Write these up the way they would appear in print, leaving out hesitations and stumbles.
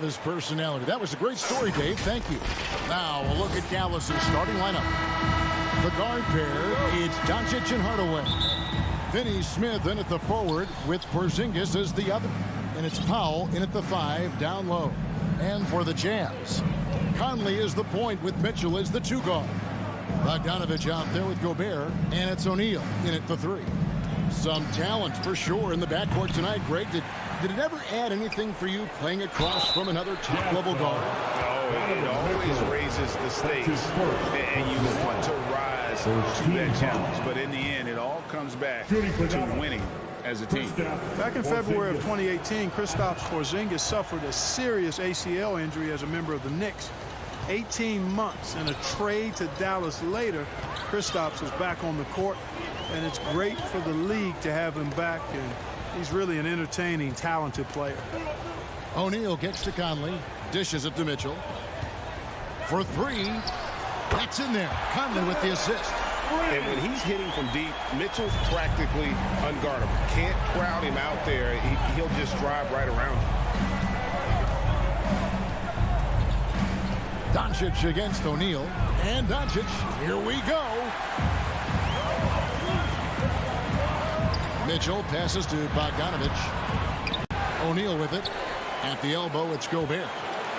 his personality. That was a great story, Dave. Thank you. Now a look at Dallas's starting lineup. The guard pair, it's Doncic and Hardaway. Finney Smith in at the forward with Porzingis as the other. And it's Powell in at the 5 down low. And for the Jazz, Conley is the point with Mitchell as the 2 guard. Bogdanovich out there with Gobert, and it's O'Neal in at the 3. Some talent for sure in the backcourt tonight. Greg, did it ever add anything for you playing across from another top-level guard? Oh, it always raises the stakes, and you want to rise to that challenge. But in the end, it all comes back to winning as a team. Back in February of 2018, Kristaps Porzingis suffered a serious ACL injury as a member of the Knicks. 18 months and a trade to Dallas later, Kristaps is back on the court, and it's great for the league to have him back, and he's really an entertaining, talented player. O'Neal gets to Conley, dishes it to Mitchell. For 3, that's in there. Conley with the assist. And when he's hitting from deep, Mitchell's practically unguardable. Can't crowd him out there. He'll just drive right around him. Doncic against O'Neal. And Doncic, here we go. Mitchell passes to Bogdanovich. O'Neal with it. At the elbow, it's Gobert.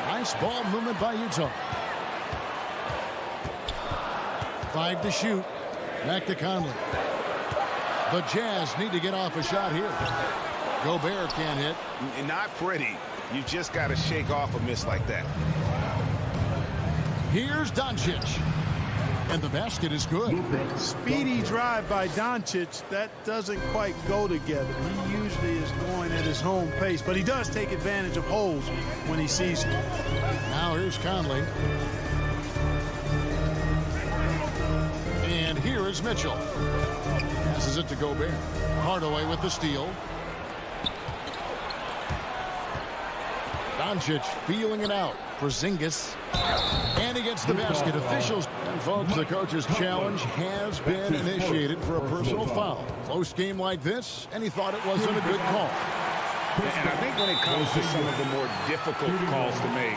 Nice ball movement by Utah. 5 to shoot. Back to Conley. The Jazz need to get off a shot here. Gobert can't hit. Not pretty. You just got to shake off a miss like that. Here's Doncic. And the basket is good. Speedy drive by Doncic. That doesn't quite go together. He usually is going at his home pace, but he does take advantage of holes when he sees them. Now here's Conley. And here is Mitchell. Passes it to Gobert. Hardaway with the steal. Doncic feeling it out. Porzingis. And he gets the basket. Officials. And folks, the coach's challenge has been initiated for a personal foul. Close game like this, and he thought it wasn't a good call. And I think when it comes to some of the more difficult calls to make,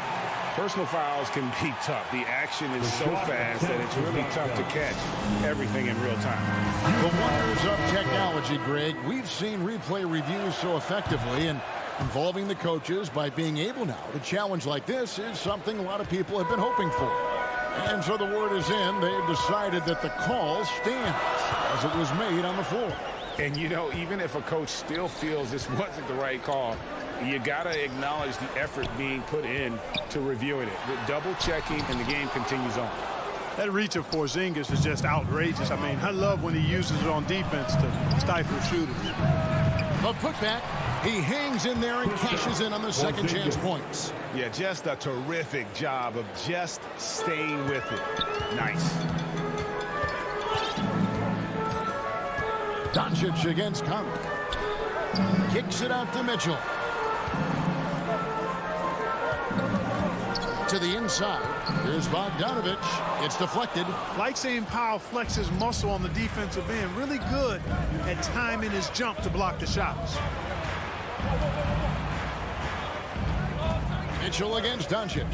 personal fouls can be tough. The action is so fast that it's really tough to catch everything in real time. The wonders of technology, Greg. We've seen replay reviews so effectively, and involving the coaches by being able now to challenge like this is something a lot of people have been hoping for. And so the word is in. They've decided that the call stands as it was made on the floor. And, you know, even if a coach still feels this wasn't the right call, you got to acknowledge the effort being put in to reviewing it. The double checking, and the game continues on. That reach of Porzingis is just outrageous. I mean, I love when he uses it on defense to stifle shooters. A putback. He hangs in there and cashes in on the second chance points. Yeah, just a terrific job of just staying with it. Nice. Doncic against Conley. Kicks it out to Mitchell. To the inside. Here's Bogdanovich. It's deflected. Like seeing Powell flex his muscle on the defensive end. Really good at timing his jump to block the shots. Mitchell against Doncic.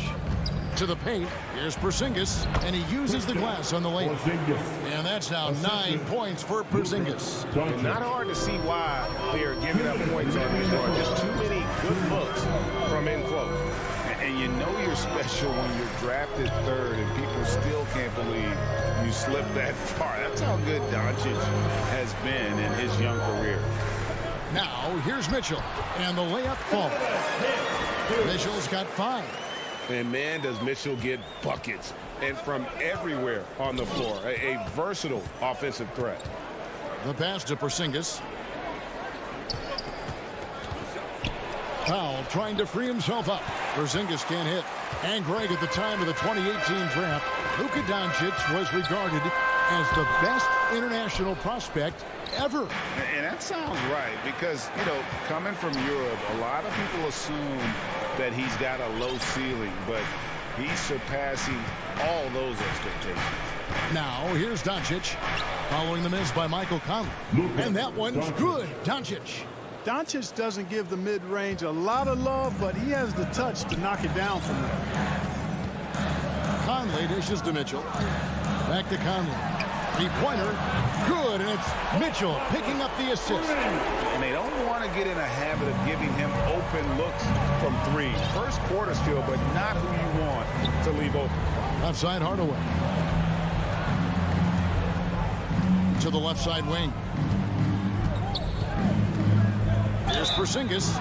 To the paint. Here's Porzingis. And he uses the glass on the lane. And that's now 9 points for Porzingis. Not hard to see why they're giving up points on this one. Just too many good looks from in close. And you know you're special when you're drafted 3rd and people still can't believe you slipped that far. That's how good Doncic has been in his young career. Now, here's Mitchell. And the layup falls. Mitchell's got 5. And, man, does Mitchell get buckets. And from everywhere on the floor. A versatile offensive threat. The pass to Porzingis. Powell trying to free himself up. Porzingis can't hit. And Greg, at the time of the 2018 draft, Luka Doncic was regarded as the best international prospect ever. And that sounds right because, you know, coming from Europe, a lot of people assume that he's got a low ceiling, but he's surpassing all those expectations. Now, here's Doncic following the miss by Michael Conley. And that one's good. Doncic. Doncic doesn't give the mid-range a lot of love, but he has the touch to knock it down from them. Conley dishes to Mitchell. Back to Conley. Three-pointer. Good, and it's Mitchell picking up the assist. And they don't want to get in a habit of giving him open looks from three. First quarter still, but not who you want to leave open. Outside Hardaway. To the left side wing. Here's Porzingis.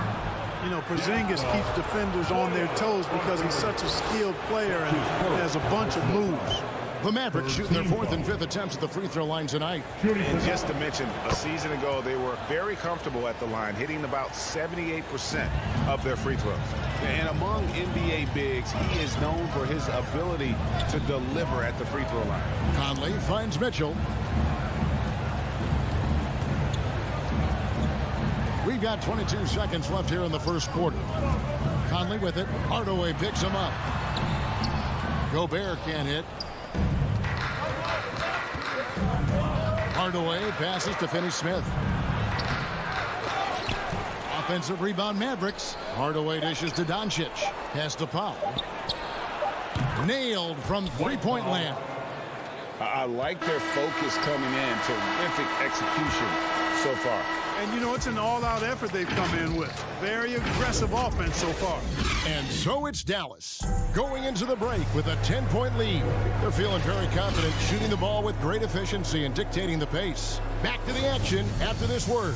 You know, Porzingis keeps defenders on their toes because he's such a skilled player and has a bunch of moves. The Mavericks shooting their fourth and fifth attempts at the free throw line tonight. And just to mention, a season ago, they were very comfortable at the line, hitting about 78% of their free throws. And among NBA bigs, he is known for his ability to deliver at the free throw line. Conley finds Mitchell. We've got 22 seconds left here in the first quarter. Conley with it. Hardaway picks him up. Gobert can't hit. Hardaway passes to Finney-Smith. Offensive rebound Mavericks. Hardaway dishes to Doncic. Pass to Powell. Nailed from three-point land. I like their focus coming in. Terrific execution so far. And, you know, it's an all-out effort they've come in with. Very aggressive offense so far. And so it's Dallas going into the break with a 10-point lead. They're feeling very confident, shooting the ball with great efficiency and dictating the pace. Back to the action after this word.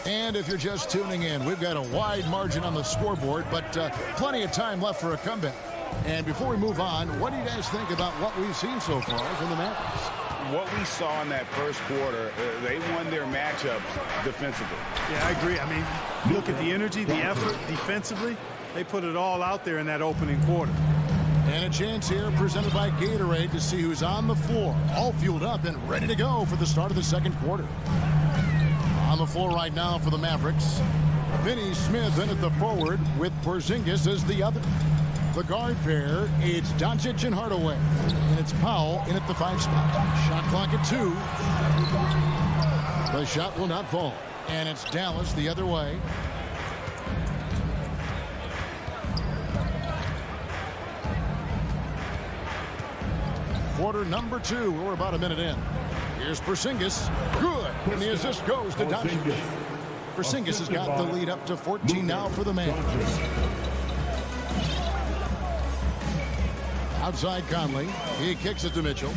And if you're just tuning in, we've got a wide margin on the scoreboard, but plenty of time left for a comeback. And before we move on, what do you guys think about what we've seen so far from the Mavericks? What we saw in that first quarter, they won their matchups defensively. Yeah, I agree. I mean, look at the energy, the effort defensively. They put it all out there in that opening quarter. And a chance here presented by Gatorade to see who's on the floor, all fueled up and ready to go for the start of the second quarter. On the floor right now for the Mavericks, Finney-Smith in at the forward with Porzingis as the other. The guard pair, it's Doncic and Hardaway. And it's Powell in at the 5 spot. Shot clock at 2. The shot will not fall. And it's Dallas the other way. Quarter number 2. We're about a minute in. Here's Porzingis. Good. And the assist goes to Doncic. Porzingis has got the lead up to 14 now for the Mavericks. Outside Conley. He kicks it to Mitchell.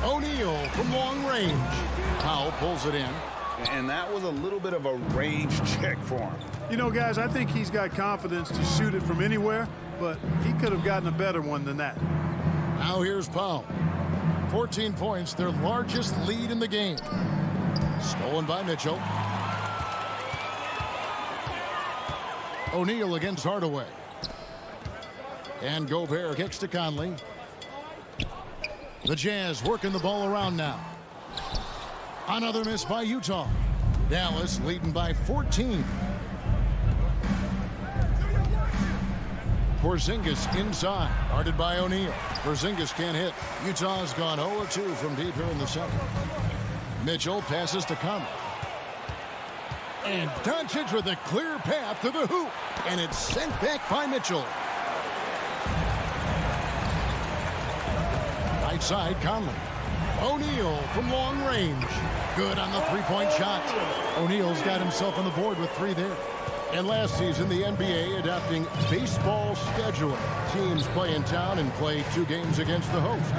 O'Neal from long range. Powell pulls it in. And that was a little bit of a range check for him. You know, guys, I think he's got confidence to shoot it from anywhere, but he could have gotten a better one than that. Now here's Powell. 14 points, their largest lead in the game. Stolen by Mitchell. O'Neal against Hardaway. And Gobert kicks to Conley. The Jazz working the ball around now. Another miss by Utah. Dallas leading by 14. Porzingis inside. Guarded by O'Neal. Porzingis can't hit. Utah's gone 0-2 from deep here in the second. Mitchell passes to Conley. And Doncic with a clear path to the hoop. And it's sent back by Mitchell. Right side, Conley. O'Neal from long range. Good on the three-point shot. O'Neal's got himself on the board with 3 there. And last season, the NBA adopting baseball scheduling. Teams play in town and play 2 games against the host.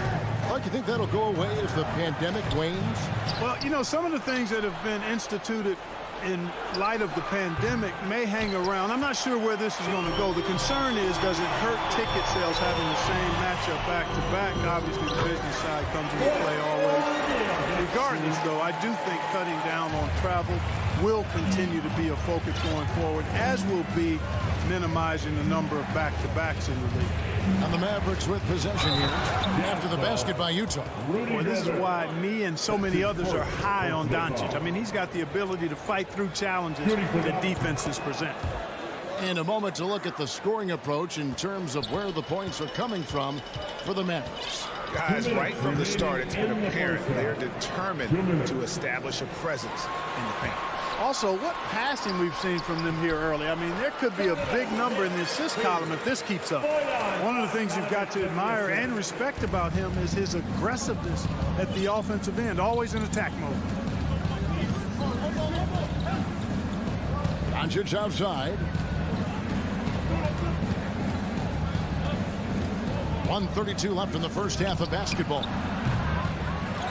Like, you think that'll go away as the pandemic wanes? Well, you know, some of the things that have been instituted in light of the pandemic may hang around. I'm not sure where this is going to go. The concern is, does it hurt ticket sales having the same matchup back-to-back? Obviously, the business side comes into play always. Regardless, though, I do think cutting down on travel will continue to be a focus going forward, as will be minimizing the number of back-to-backs in the league. And the Mavericks with possession here after the basket by Utah. Boy, this is why me and so many others are high on Doncic. I mean, he's got the ability to fight through challenges that defenses present. In a moment to look at the scoring approach in terms of where the points are coming from for the Mavericks. Guys, right from the start, it's been apparent they're determined to establish a presence in the paint. Also, what passing we've seen from them here early. I mean, there could be a big number in the assist column if this keeps up. One of the things you've got to admire and respect about him is his aggressiveness at the offensive end, always in attack mode. Doncic outside. 1:32 left in the first half of basketball.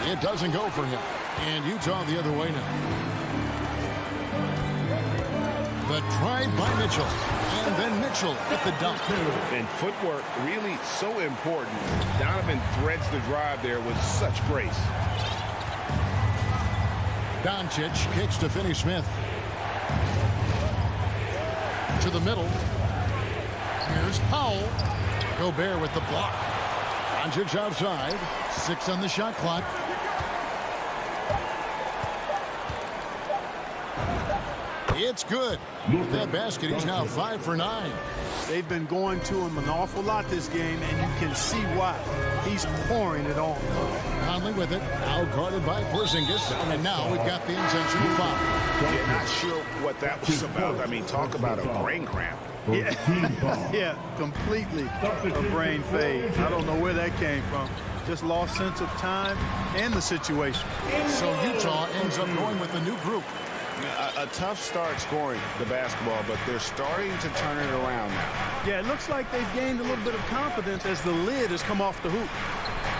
It doesn't go for him. And Utah the other way now. The drive by Mitchell. And then Mitchell at the dunk. And footwork really so important. Donovan threads the drive there with such grace. Doncic kicks to Finney-Smith. To the middle. Here's Powell. Gobert with the block. Doncic outside. 6 on the shot clock. It's good. With that basket, he's now 5 for 9. They've been going to him an awful lot this game, and you can see why. He's pouring it on. Conley with it. Now guarded by Porzingis. And now we've got the intentional foul. Yeah, not sure what that was about. I mean, talk about a brain cramp. Yeah, yeah, completely a brain fade. I don't know where that came from. Just lost sense of time and the situation. So Utah ends up going with the new group. A tough start scoring the basketball, but they're starting to turn it around now. Yeah, it looks like they've gained a little bit of confidence as the lid has come off the hoop.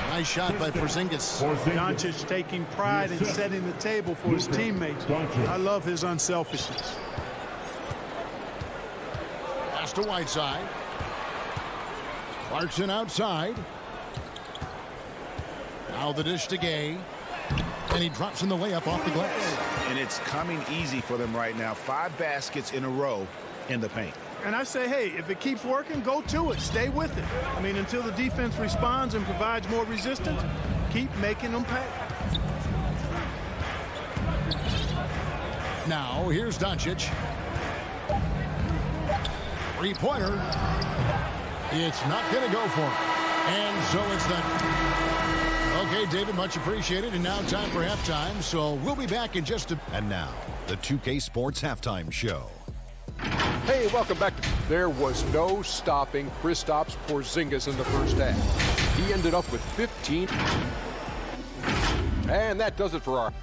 Nice shot by Porzingis. Doncic taking pride in setting the table for his teammates. I love his unselfishness. Pass to Whiteside. Clarkson outside. Now the dish to Gay. And he drops in the layup off the glass. And it's coming easy for them right now. 5 baskets in a row in the paint. And I say, hey, if it keeps working, go to it. Stay with it. I mean, until the defense responds and provides more resistance, keep making them pay. Now, here's Doncic. Three-pointer. It's not going to go for him. And so it's that. Okay, David, much appreciated. And now time for halftime. So we'll be back in just a... And now, the 2K Sports Halftime Show. Hey, welcome back. There was no stopping Kristaps Porzingis in the first half. He ended up with 15. And that does it for our...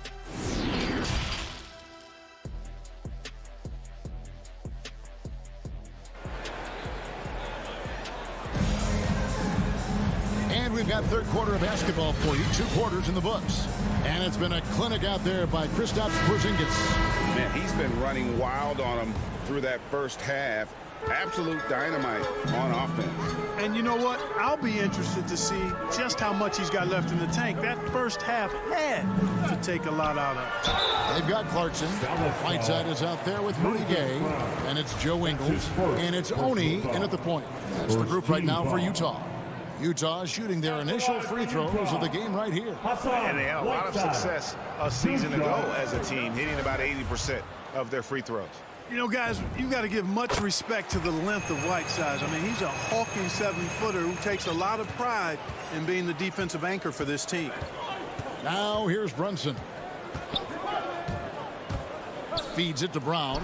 And we've got third quarter of basketball for you. 2 quarters in the books. And it's been a clinic out there by Kristaps Porzingis. Man, he's been running wild on them through that first half. Absolute dynamite on offense. And you know what? I'll be interested to see just how much he's got left in the tank. That first half had to take a lot out of it. They've got Clarkson. Whiteside is out there with Rudy Gay. And it's Joe Ingles. And it's Oni in at the point. That's the group right now for Utah. Utah shooting their initial free throws of the game right here. And they had a lot of success a season ago as a team, hitting about 80% of their free throws. You know, guys, you've got to give much respect to the length of Whiteside. I mean, he's a hulking 7-footer who takes a lot of pride in being the defensive anchor for this team. Now here's Brunson. Feeds it to Brown.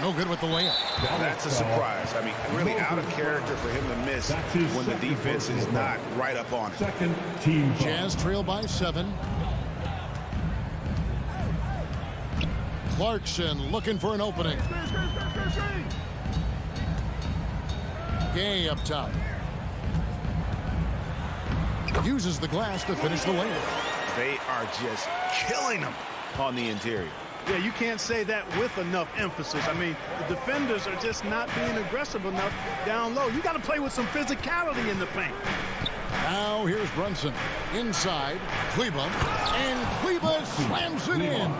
No good with the layup. That's a surprise. I mean, really out of character for him to miss when the defense is not right up on it. Jazz trail by 7. Clarkson looking for an opening. Gay up top. Uses the glass to finish the layup. They are just killing them on the interior. Yeah, you can't say that with enough emphasis. I mean, the defenders are just not being aggressive enough down low. You got to play with some physicality in the paint. Now here's Brunson. Inside, Kleba. And Kleba slams it in.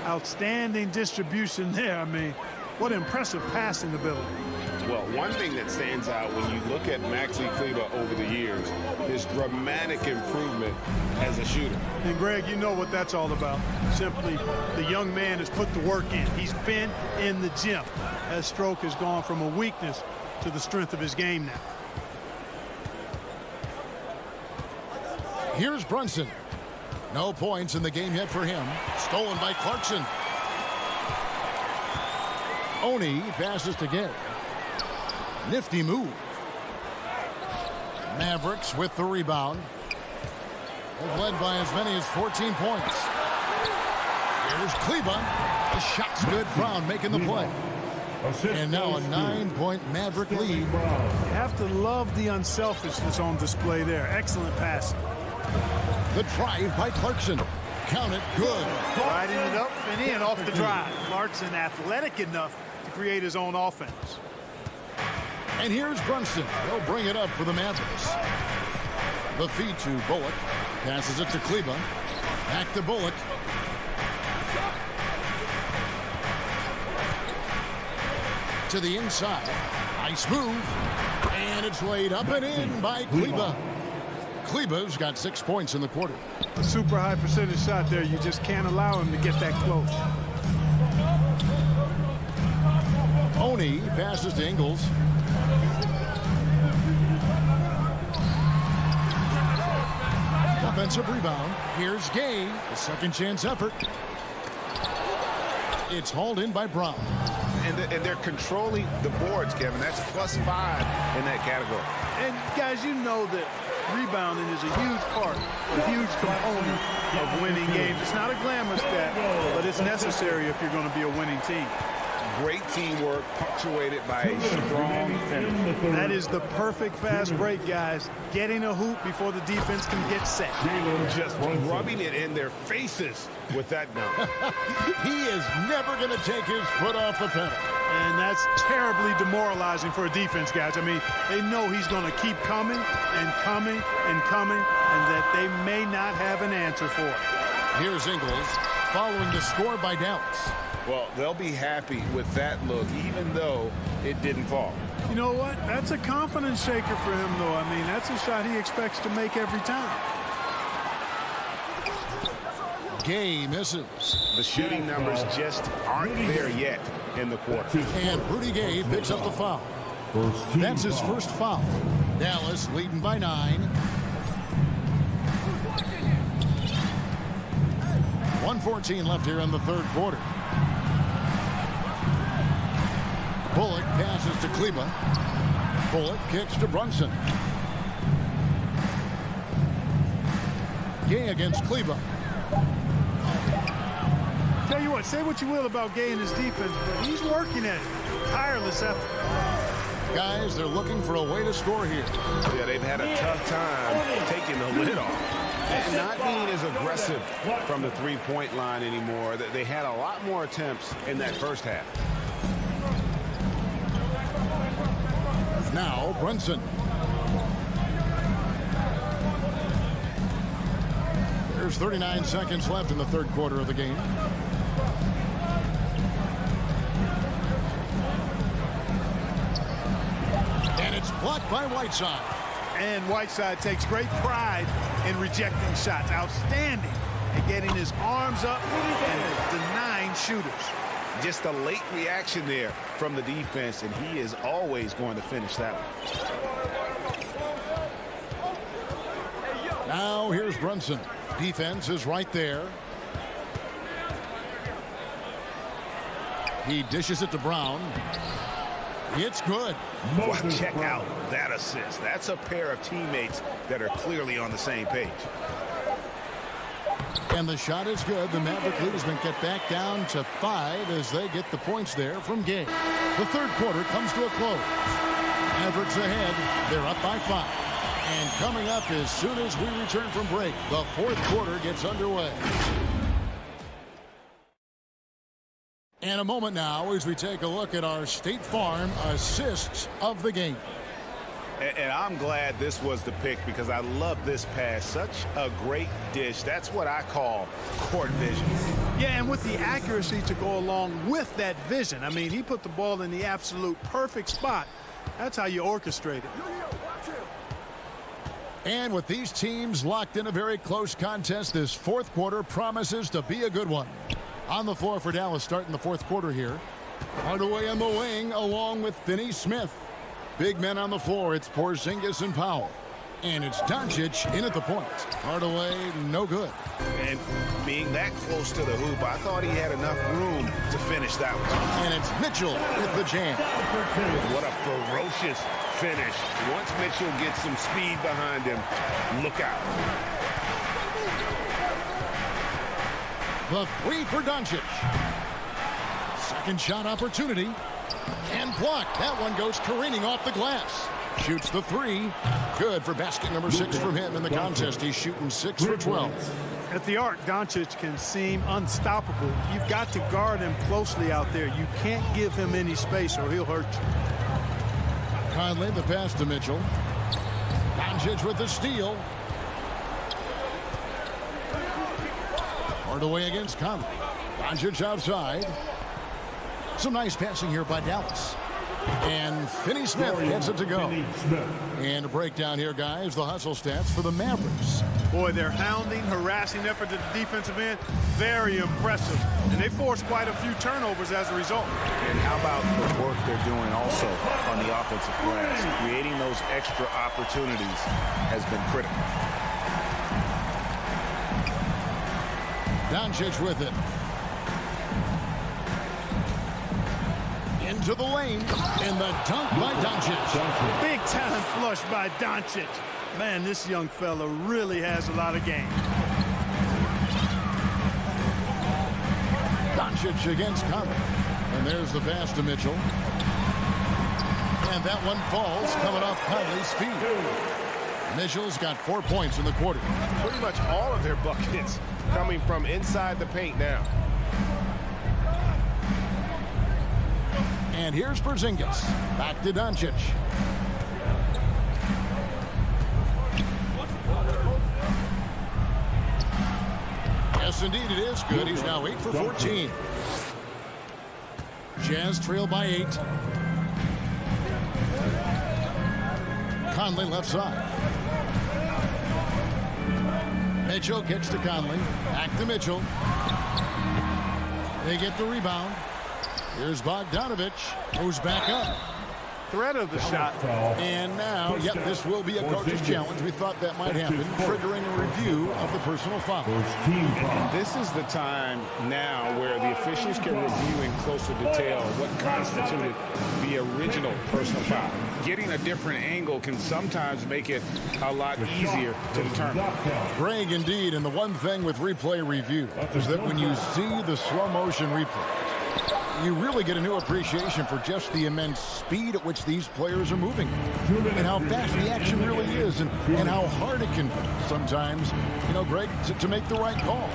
Outstanding distribution there. I mean, what impressive passing ability. Well, one thing that stands out when you look at Maxi Kleba over the years is dramatic improvement as a shooter. And, Greg, you know what that's all about. Simply, the young man has put the work in. He's been in the gym. That stroke has gone from a weakness to the strength of his game now. Here's Brunson. No points in the game yet for him. Stolen by Clarkson. Oni passes to Gay. Nifty move. Mavericks with the rebound. They've led by as many as 14 points. Here's Kleba. The shot's good. Brown making the play. And now a 9-point Maverick lead. You have to love the unselfishness on display there. Excellent passing. The drive by Clarkson. Count it. Good. Riding it up and in off the drive. Clarkson athletic enough to create his own offense. And here's Brunson. They'll bring it up for the Mavericks. The feed to Bullock. Passes it to Kleba. Back to Bullock. To the inside. Nice move. And it's laid up and in by Kleba. Kleba's got 6 points in the quarter. A super high percentage shot there. You just can't allow him to get that close. Oni passes to Ingles. Offensive rebound. Here's Gay. A second chance effort. It's hauled in by Brown. And they're controlling the boards, Kevin. That's +5 in that category. And guys, you know that rebounding is a huge part, a huge component of winning games. It's not a glamorous stat, but it's necessary if you're going to be a winning team. Great teamwork, punctuated by a strong finish. That is the perfect fast break, guys. Getting a hoop before the defense can get set. Just rubbing it in their faces with that dunk. He is never going to take his foot off the pedal. And that's terribly demoralizing for a defense, guys. I mean, they know he's going to keep coming and coming and coming, and that they may not have an answer for it. Here's Ingles following the score by Dallas. Well, they'll be happy with that look, even though it didn't fall. You know what? That's a confidence shaker for him, though. I mean, that's a shot he expects to make every time. Gay misses. The shooting numbers just aren't there yet in the quarter. And Rudy Gay picks up the foul. That's his first foul. Dallas leading by 9. 1:14 left here in the third quarter. Bullock passes to Kleba. Bullock kicks to Brunson. Gay against Kleba. Tell you what, say what you will about Gay and his defense, but he's working at it. Tireless effort. Guys, they're looking for a way to score here. Yeah, they've had a tough time taking the lid off. And not being as aggressive from the three-point line anymore. They had a lot more attempts in that first half. Now Brunson. There's 39 seconds left in the third quarter of the game. And it's blocked by Whiteside. And Whiteside takes great pride in rejecting shots. Outstanding at getting his arms up and denying shooters. Just a late reaction there from the defense, and he is always going to finish that one. Now here's Brunson. Defense is right there. He dishes it to Brown. It's good. Well, check out that assist. That's a pair of teammates that are clearly on the same page. And the shot is good. The Maverick leadsmen get back down to 5 as they get the points there from Gay. The third quarter comes to a close. Mavericks ahead. They're up by 5. And coming up as soon as we return from break, the fourth quarter gets underway. And a moment now as we take a look at our State Farm assists of the game. And I'm glad this was the pick because I love this pass. Such a great dish. That's what I call court vision. Yeah, and with the accuracy to go along with that vision. I mean, he put the ball in the absolute perfect spot. That's how you orchestrate it. And with these teams locked in a very close contest, this fourth quarter promises to be a good one. On the floor for Dallas starting the fourth quarter here. Hardaway on the wing along with Finney Smith. Big men on the floor. It's Porzingis and Powell. And it's Doncic in at the point. Hardaway, no good. And being that close to the hoop, I thought he had enough room to finish that one. And it's Mitchell with the jam. What a ferocious finish. Once Mitchell gets some speed behind him, look out. The three for Doncic. Second shot opportunity. And blocked. That one goes careening off the glass. Shoots the three. Good for basket number 6 from him in the contest. He's shooting 6 for 12. At the arc, Doncic can seem unstoppable. You've got to guard him closely out there. You can't give him any space or he'll hurt you. Conley, the pass to Mitchell. Doncic with the steal. Hardaway against Conley. Doncic outside. Some nice passing here by Dallas. And Finney Smith gets it to go. And a breakdown here, guys. The hustle stats for the Mavericks. Boy, their hounding, harassing effort at the defensive end, very impressive. And they forced quite a few turnovers as a result. And how about the work they're doing also on the offensive glass? Creating those extra opportunities has been critical. Doncic with it. Into the lane. And the dunk by Doncic. Big time flush by Doncic. Man, this young fella really has a lot of game. Doncic against Conley. And there's the pass to Mitchell. And that one falls coming off Conley's feet. Mitchell's got 4 points in the quarter. Pretty much all of their buckets coming from inside the paint now. And here's Porzingis. Back to Doncic. Yes, indeed, it is good. He's now 8 for 14. Jazz trail by 8. Conley left side. Mitchell kicks to Conley. Back to Mitchell. They get the rebound. Here's Bogdanovich. Moves back up. Threat of the shot. And now, yep, this will be a coach's challenge. We thought that might happen, triggering a review of the personal foul. And this is the time now where the officials can review in closer detail what constituted the original personal foul. Getting a different angle can sometimes make it a lot easier to determine. Greg, indeed, and the one thing with replay review is that when you see the slow motion replay, you really get a new appreciation for just the immense speed at which these players are moving and how fast the action really is and how hard it can be sometimes, you know, Greg, to make the right call.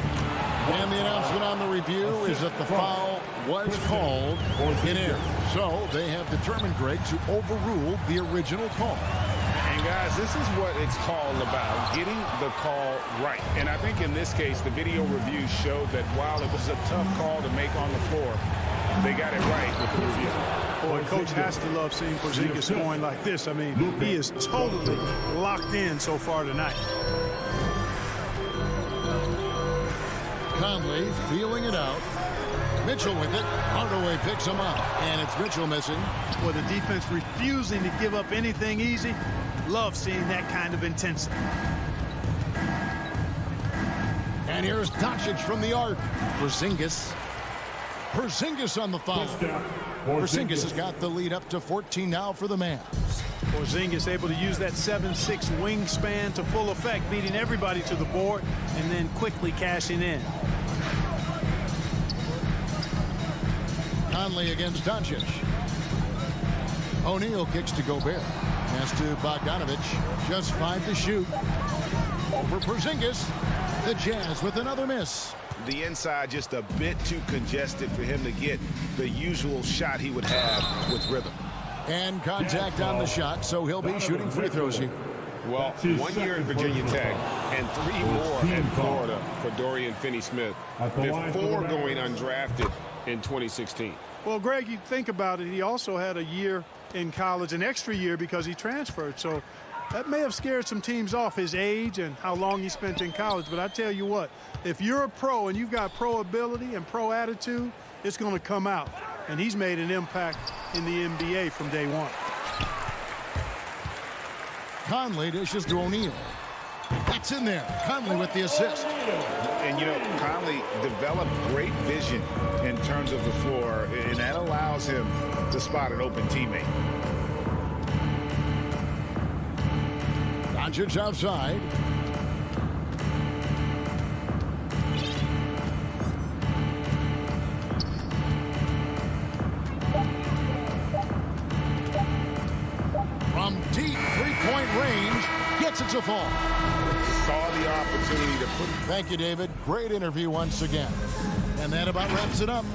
And the announcement on the review is that the foul was called in error. So they have determined, Greg, to overrule the original call. And guys, this is what it's all about, getting the call right. And I think in this case, the video review showed that while it was a tough call to make on the floor, they got it right with the review. Boy, coach has to love seeing Porzingis scoring like this. I mean, he is totally locked in so far tonight. Conley feeling it out. Mitchell with it. Hardaway picks him up. And it's Mitchell missing. With the defense refusing to give up anything easy, love seeing that kind of intensity. And here's Doncic from the arc. Porzingis on the foul. Porzingis has got the lead up to 14 now for the Mavs. Porzingis able to use that 7'6" wingspan to full effect, beating everybody to the board and then quickly cashing in. Conley against Doncic. O'Neal kicks to Gobert. Pass to Bogdanovich. Just 5 to shoot. Over Porzingis. The Jazz with another miss. The inside just a bit too congested for him to get the usual shot he would have with rhythm. And contact on the shot, so he'll be shooting free throws here. Well, 1 year at Virginia Tech and 3 more in Florida for Dorian Finney-Smith before going undrafted in 2016. Well, Greg, you think about it, he also had a year in college, an extra year because he transferred. So that may have scared some teams off, his age and how long he spent in college. But I tell you what, if you're a pro and you've got pro ability and pro attitude, it's going to come out. And he's made an impact in the NBA from day one. Conley dishes to O'Neal. That's in there. Conley with the assist. And, you know, Conley developed great vision in terms of the floor, and that allows him to spot an open teammate. Doncic outside. From deep three-point range, gets it to fall. Saw the opportunity to put. Thank you, David. Great interview once again. And that about wraps it up.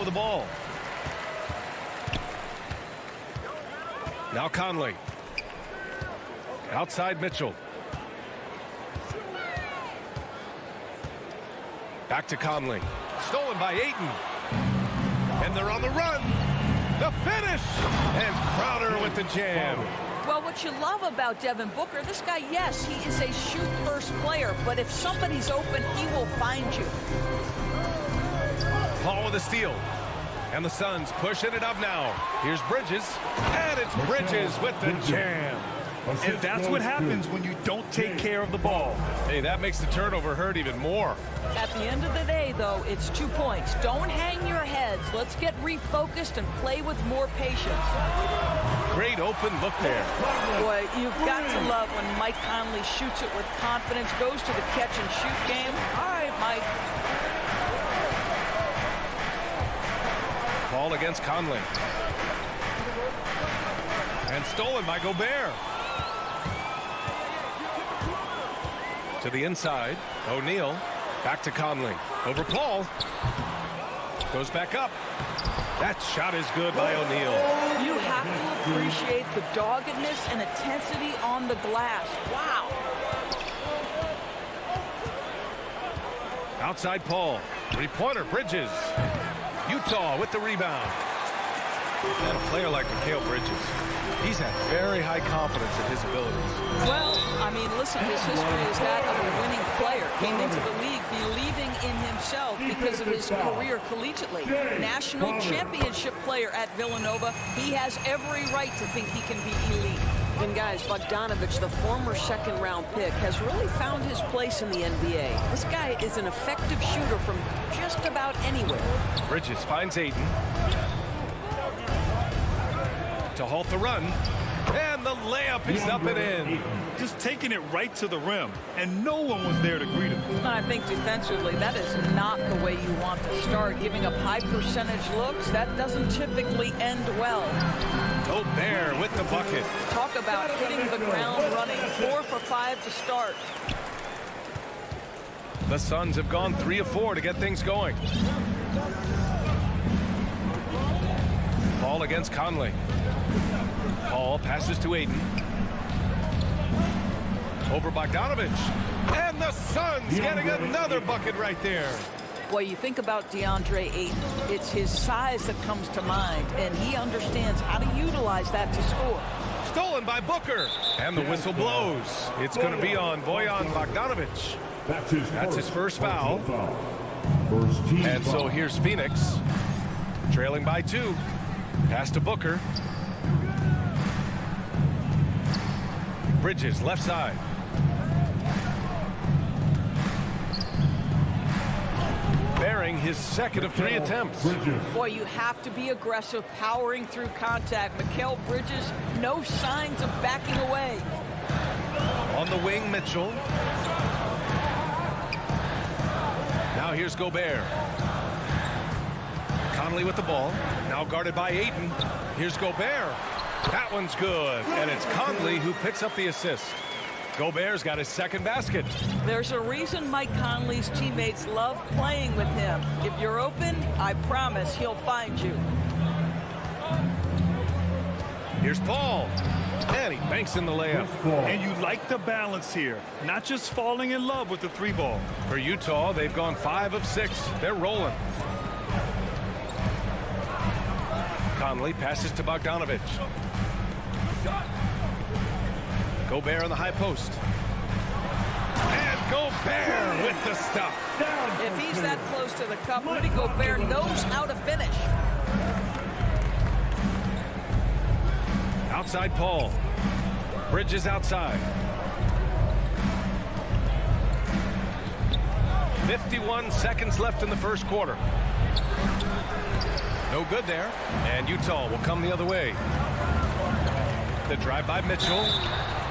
with the ball. Now Conley. Outside Mitchell. Back to Conley. Stolen by Ayton. And they're on the run. The finish. And Crowder with the jam. Well, what you love about Devin Booker, this guy, yes, he is a shoot-first player, but if somebody's open, he will find you. Paul with a steal. And the Suns pushing it up now. Here's Bridges. And it's Bridges with the jam. And that's what happens when you don't take care of the ball. Hey, that makes the turnover hurt even more. At the end of the day, though, it's 2 points. Don't hang your heads. Let's get refocused and play with more patience. Great open look there. Boy, you've got to love when Mike Conley shoots it with confidence, goes to the catch-and-shoot game. All right, Mike. Ball against Conley. And stolen by Gobert. To the inside. O'Neal. Back to Conley. Over Paul. Goes back up. That shot is good by O'Neal. You have to appreciate the doggedness and intensity on the glass. Wow. Outside Paul. Three-pointer Bridges. Utah with the rebound. And a player like Mikal Bridges, he's had very high confidence in his abilities. Well, I mean, listen, his history is that of a winning player. Came into the league believing in himself because of his career collegiately. National championship player at Villanova. He has every right to think he can be elite. And guys, Bogdanovich, the former second-round pick, has really found his place in the NBA. This guy is an effective shooter from just about anywhere. Bridges finds Ayton. To halt the run. And the layup is up and in. Just taking it right to the rim, and no one was there to greet him. I think defensively, that is not the way you want to start. Giving up high percentage looks, that doesn't typically end well. Gobert with the bucket. Talk about hitting the ground running. 4 for 5 to start. The Suns have gone 3 of 4 to get things going. Ball against Conley. Paul passes to Ayton. Over Bogdanovich. And the Suns getting another bucket right there. Boy, you think about DeAndre Ayton. It's his size that comes to mind, and he understands how to utilize that to score. Stolen by Booker. And the whistle blows. It's going to be on Bojan Bogdanovich. That's his first foul. And so here's Phoenix. Trailing by 2. Pass to Booker. Bridges, left side. Bearing his second of 3 attempts. Boy, you have to be aggressive, powering through contact. Mikal Bridges, no signs of backing away. On the wing, Mitchell. Now here's Gobert. Conley with the ball. Now guarded by Ayton. Here's Gobert. That one's good. And it's Conley who picks up the assist. Gobert's got his second basket. There's a reason Mike Conley's teammates love playing with him. If you're open, I promise he'll find you. Here's Paul. And he banks in the layup. And you like the balance here. Not just falling in love with the 3-ball. For Utah, they've gone 5 of 6. They're rolling. Conley passes to Bogdanovich. Gobert on the high post. And Gobert with the stuff. If he's that close to the cup, Rudy Gobert knows how to finish. Outside Paul. Bridges outside. 51 seconds left in the first quarter. No good there. And Utah will come the other way. The drive by Mitchell.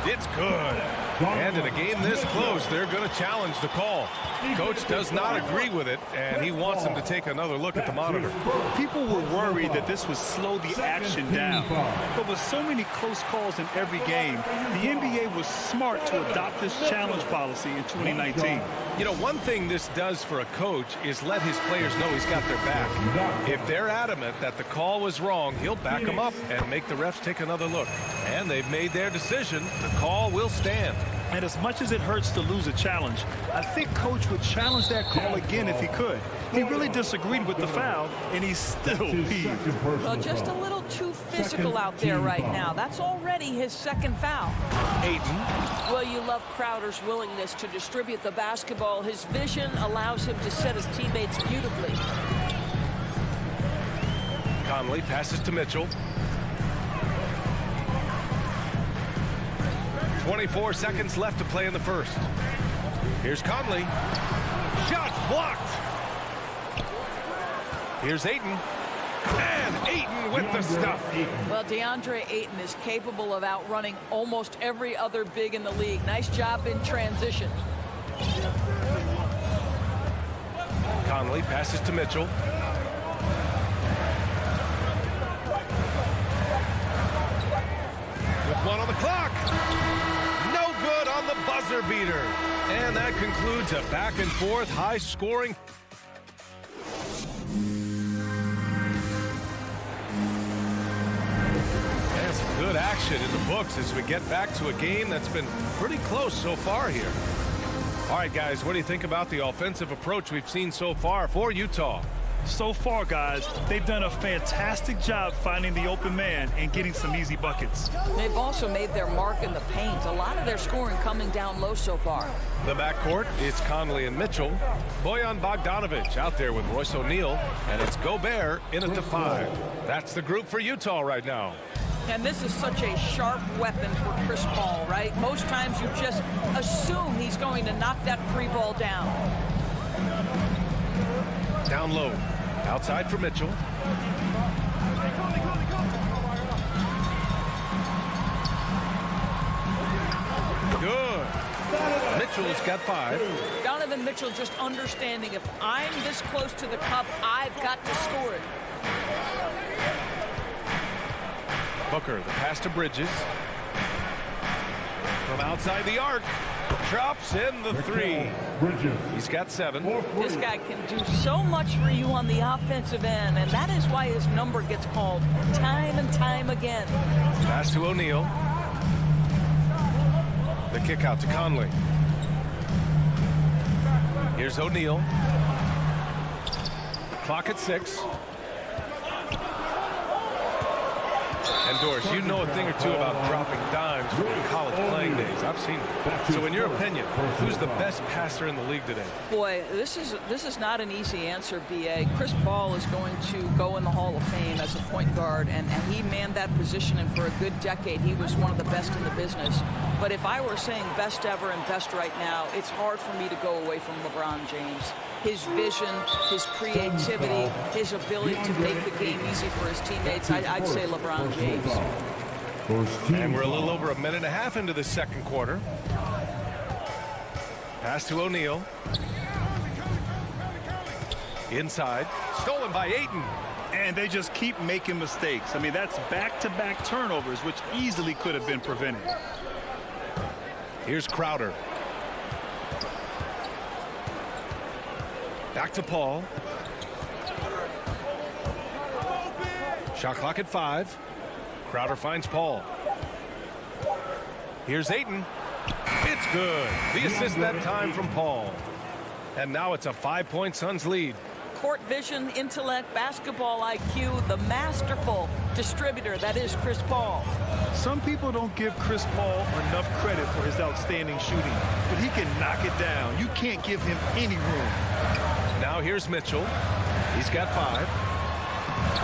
It's good. And in a game this close, they're going to challenge the call. Coach does not agree with it, and he wants them to take another look at the monitor. People were worried that this would slow the action down. But with so many close calls in every game, the NBA was smart to adopt this challenge policy in 2019. You know, one thing this does for a coach is let his players know he's got their back. If they're adamant that the call was wrong, he'll back them up and make the refs take another look. And they've made their decision. The call will stand. And as much as it hurts to lose a challenge, I think Coach would challenge that call again if he could. He really disagreed with the foul, and he's still peeved. Well, just a little too physical out there right now. That's already his second foul. Ayton. Well, you love Crowder's willingness to distribute the basketball. His vision allows him to set his teammates beautifully. Conley passes to Mitchell. 24 seconds left to play in the first. Here's Conley. Shot blocked. Here's Ayton. And Ayton with the stuff. Well, DeAndre Ayton is capable of outrunning almost every other big in the league. Nice job in transition. Conley passes to Mitchell. With one on the clock. No good on the buzzer beater. And that concludes a back and forth high scoring. And some good action in the books as we get back to a game that's been pretty close so far here. All right, guys, what do you think about the offensive approach we've seen so far for Utah? So far, guys, they've done a fantastic job finding the open man and getting some easy buckets. They've also made their mark in the paint. A lot of their scoring coming down low so far. The backcourt, it's Conley and Mitchell. Bojan Bogdanovic out there with Royce O'Neal. And it's Gobert in at the 5. That's the group for Utah right now. And this is such a sharp weapon for Chris Paul, right? Most times you just assume he's going to knock that free ball down. Down low. Outside for Mitchell. Good. Mitchell's got 5. Donovan Mitchell just understanding if I'm this close to the cup, I've got to score it. Booker, the pass to Bridges. From outside the arc. Drops in the 3. He's got 7. This guy can do so much for you on the offensive end, and that is why his number gets called time and time again. Pass to O'Neal. The kick out to Conley. Here's O'Neal. Clock at 6. And Doris, you know a thing or two about dropping dimes from college playing days. I've seen it. So in your opinion, who's the best passer in the league today? Boy, this is not an easy answer, B.A. Chris Paul is going to go in the Hall of Fame as a point guard, and he manned that position, and for a good decade, he was one of the best in the business. But if I were saying best ever and best right now, it's hard for me to go away from LeBron James. His vision, his creativity, his ability to make the game easy for his teammates, I'd say LeBron James. And we're a little over a minute and a half into the second quarter. Pass to O'Neal. Inside. Stolen by Ayton. And they just keep making mistakes. I mean, that's back-to-back turnovers, which easily could have been prevented. Here's Crowder. Back to Paul. Shot clock at 5. Crowder finds Paul. Here's Ayton. It's good. The assist that time from Paul. And now it's a 5-point Suns lead. Court vision, intellect, basketball IQ, the masterful distributor that is Chris Paul. Some people don't give Chris Paul enough credit for his outstanding shooting, but he can knock it down. You can't give him any room. Now here's Mitchell. He's got 5.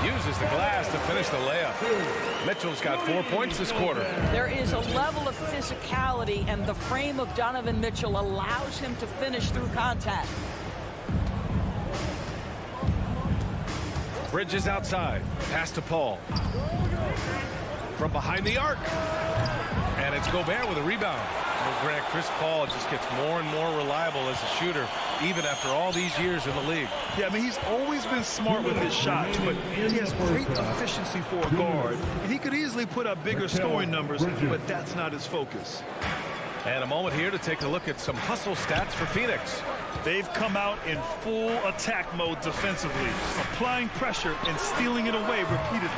Uses the glass to finish the layup. Mitchell's got 4 points this quarter. There is a level of physicality, and the frame of Donovan Mitchell allows him to finish through contact. Bridges outside. Pass to Paul. From behind the arc. And it's Gobert with a rebound. Grant, Chris Paul just gets more and more reliable as a shooter, even after all these years in the league. Yeah, I mean, he's always been smart with his shots, but he has great efficiency for a guard. And he could easily put up bigger scoring numbers, but that's not his focus. And a moment here to take a look at some hustle stats for Phoenix. They've come out in full attack mode defensively, applying pressure and stealing it away repeatedly.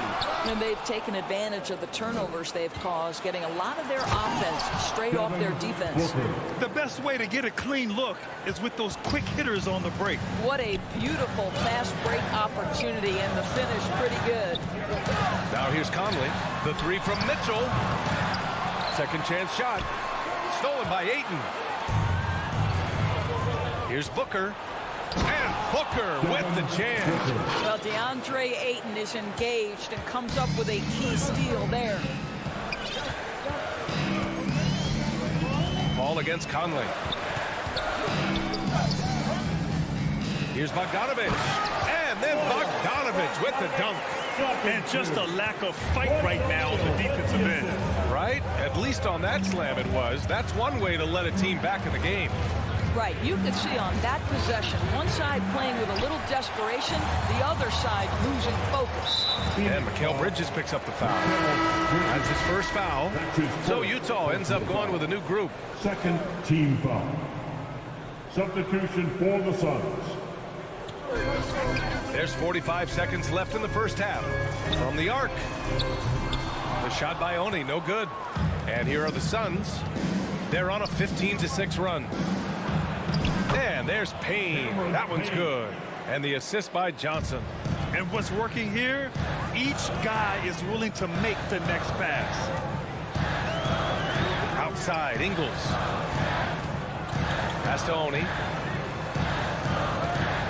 And they've taken advantage of the turnovers they've caused, getting a lot of their offense straight off their defense. The best way to get a clean look is with those quick hitters on the break. What a beautiful fast break opportunity, and the finish pretty good. Now here's Conley. The three from Mitchell. Second chance shot. Stolen by Ayton. Here's Booker. And Booker with the chance. Well, DeAndre Ayton is engaged and comes up with a key steal there. Ball against Conley. Here's Bogdanovich. And then Bogdanovich with the dunk. And just a lack of fight right now on the defensive end. Right? At least on that slam it was. That's one way to let a team back in the game. Right, you could see on that possession, one side playing with a little desperation, the other side losing focus. And Mikal Bridges picks up the foul. That's his first foul. So Utah ends up going with a new group. Second team foul. Substitution for the Suns. There's 45 seconds left in the first half. From the arc. The shot by Oni, no good. And here are the Suns. They're on a 15-6 run. And there's Payne. That one's good. And the assist by Johnson. And what's working here, each guy is willing to make the next pass. Outside, Ingles. Pass to Oni.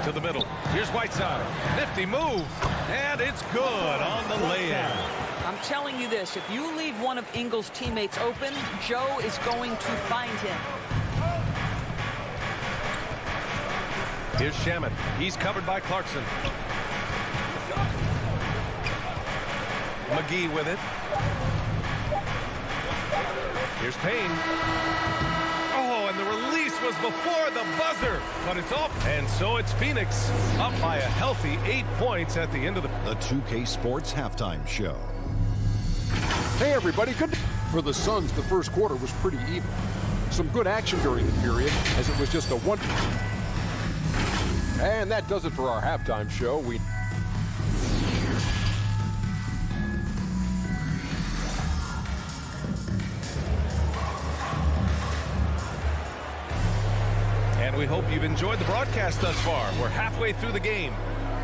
To the middle. Here's Whiteside. Nifty move. And it's good on the lay-in. I'm telling you this, if you leave one of Ingles' teammates open, Joe is going to find him. Here's Shaman. He's covered by Clarkson. McGee with it. Here's Payne. Oh, and the release was before the buzzer. But it's off. And so it's Phoenix up by a healthy 8 points at the end of the 2K Sports Halftime Show. Hey, everybody. Good. For the Suns, the first quarter was pretty even. Some good action during the period, as it was just a one. And that does it for our halftime show. And we hope you've enjoyed the broadcast thus far. We're halfway through the game.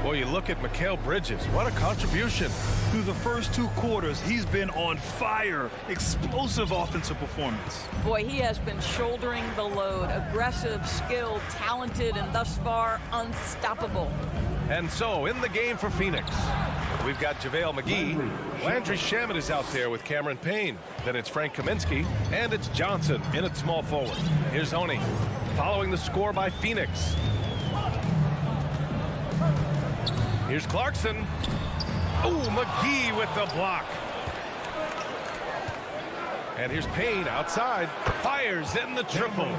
Boy, you look at Mikal Bridges. What a contribution. Through the first two quarters, he's been on fire. Explosive offensive performance. Boy, he has been shouldering the load. Aggressive, skilled, talented, and thus far, unstoppable. And so, in the game for Phoenix, we've got JaVale McGee. Landry Shamet is out there with Cameron Payne. Then it's Frank Kaminsky, and it's Johnson in at small forward. Here's Oni, following the score by Phoenix. Here's Clarkson. Oh, McGee with the block. And here's Payne outside. Fires in the triple.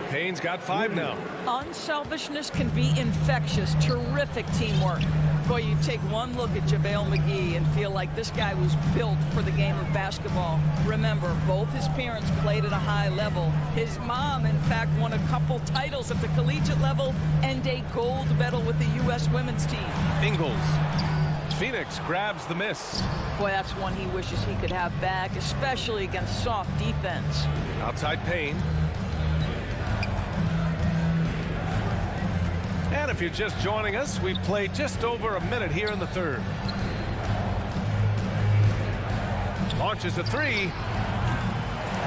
Payne's got 5 now. Unselfishness can be infectious. Terrific teamwork. Boy, you take one look at JaVale McGee and feel like this guy was built for the game of basketball. Remember, both his parents played at a high level. His mom, in fact, won a couple titles at the collegiate level and a gold medal with the U.S. women's team. Ingles. Phoenix grabs the miss. Boy, that's one he wishes he could have back, especially against soft defense. Outside Payne. And if you're just joining us, we've played just over a minute here in the third. Launches a 3.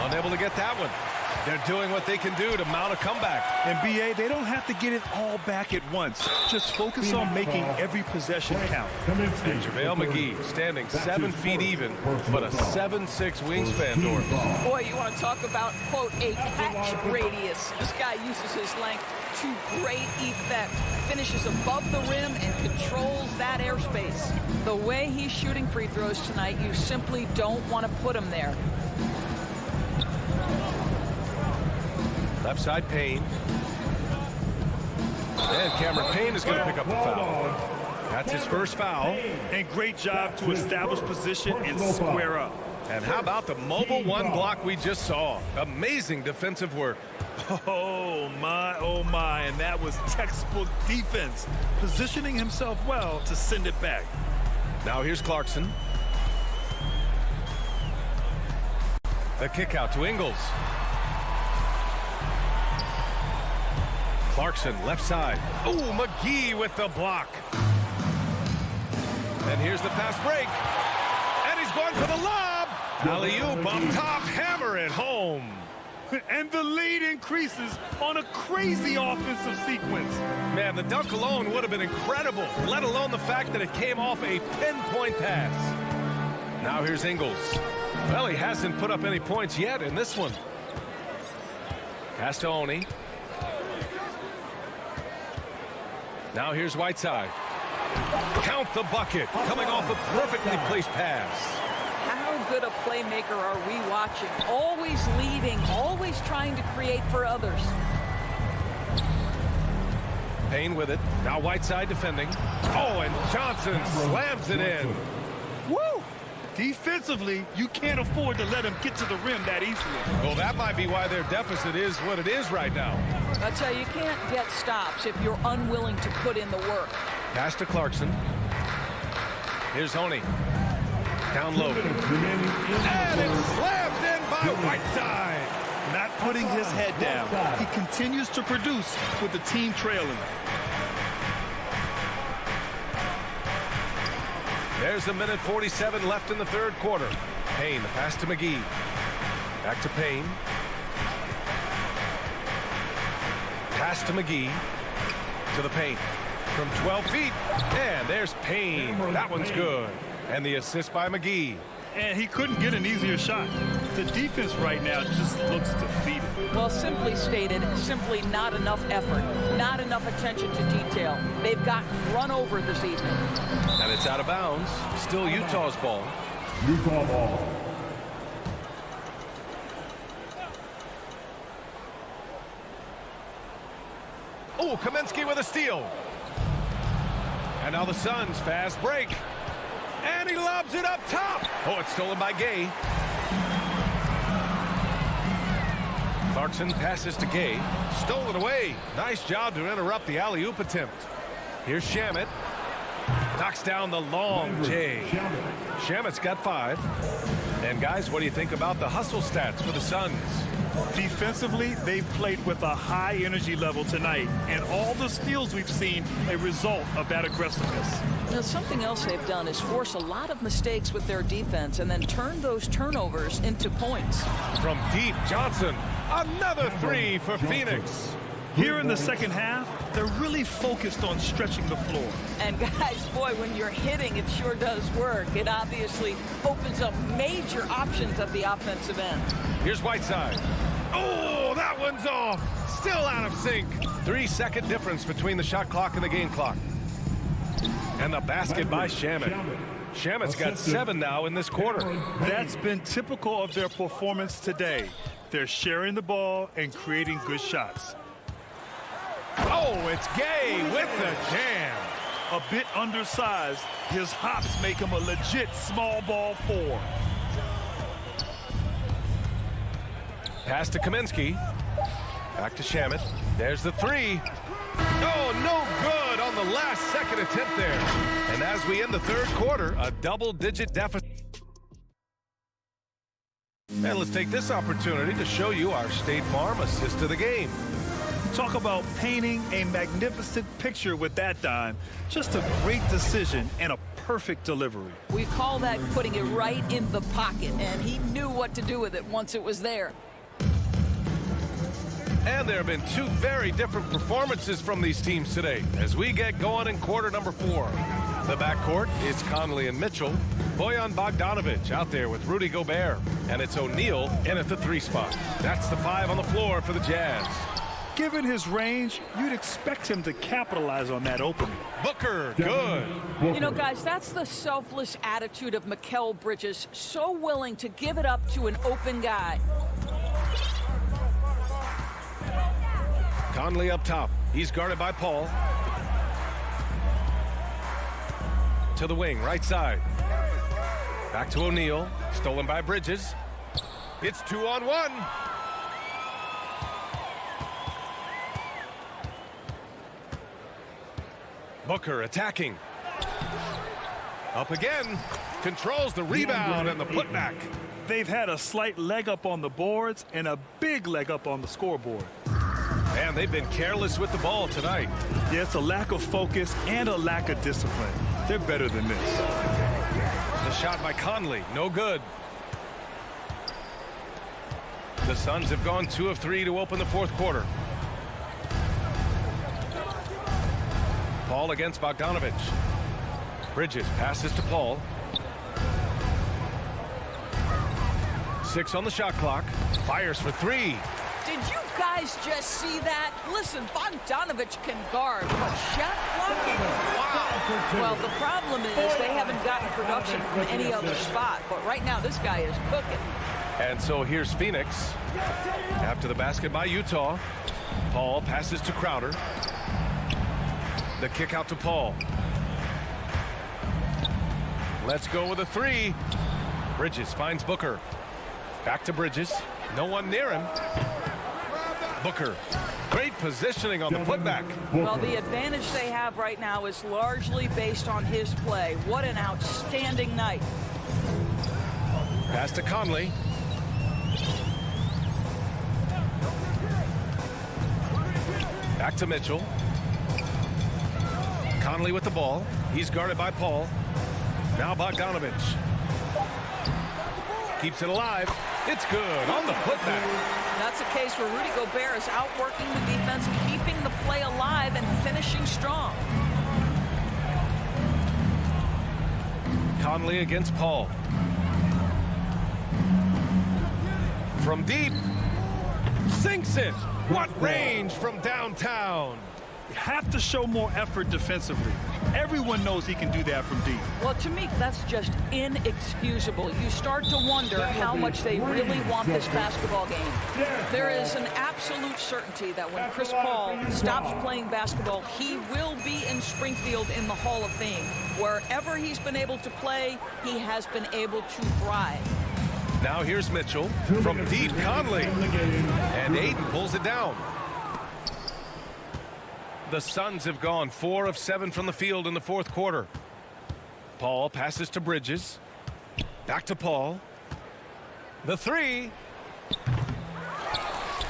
Unable to get that one. They're doing what they can do to mount a comeback. And BA, they don't have to get it all back at once. Just focus on making every possession count. And JaVale McGee standing 7 feet even, but a 7'6" wingspan, Doris. Boy, you want to talk about, quote, a catch radius. This guy uses his length to great effect. Finishes above the rim and controls that airspace. The way he's shooting free throws tonight, you simply don't want to put him there. Left side, Payne. And Cameron Payne is going to pick up the foul. That's his first foul. And great job to establish position and square up. And how about the mobile one block we just saw? Amazing defensive work. Oh, my. And that was textbook defense. Positioning himself well to send it back. Now here's Clarkson. The kick out to Ingles. Clarkson, left side. Oh, McGee with the block. And here's the fast break. And he's going for the lob. Alley-oop up top, hammer it home. And the lead increases on a crazy offensive sequence. Man, the dunk alone would have been incredible, let alone the fact that it came off a pinpoint pass. Now here's Ingles. Well, he hasn't put up any points yet in this one. Pass to Oni. Now here's Whiteside. Count the bucket, coming off a perfectly placed pass. How good a playmaker are we watching? Always leading, always trying to create for others. Payne with it. Now Whiteside defending. Oh, and Johnson slams it in. Woo! Defensively, you can't afford to let him get to the rim that easily. Well, that might be why their deficit is what it is right now. I tell you, you can't get stops if you're unwilling to put in the work. Pass to Clarkson. Here's Oni. Down low. And it's slammed in by Whiteside. Not putting his head down. He continues to produce with the team trailing. There's a minute 47 left in the third quarter. Payne, the pass to McGee. Back to Payne. Pass to McGee. To the paint. From 12 feet. And there's Payne. That one's good. And the assist by McGee. And he couldn't get an easier shot. The defense right now just looks defeated. Well, simply stated, simply not enough effort, not enough attention to detail. They've gotten run over this evening. And it's out of bounds. Still Utah's ball. Utah ball. Oh, Kaminsky with a steal. And now the Suns fast break. And he lobs it up top. Oh, it's stolen by Gay. Clarkson passes to Gay. Stolen away. Nice job to interrupt the alley-oop attempt. Here's Shamet. Knocks down the long J. Shamet's got 5. And guys, what do you think about the hustle stats for the Suns? Defensively, they've played with a high energy level tonight, and all the steals we've seen a result of that aggressiveness. Now, something else they've done is force a lot of mistakes with their defense and then turn those turnovers into points. From deep, Johnson. Another 3 for Phoenix. Here in the second half, they're really focused on stretching the floor. And guys, boy, when you're hitting, it sure does work. It obviously opens up major options at the offensive end. Here's Whiteside. Oh, that one's off. Still out of sync. 3-second difference between the shot clock and the game clock. And the basket by Shamet. Shamet's got 7 now in this quarter. That's been typical of their performance today. They're sharing the ball and creating good shots. Oh, it's Gay with the jam. A bit undersized, his hops make him a legit small ball 4. Pass to Kaminsky. Back to Shamet. There's the 3. Oh, no good on the last second attempt there. And as we end the third quarter, a double-digit deficit. And let's take this opportunity to show you our State Farm assist of the game. Talk about painting a magnificent picture with that dime. Just a great decision and a perfect delivery. We call that putting it right in the pocket, and he knew what to do with it once it was there. And there have been 2 very different performances from these teams today as we get going in quarter number 4. The backcourt is Conley and Mitchell. Bojan Bogdanovic out there with Rudy Gobert. And it's O'Neal in at the 3 spot. That's the 5 on the floor for the Jazz. Given his range, you'd expect him to capitalize on that opening. Booker, good. You know, guys, that's the selfless attitude of Mikal Bridges. So willing to give it up to an open guy. Conley up top. He's guarded by Paul. To the wing, right side. Back to O'Neal. Stolen by Bridges. It's 2-on-1. Booker attacking. Up again. Controls the rebound and the putback. They've had a slight leg up on the boards and a big leg up on the scoreboard. And they've been careless with the ball tonight. Yeah, it's a lack of focus and a lack of discipline. They're better than this. The shot by Conley, no good. The Suns have gone 2 of 3 to open the fourth quarter. Paul against Bogdanovich. Bridges passes to Paul. 6 on the shot clock. Fires for 3. Did you guys just see that? Listen, Bogdanovich can guard, but shot blocking? Wow. Well, the problem is they haven't gotten production from any other spot, but right now this guy is cooking. And so here's Phoenix. After the basket by Utah. Paul passes to Crowder. The kick out to Paul. Let's go with a 3. Bridges finds Booker. Back to Bridges. No one near him. Booker. Great positioning on the putback. Well, the advantage they have right now is largely based on his play. What an outstanding night. Pass to Conley. Back to Mitchell. Conley with the ball. He's guarded by Paul. Now Bogdanovich. Keeps it alive. It's good on the putback. That's a case where Rudy Gobert is outworking the defense, keeping the play alive and finishing strong. Conley against Paul. From deep. Sinks it. What range from downtown. You have to show more effort defensively. Everyone knows he can do that from deep. Well, to me, that's just inexcusable. You start to wonder how much they really want this basketball game. There is an absolute certainty that when Chris Paul stops playing basketball, he will be in Springfield in the Hall of Fame. Wherever he's been able to play, he has been able to thrive. Now here's Mitchell from deep. Conley. And Aiden pulls it down. The Suns have gone 4 of 7 from the field in the fourth quarter. Paul passes to Bridges. Back to Paul. The 3.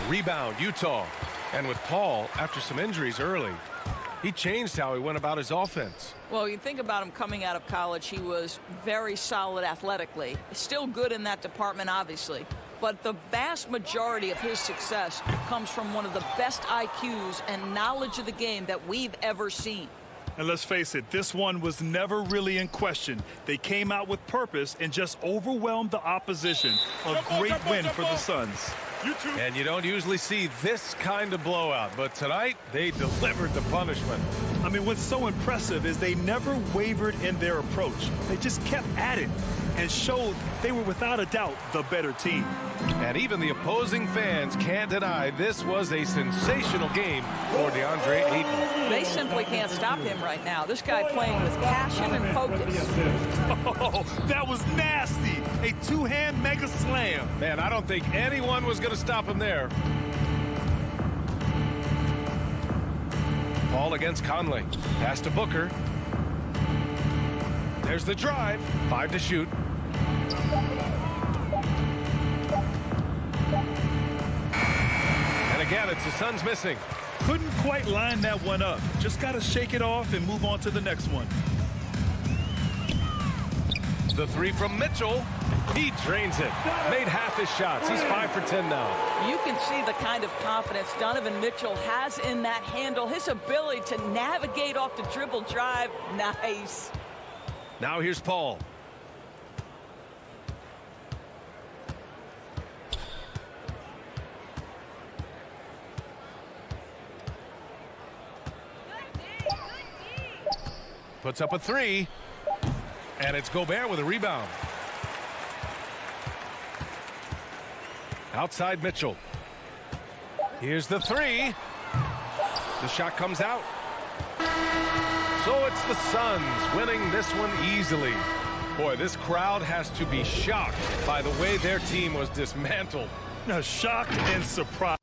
Rebound, Utah. And with Paul, after some injuries early, he changed how he went about his offense. Well, you think about him coming out of college, he was very solid athletically. Still good in that department, obviously. But the vast majority of his success comes from one of the best IQs and knowledge of the game that we've ever seen. And let's face it, this one was never really in question. They came out with purpose and just overwhelmed the opposition. A great win for the Suns. And you don't usually see this kind of blowout, but tonight they delivered the punishment. I mean, what's so impressive is they never wavered in their approach. They just kept at it and showed they were without a doubt the better team. And even the opposing fans can't deny this was a sensational game for DeAndre Ayton. They simply can't stop him right now. This guy playing with passion and focus. Oh, that was nasty. A two-hand mega slam. Man, I don't think anyone was going to stop him there. Paul against Conley. Pass to Booker. There's the drive. 5 to shoot. And again, it's the Suns missing. Couldn't quite line that one up. Just got to shake it off and move on to the next one. The 3 from Mitchell. He drains it. Made half his shots. He's 5 for 10 now. You can see the kind of confidence Donovan Mitchell has in that handle. His ability to navigate off the dribble drive. Nice. Now here's Paul. Puts up a 3. And it's Gobert with a rebound. Outside Mitchell. Here's the 3. The shot comes out. So it's the Suns winning this one easily. Boy, this crowd has to be shocked by the way their team was dismantled. Now, shocked and surprised.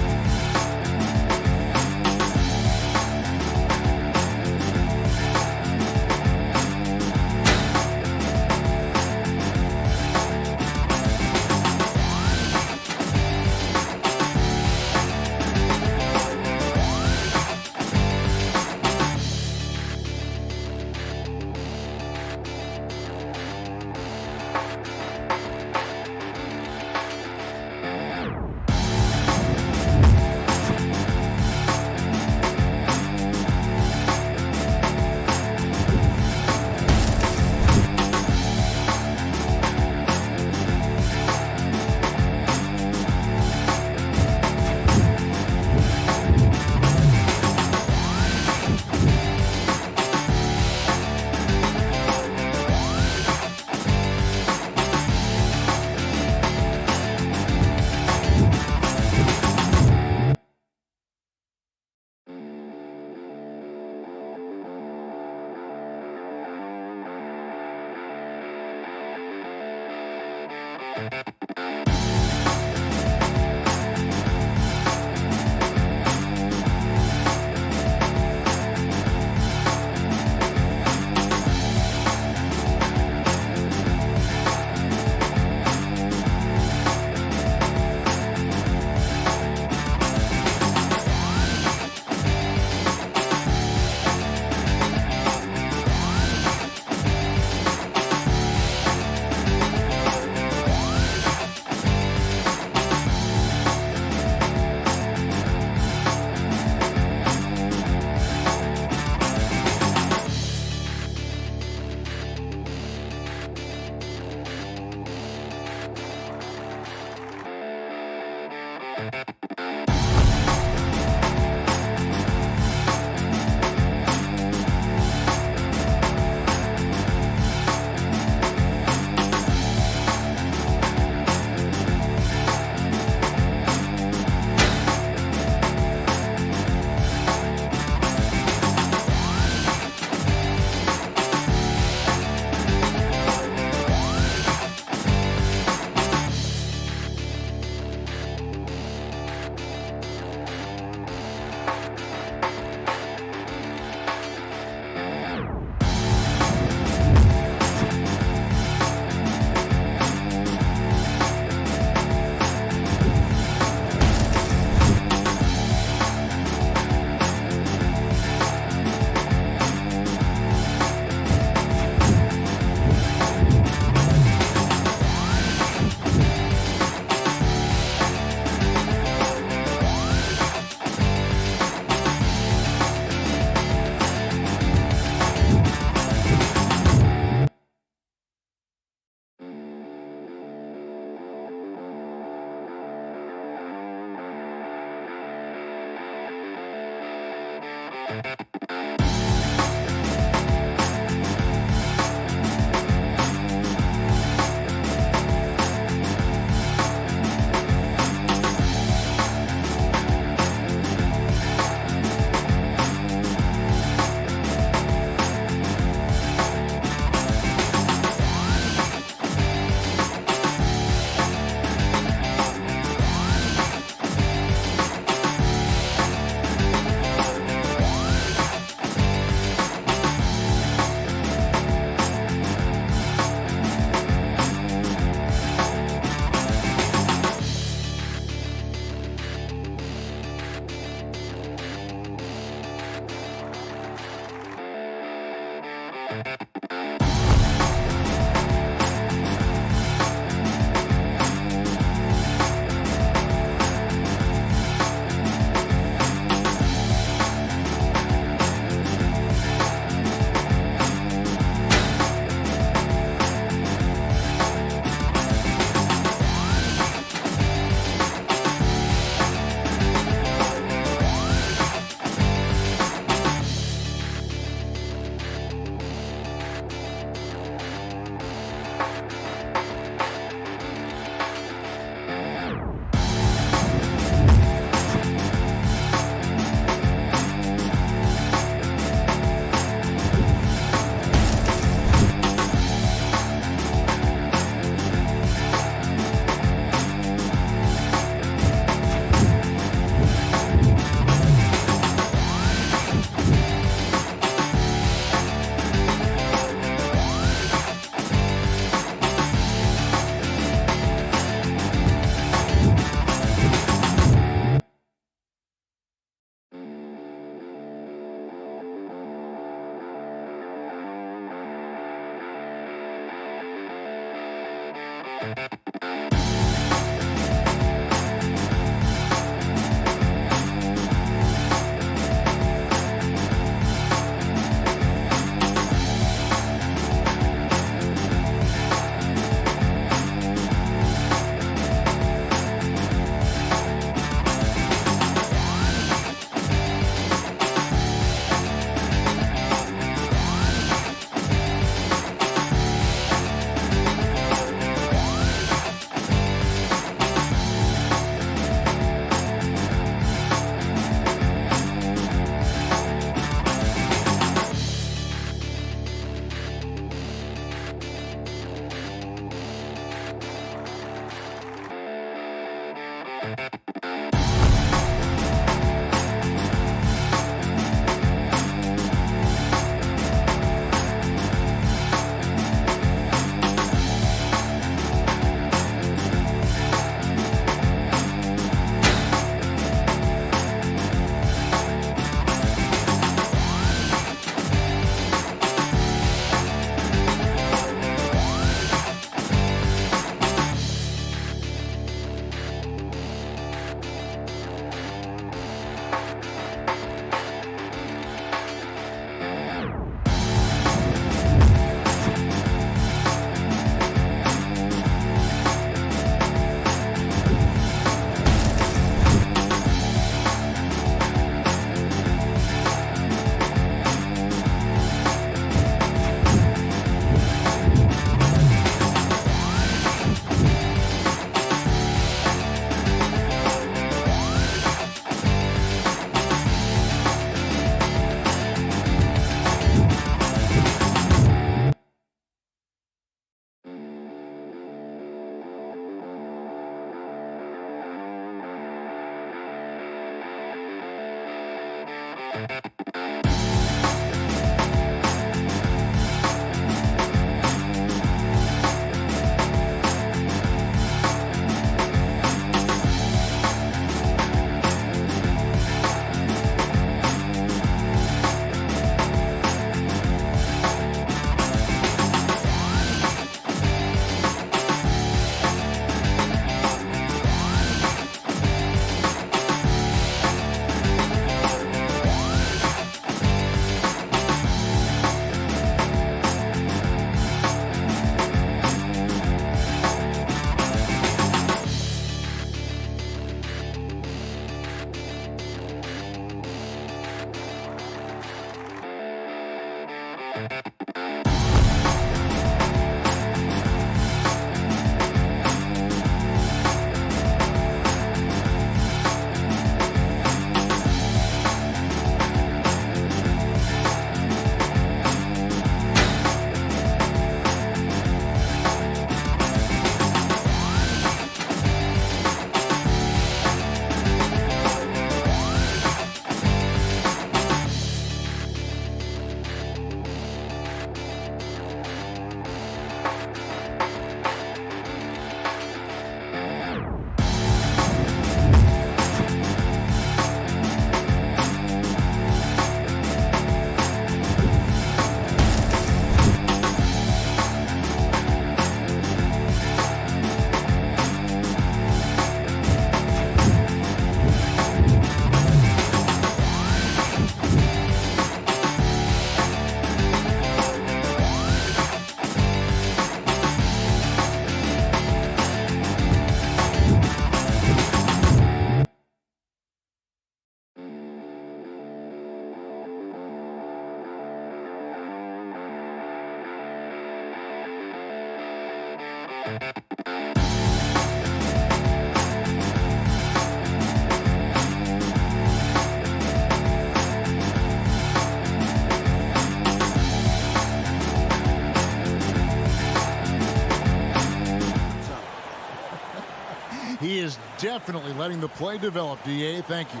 Definitely letting the play develop, D.A. Thank you.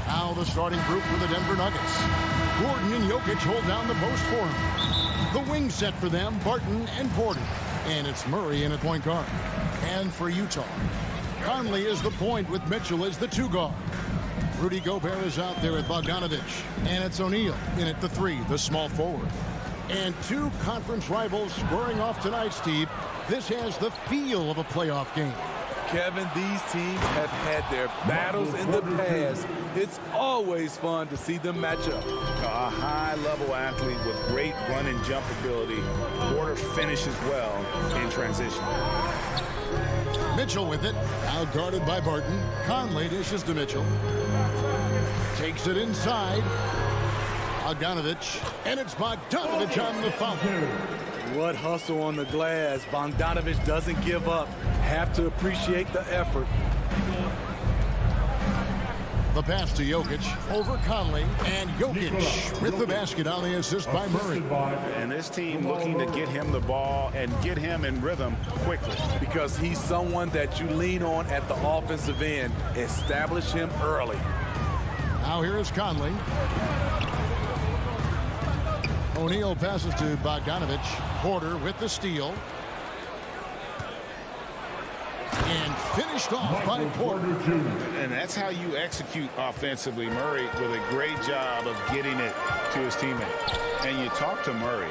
Now the starting group for the Denver Nuggets. Gordon and Jokic hold down the post for him. The wing set for them, Barton and Porter. And it's Murray in at point guard. And for Utah, Conley is the point with Mitchell as the 2 guard. Rudy Gobert is out there with Bogdanovich. And it's O'Neal in at the 3, the small forward. And 2 conference rivals squaring off tonight, Steve. This has the feel of a playoff game. Kevin, these teams have had their battles in the past. It's always fun to see them match up. A high-level athlete with great run and jump ability. Porter finishes well in transition. Mitchell with it, now guarded by Barton. Conley dishes to Mitchell. Takes it inside. Bogdanovich, and it's Bogdanovich on the foul. What hustle on the glass. Bogdanovich doesn't give up. Have to appreciate the effort. The pass to Jokic over Conley, and Jokic with the basket on the assist by Murray. And this team looking to get him the ball and get him in rhythm quickly. Because he's someone that you lean on at the offensive end. Establish him early. Now here is Conley. O'Neal passes to Bogdanovich. Porter with the steal. And finished off by Porter. And that's how you execute offensively. Murray with a great job of getting it to his teammates. And you talk to Murray.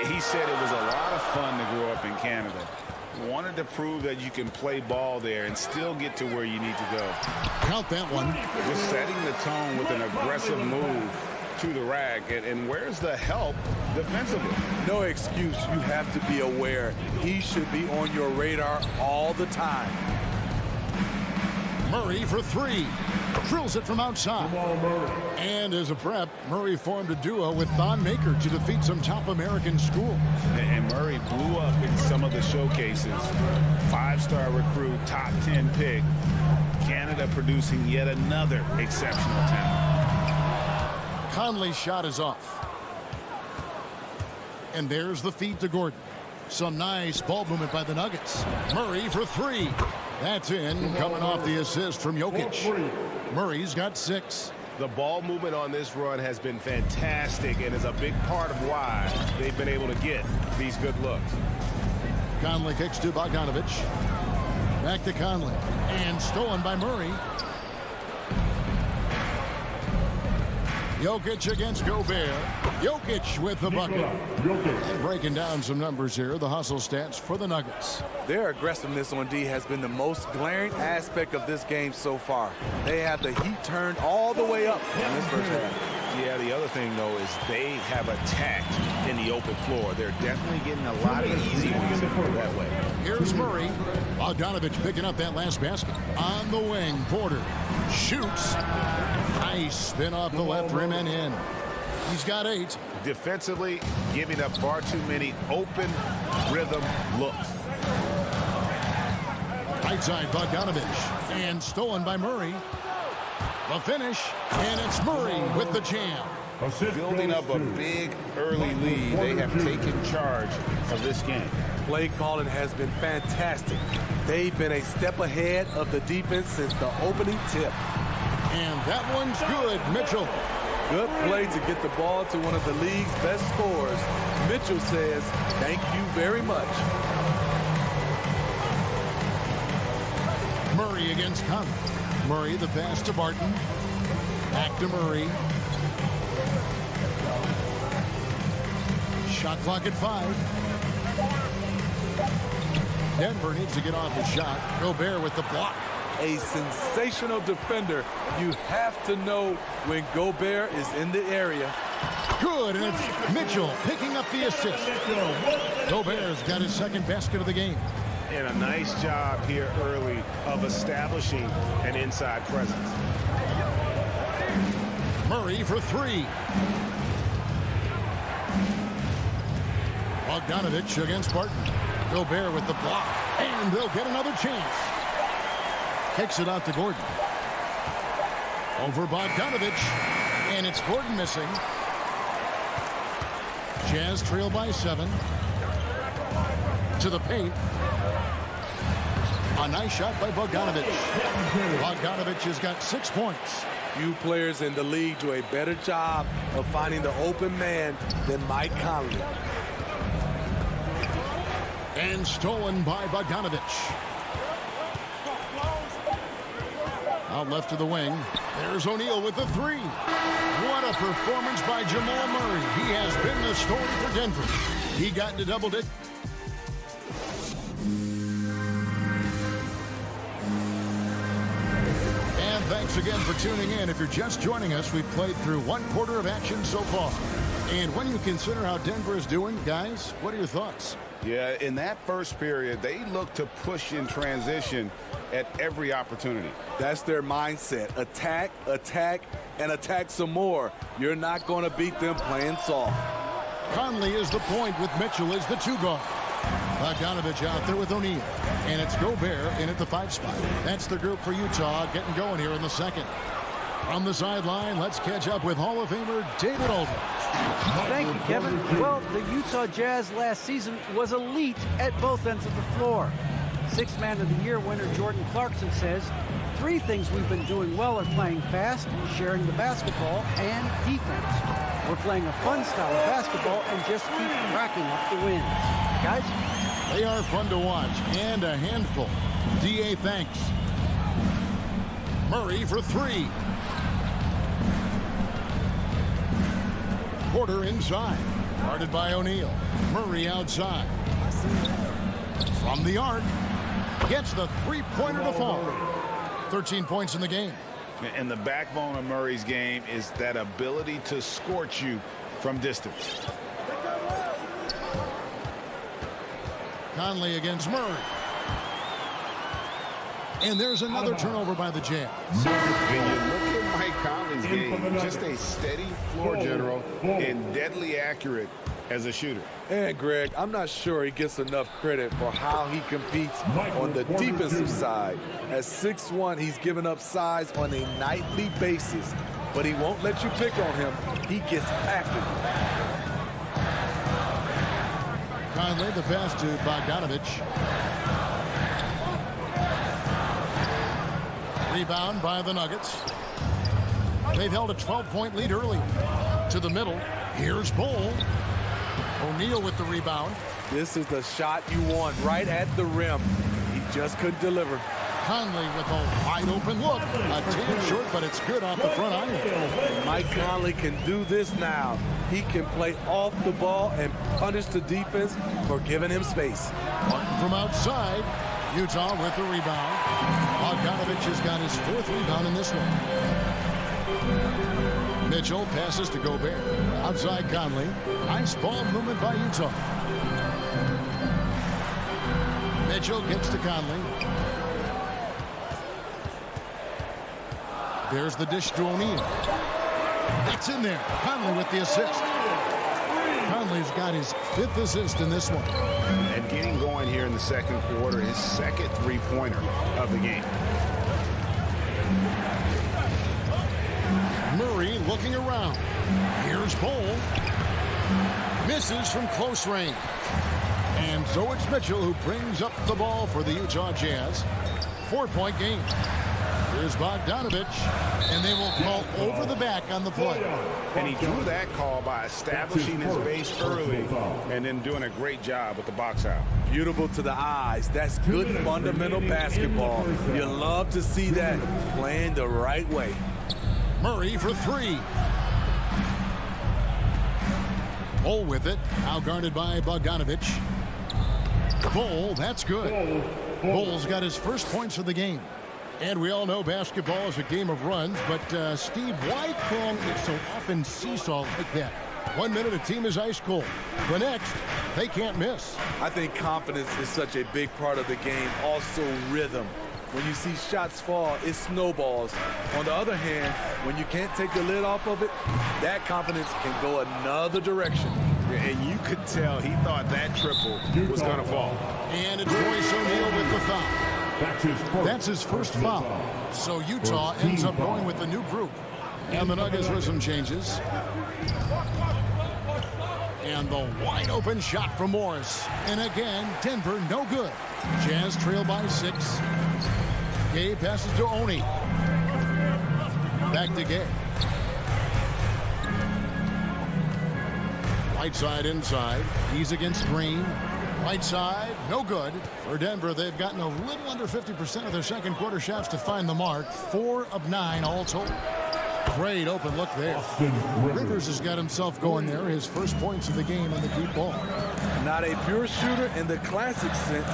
He said it was a lot of fun to grow up in Canada. Wanted to prove that you can play ball there and still get to where you need to go. Count that one. Just setting the tone with an aggressive move to the rack. And where's the help defensively? No excuse. You have to be aware. He should be on your radar all the time. Murray for 3. Drills it from outside. And as a prep, Murray formed a duo with Thon Maker to defeat some top American schools. And Murray blew up in some of the showcases. 5-star recruit, top 10 pick. Canada producing yet another exceptional talent. Conley's shot is off. And there's the feed to Gordon. Some nice ball movement by the Nuggets. Murray for 3. That's in, coming off the assist from Jokic. Murray's got 6. The ball movement on this run has been fantastic and is a big part of why they've been able to get these good looks. Conley kicks to Bogdanovich. Back to Conley. And stolen by Murray. Jokic against Gobert. Jokic with the bucket. And breaking down some numbers here, the hustle stats for the Nuggets. Their aggressiveness on D has been the most glaring aspect of this game so far. They have the heat turned all the way up in this first half. Yeah, the other thing, though, is they have attacked in the open floor. They're definitely getting a lot of easy ones that way. Here's Murray. Bogdanovich picking up that last basket. On the wing, Porter shoots. Nice spin off the left rim and in. He's got 8. Defensively, giving up far too many open rhythm looks. Right side, Bogdanovich. And stolen by Murray. The finish, and it's Murray with the jam. Building up a big early lead, they have taken charge of this game. Play calling has been fantastic. They've been a step ahead of the defense since the opening tip. And that one's good, Mitchell. Good play to get the ball to one of the league's best scorers. Mitchell says, thank you very much. Murray against Conley. Murray, the pass to Barton. Back to Murray. Shot clock at 5. Denver needs to get off the shot. Gobert with the block. A sensational defender. You have to know when Gobert is in the area. Good, and it's Mitchell picking up the assist. Gobert's got his second basket of the game. And a nice job here early of establishing an inside presence. Murray for 3. Bogdanovich against Barton. Gobert with the block. And they'll get another chance. Kicks it out to Gordon. Over Bogdanovich. And it's Gordon missing. Jazz trail by 7. To the paint. A nice shot by Bogdanovich. Bogdanovich has got 6 points. Few players in the league do a better job of finding the open man than Mike Conley. And stolen by Bogdanovich. Out left to the wing. There's O'Neal with the three. What a performance by Jamal Murray. He has been the story for Denver. He got to double it. And thanks again for tuning in. If you're just joining us, we've played through 1/4 of action so far. And when you consider how Denver is doing, guys, what are your thoughts? Yeah, in that first period, they look to push in transition at every opportunity. That's their mindset. Attack, attack, and attack some more. You're not going to beat them playing soft. Conley is the point with Mitchell as the 2 guard. Bogdanovich out there with O'Neal. And it's Gobert in at the 5 spot. That's the group for Utah getting going here in the second. From the sideline, let's catch up with Hall of Famer David Aldridge. Thank you, Kevin. Well, the Utah Jazz last season was elite at both ends of the floor. 6th Man of the Year winner Jordan Clarkson says, 3 things we've been doing well are playing fast, sharing the basketball, and defense. We're playing a fun style of basketball and just keep racking up the wins. Guys? They are fun to watch and a handful. D.A. thanks. Murray for 3. Porter inside. Guarded by O'Neal. Murray outside. From the arc. Gets the 3-pointer to fall. 13 points in the game. And the backbone of Murray's game is that ability to scorch you from distance. Conley against Murray. And there's another turnover by the Jazz. When you look at Mike Conley's game, just a steady floor general and deadly accurate as a shooter. And Greg, I'm not sure he gets enough credit for how he competes on the defensive side. At 6'1", he's given up size on a nightly basis, but he won't let you pick on him. He gets after you. Conley, the pass to Bogdanovich. Rebound by the Nuggets. They've held a 12-point lead early. To the middle. Here's Bull. O'Neal with the rebound. This is the shot you want right at the rim. He just couldn't deliver. Conley with a wide open look. A tad short, but it's good off the front iron. Mike Conley can do this now. He can play off the ball and punish the defense for giving him space. Martin from outside. Utah with the rebound. Bogdanovich has got his 4th rebound in this one. Mitchell passes to Gobert. Outside Conley. Nice ball movement by Utah. Mitchell gets to Conley. There's the dish to O'Neal. That's in there. Conley with the assist. Conley's got his 5th assist in this one. And getting going here in the second quarter, his 2nd 3-pointer of the game. Murray looking around. Here's Bull. Misses from close range. And so it's Mitchell who brings up the ball for the Utah Jazz. 4-point game. Here's Bogdanovich, and they will call over the back on the play. And he drew that call by establishing his base early and then doing a great job with the box out. Beautiful to the eyes. That's good fundamental basketball. You love to see that playing the right way. Murray for 3. Bull with it. Now guarded by Bogdanovich. Bull, that's good. Bull's got his 1st points of the game. And we all know basketball is a game of runs, but Steve, why can it so often seesaw like that? 1 minute a team is ice cold. The next, they can't miss. I think confidence is such a big part of the game. Also rhythm. When you see shots fall, it snowballs. On the other hand, when you can't take the lid off of it, that confidence can go another direction. And you could tell he thought that triple was going to fall. And it's Royce O'Neal with the foul. That's his first foul. So Utah ends up going with the new group. And the Nuggets with some changes. And the wide open shot from Morris. And again, Denver no good. Jazz trail by 6. Gay passes to Oni. Back to Gay. Right side inside. He's against Green. Right side, no good. For Denver, they've gotten a little under 50% of their second quarter shots to find the mark. 4 of 9 all told. Great open look there. Rivers has got himself going there. His first points of the game in the deep ball. Not a pure shooter in the classic sense,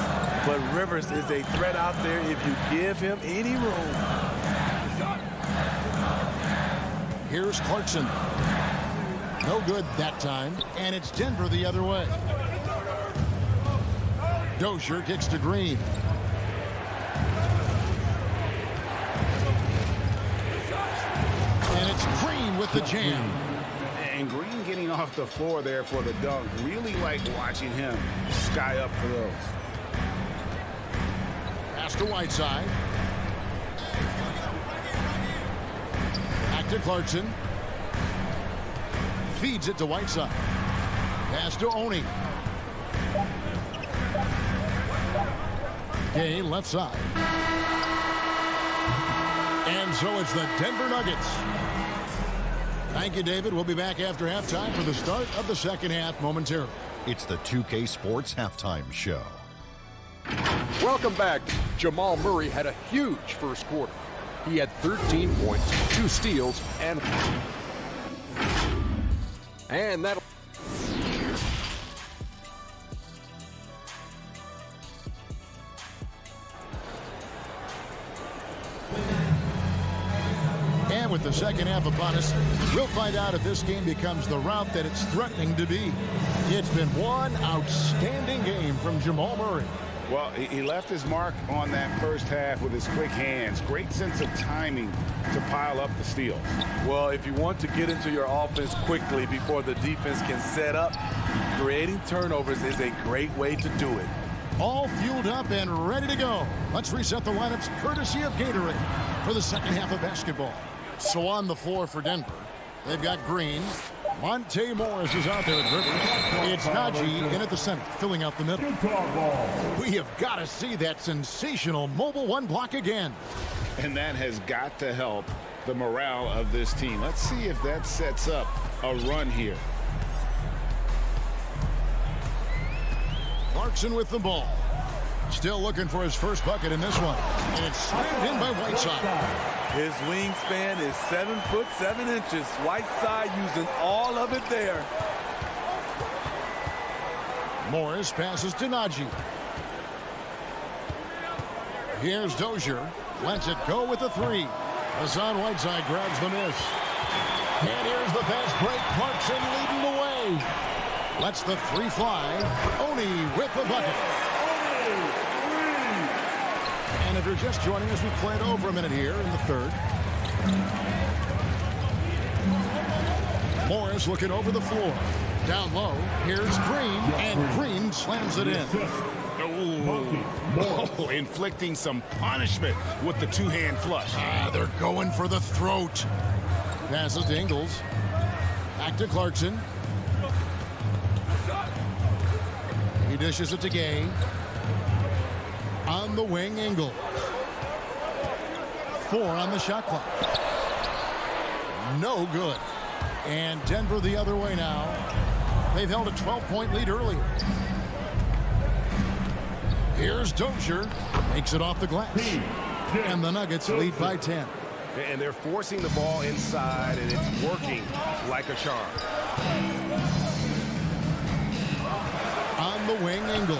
but Rivers is a threat out there if you give him any room. Here's Clarkson. No good that time, and it's Denver the other way. Dozier kicks to Green. And it's Green with the jam. And Green getting off the floor there for the dunk. Really like watching him sky up for those. Pass to Whiteside. Back to Clarkson. Feeds it to Whiteside. Pass to Oni. Gay left side. And so it's the Denver Nuggets. Thank you, David. We'll be back after halftime for the start of the second half momentarily. It's the 2K Sports Halftime Show. Welcome back. Jamal Murray had a huge first quarter. He had 13 points, 2 steals, and that'll... And with the second half upon us, we'll find out if this game becomes the route that it's threatening to be. It's been one outstanding game from Jamal Murray. Well, he left his mark on that first half with his quick hands. Great sense of timing to pile up the steals. Well, if you want to get into your offense quickly before the defense can set up, creating turnovers is a great way to do it. All fueled up and ready to go. Let's reset the lineups courtesy of Gatorade for the second half of basketball. So on the floor for Denver, they've got Green. Monte Morris is out there at Rivers. It's Najee in at the center, filling out the middle. We have got to see that sensational mobile one block again. And that has got to help the morale of this team. Let's see if that sets up a run here. Clarkson with the ball. Still looking for his first bucket in this one. And it's slammed in by Whiteside. His wingspan is 7 foot 7 inches. Whiteside using all of it there. Morris passes to Najee. Here's Dozier. Lets it go with the 3. Hassan Whiteside grabs the miss. And here's the fast break. Clarkson leading the way. Lets the 3 fly. Oni with the bucket. And if you're just joining us, we've played over a minute here in the third. Morris looking over the floor. Down low. Here's Green. And Green slams it in. Oh, inflicting some punishment with the two-hand flush. They're going for the throat. Passes to Ingles. Back to Clarkson. He dishes it to Gay. On the wing, Ingles. 4 on the shot clock. No good. And Denver the other way now. They've held a 12-point lead earlier. Here's Dozier. Makes it off the glass. And the Nuggets lead by 10. And they're forcing the ball inside, and it's working like a charm. On the wing, Ingles.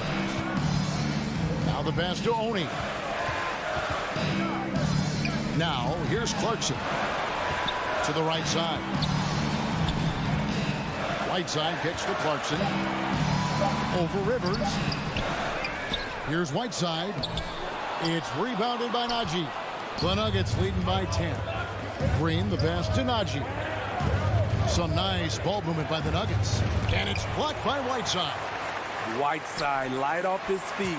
Now the pass to Oni. Now, here's Clarkson. To the right side. Whiteside kicks to Clarkson. Over Rivers. Here's Whiteside. It's rebounded by Najee. The Nuggets leading by 10. Green, the pass to Najee. Some nice ball movement by the Nuggets. And it's blocked by Whiteside. Whiteside light off his feet.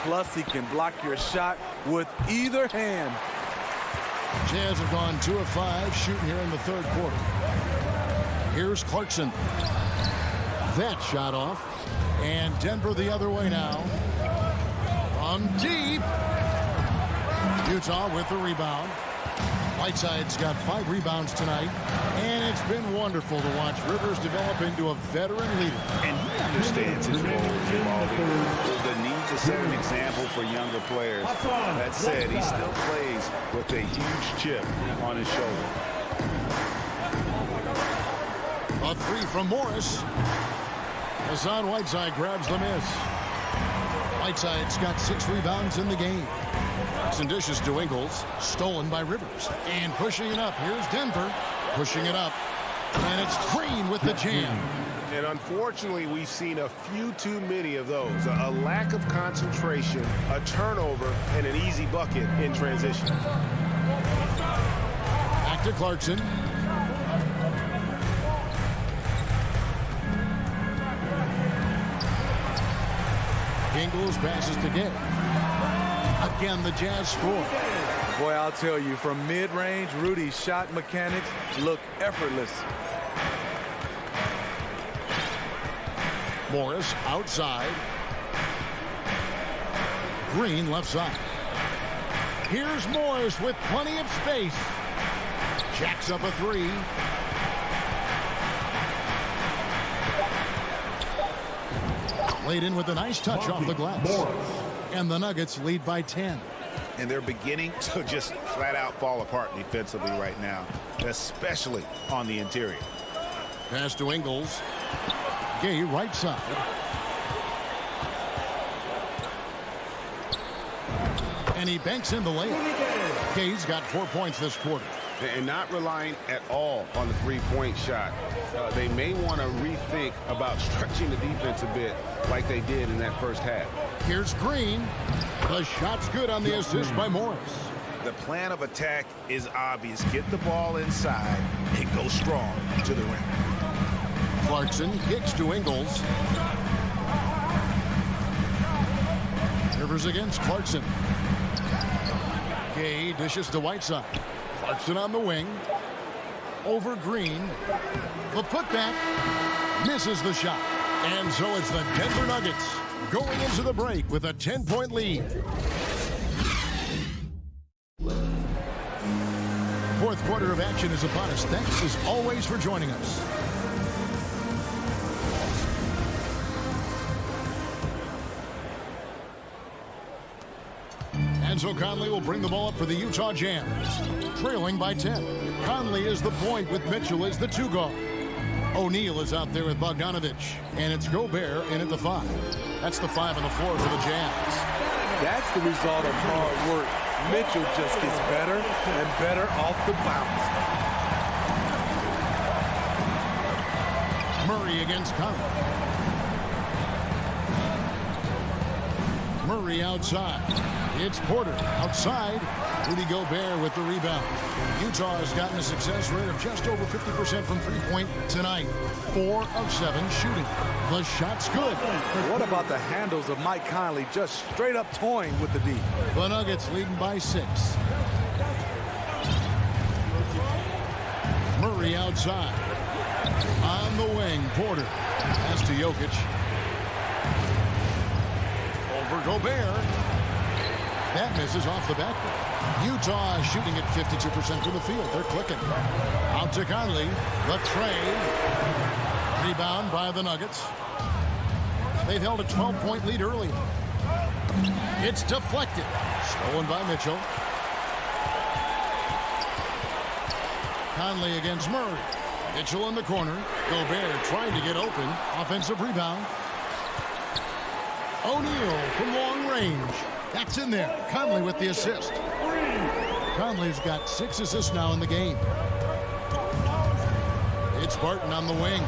Plus, he can block your shot with either hand. Jazz have gone 2 of 5 shooting here in the third quarter. Here's Clarkson. that shot off. And Denver the other way now. From deep. Utah with the rebound. Whiteside's got 5 rebounds tonight. And it's been wonderful to watch Rivers develop into a veteran leader. And he understands his role as evolving. The need to set an example for younger players. That said, he still plays with a huge chip on his shoulder. A 3 from Morris. Hassan Whiteside grabs the miss. Whiteside's got 6 rebounds in the game. Some dishes to Ingles, stolen by Rivers. And pushing it up. Here's Denver. Pushing it up. And it's Green with the jam. And unfortunately, we've seen a few too many of those. A lack of concentration, a turnover, and an easy bucket in transition. Back to Clarkson. Ingles passes to Gay. Again, the Jazz score. Boy, I'll tell you, from mid-range, Rudy's shot mechanics look effortless. Morris outside. Green left side. Here's Morris with plenty of space. Jacks up a 3. Laid in with a nice touch off the glass. And the Nuggets lead by 10. And they're beginning to just flat out fall apart defensively right now, especially on the interior. Pass to Ingles. Gay right side. And he banks in the layup. Gay's got 4 points this quarter. And not relying at all on the three-point shot. They may want to rethink about stretching the defense a bit like they did in that first half. Here's Green. The shot's good on the assist by Morris. The plan of attack is obvious. Get the ball inside and go strong to the rim. Clarkson kicks to Ingles. Rivers against Clarkson. Gay dishes to Whiteside. Clarkson on the wing. Over Green. The putback. Misses the shot. And so it's the Denver Nuggets going into the break with a 10-point lead. Fourth quarter of action is upon us. Thanks as always for joining us. And so Conley will bring the ball up for the Utah Jazz. Trailing by 10. Conley is the point with Mitchell as the 2 guard. O'Neal is out there with Bogdanovich. And it's Gobert in at the 5. That's the 5 and the 4 for the Jazz. That's the result of hard work. Mitchell just gets better and better off the bounce. Murray against Conley. Murray outside. It's Porter outside. Rudy Gobert with the rebound. Utah has gotten a success rate of just over 50% from three-point tonight. 4 of 7 shooting. The shot's good. What about the handles of Mike Conley just straight up toying with the D? The Nuggets leading by 6. Murray outside. On the wing, Porter. Pass to Jokic. Over Gobert. That misses off the backboard. Utah shooting at 52% from the field. They're clicking. Out to Conley. The trade. Rebound by the Nuggets. They've held a 12-point lead earlier. It's deflected. Stolen by Mitchell. Conley against Murray. Mitchell in the corner. Gobert trying to get open. Offensive rebound. O'Neal from long range. That's in there. Conley with the assist. Conley's got 6 assists now in the game. It's Barton on the wing.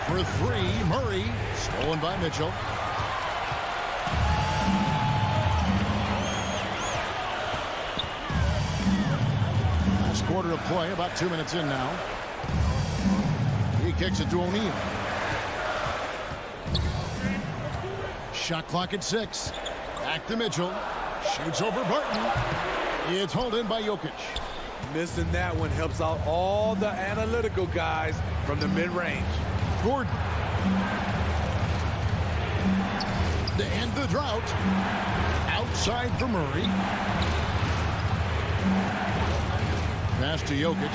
For 3, Murray. Stolen by Mitchell. Last quarter of play, about 2 minutes in now. He kicks it to O'Neal. Shot clock at 6. Back to Mitchell. Shoots over Barton. It's hauled in by Jokic. Missing that one helps out all the analytical guys from the mid-range. Gordon. To end the drought. Outside for Murray. Pass to Jokic.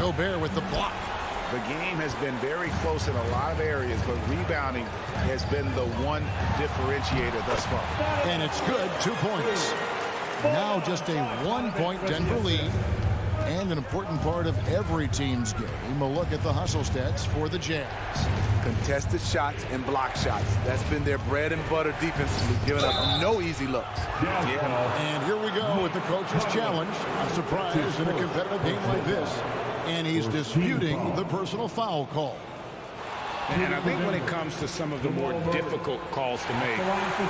Gobert with the block. The game has been very close in a lot of areas, but rebounding has been the one differentiator thus far. And it's good, 2 points. Now just a 1-point Denver lead. And an important part of every team's game, a look at the hustle stats for the Jazz. Contested shots and block shots. That's been their bread and butter defensively, giving up no easy looks. Yeah. And here we go with the coach's challenge. A surprise in a competitive game like this. And he's disputing the personal foul call. And I think when it comes to some of the more difficult calls to make,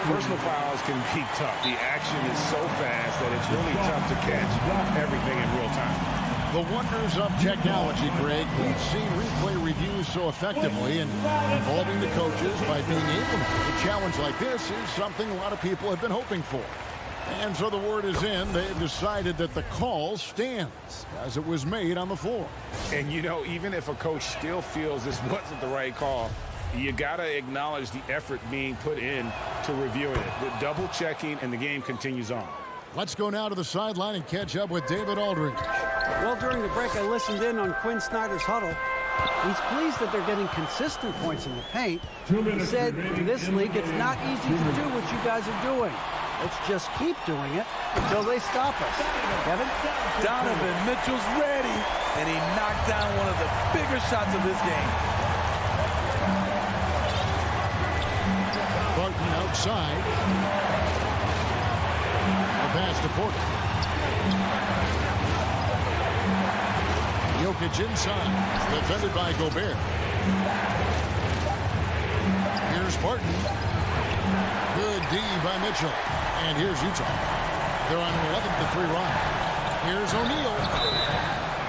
personal fouls can be tough. The action is so fast that it's really tough to catch everything in real time. The wonders of technology, Greg. We've seen replay reviews so effectively, and involving the coaches by being able to make a challenge like this is something a lot of people have been hoping for. And so the word is in. They've decided that the call stands as it was made on the floor. And, you know, even if a coach still feels this wasn't the right call, you got to acknowledge the effort being put in to reviewing it. The double checking, and the game continues on. Let's go now to the sideline and catch up with David Aldridge. Well, during the break, I listened in on Quinn Snyder's huddle. He's pleased that they're getting consistent points in the paint. He said, in this league, it's not easy to do what you guys are doing. Let's just keep doing it until they stop us. Kevin? Donovan Mitchell's ready, and he knocked down one of the bigger shots of this game. Barton outside. The pass to Porter. Jokic inside. Defended by Gobert. Here's Barton. Good D by Mitchell. And here's Utah. They're on an 11-3 run. Here's O'Neal.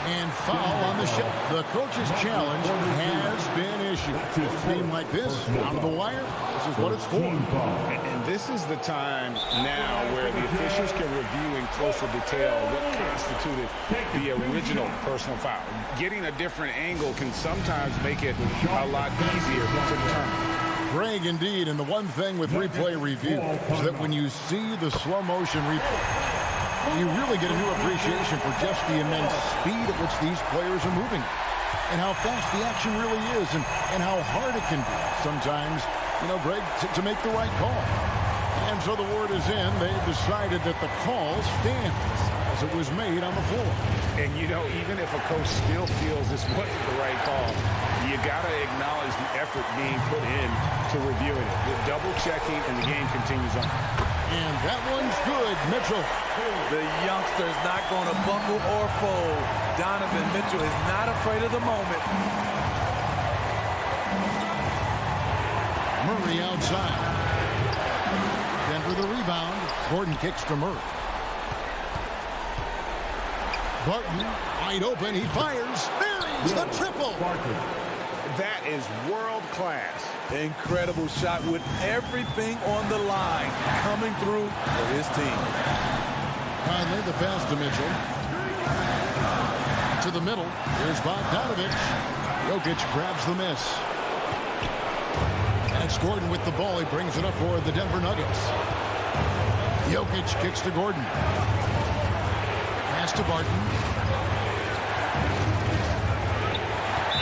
And foul on the shot. The coach's challenge has been issued. A game like this, down to the wire, this is what it's for. And this is the time now where the officials can review in closer detail what constituted the original personal foul. Getting a different angle can sometimes make it a lot easier to determine. Greg, indeed, and the one thing with replay review is that when you see the slow motion replay, you really get a new appreciation for just the immense speed at which these players are moving and how fast the action really is and how hard it can be sometimes, you know, Greg, to make the right call. And so the word is in. They've decided that the call stands as it was made on the floor. And, you know, even if a coach still feels this wasn't the right call, you got to acknowledge the effort being put in to reviewing it. The double checking, and the game continues on. And that one's good. Mitchell. The youngster's not going to buckle or fold. Donovan Mitchell is not afraid of the moment. Murray outside. Denver the rebound. Gordon kicks to Murray. Barton wide open. He fires. There he's the triple. That is world class. Incredible shot with everything on the line coming through for his team. Finally, the pass to Mitchell. To the middle. Here's Bogdanovich. Jokic grabs the miss. That's Gordon with the ball. He brings it up for the Denver Nuggets. Jokic kicks to Gordon. Pass to Barton.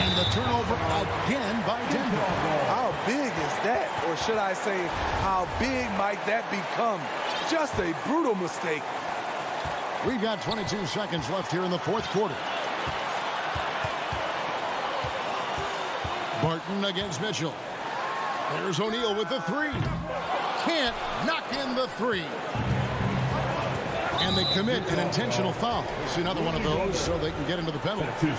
And the turnover again by Denver. How big is that? Or should I say, how big might that become? Just a brutal mistake. We've got 22 seconds left here in the fourth quarter. Barton against Mitchell. There's O'Neal with the three. Can't knock in the three. And they commit an intentional foul. We'll see another one of those so they can get into the penalty.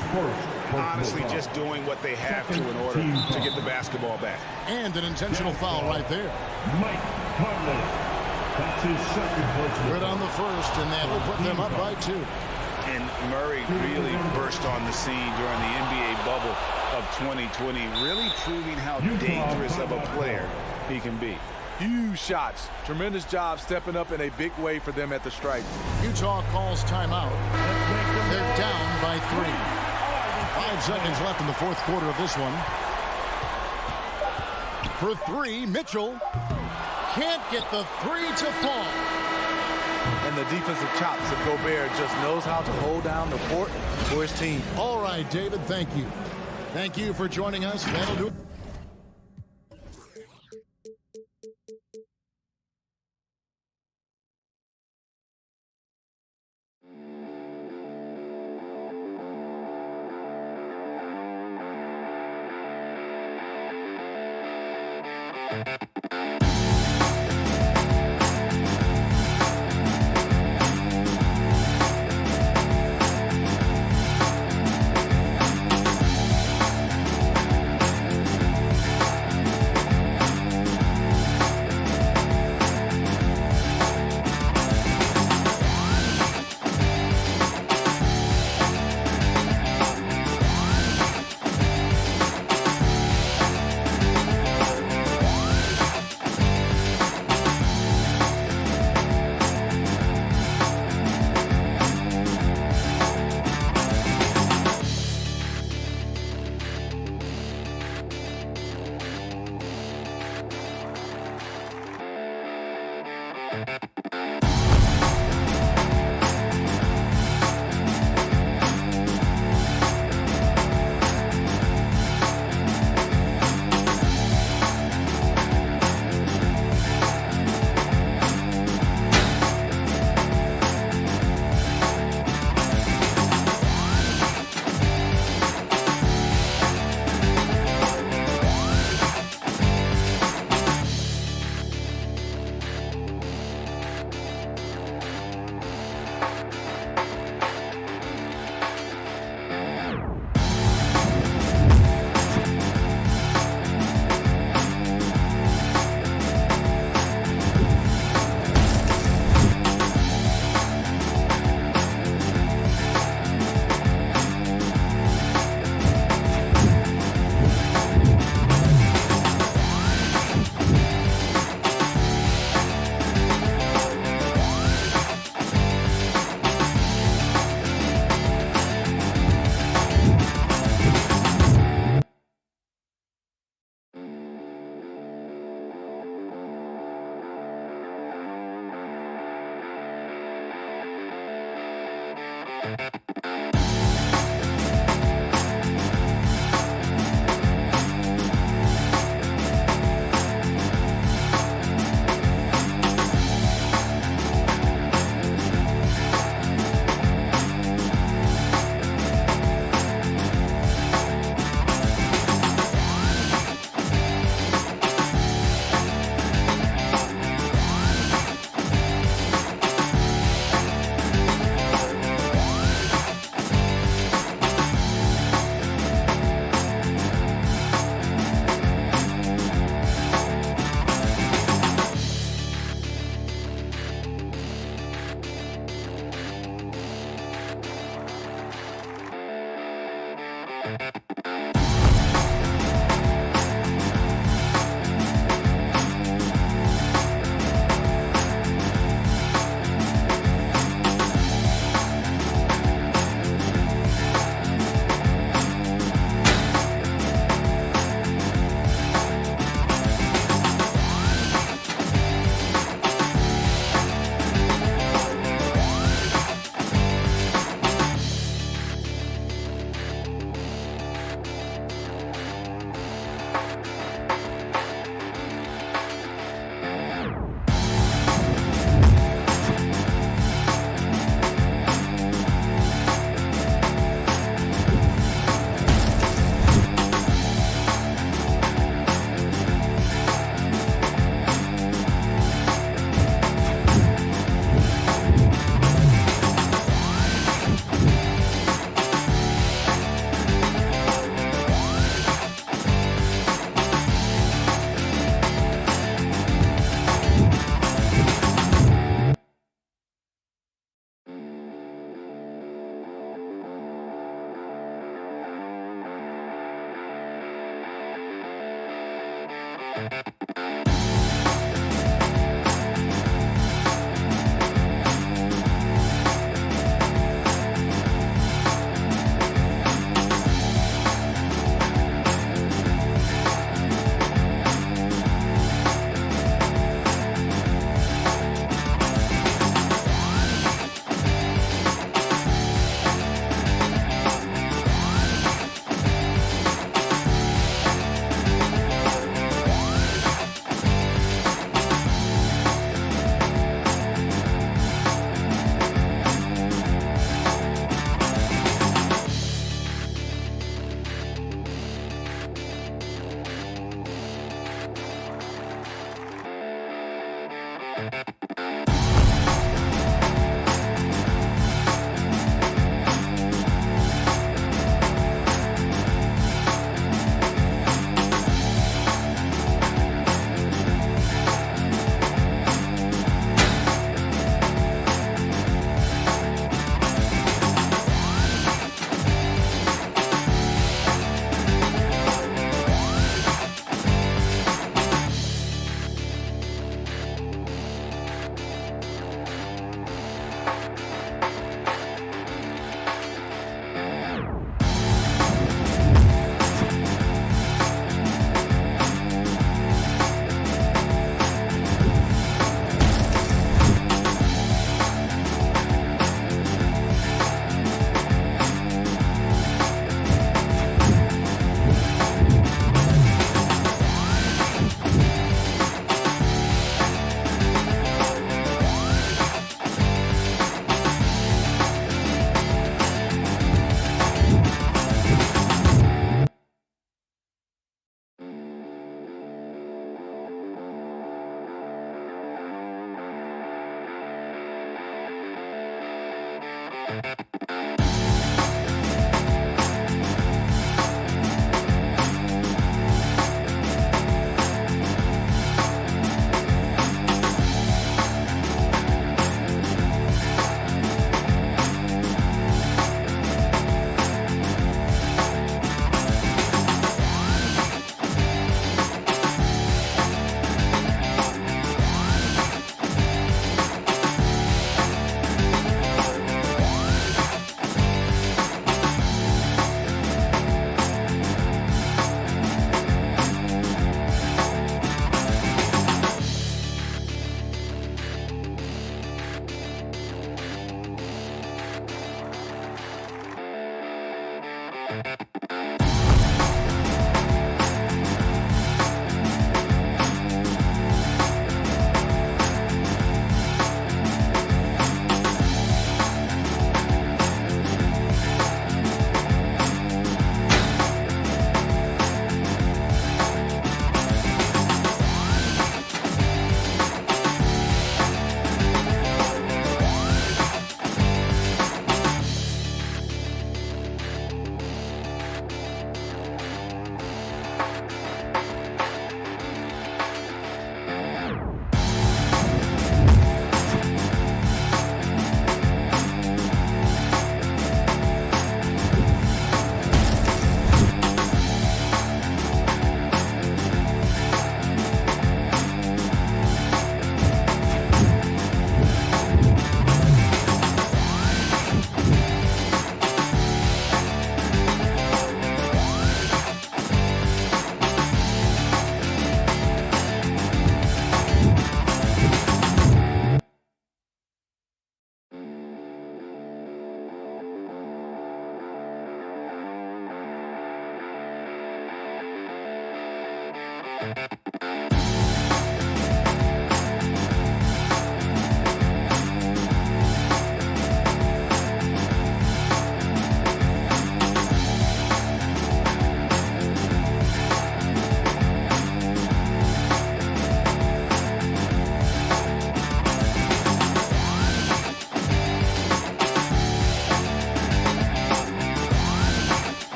Honestly, just doing what they have to in order to get the basketball back. And an intentional foul right there. Mike Conley. That's his second personal. Good on the first, and that will put them up by 2. And Murray really burst on the scene during the NBA bubble of 2020, really proving how dangerous of a player he can be. Huge shots. Tremendous job stepping up in a big way for them at the stripe. Utah calls timeout. They're down by 3. 5 seconds left in the fourth quarter of this one. For 3, Mitchell can't get the 3 to fall. And the defensive chops of Gobert just knows how to hold down the fort for his team. All right, David, thank you. Thank you for joining us. That'll do it.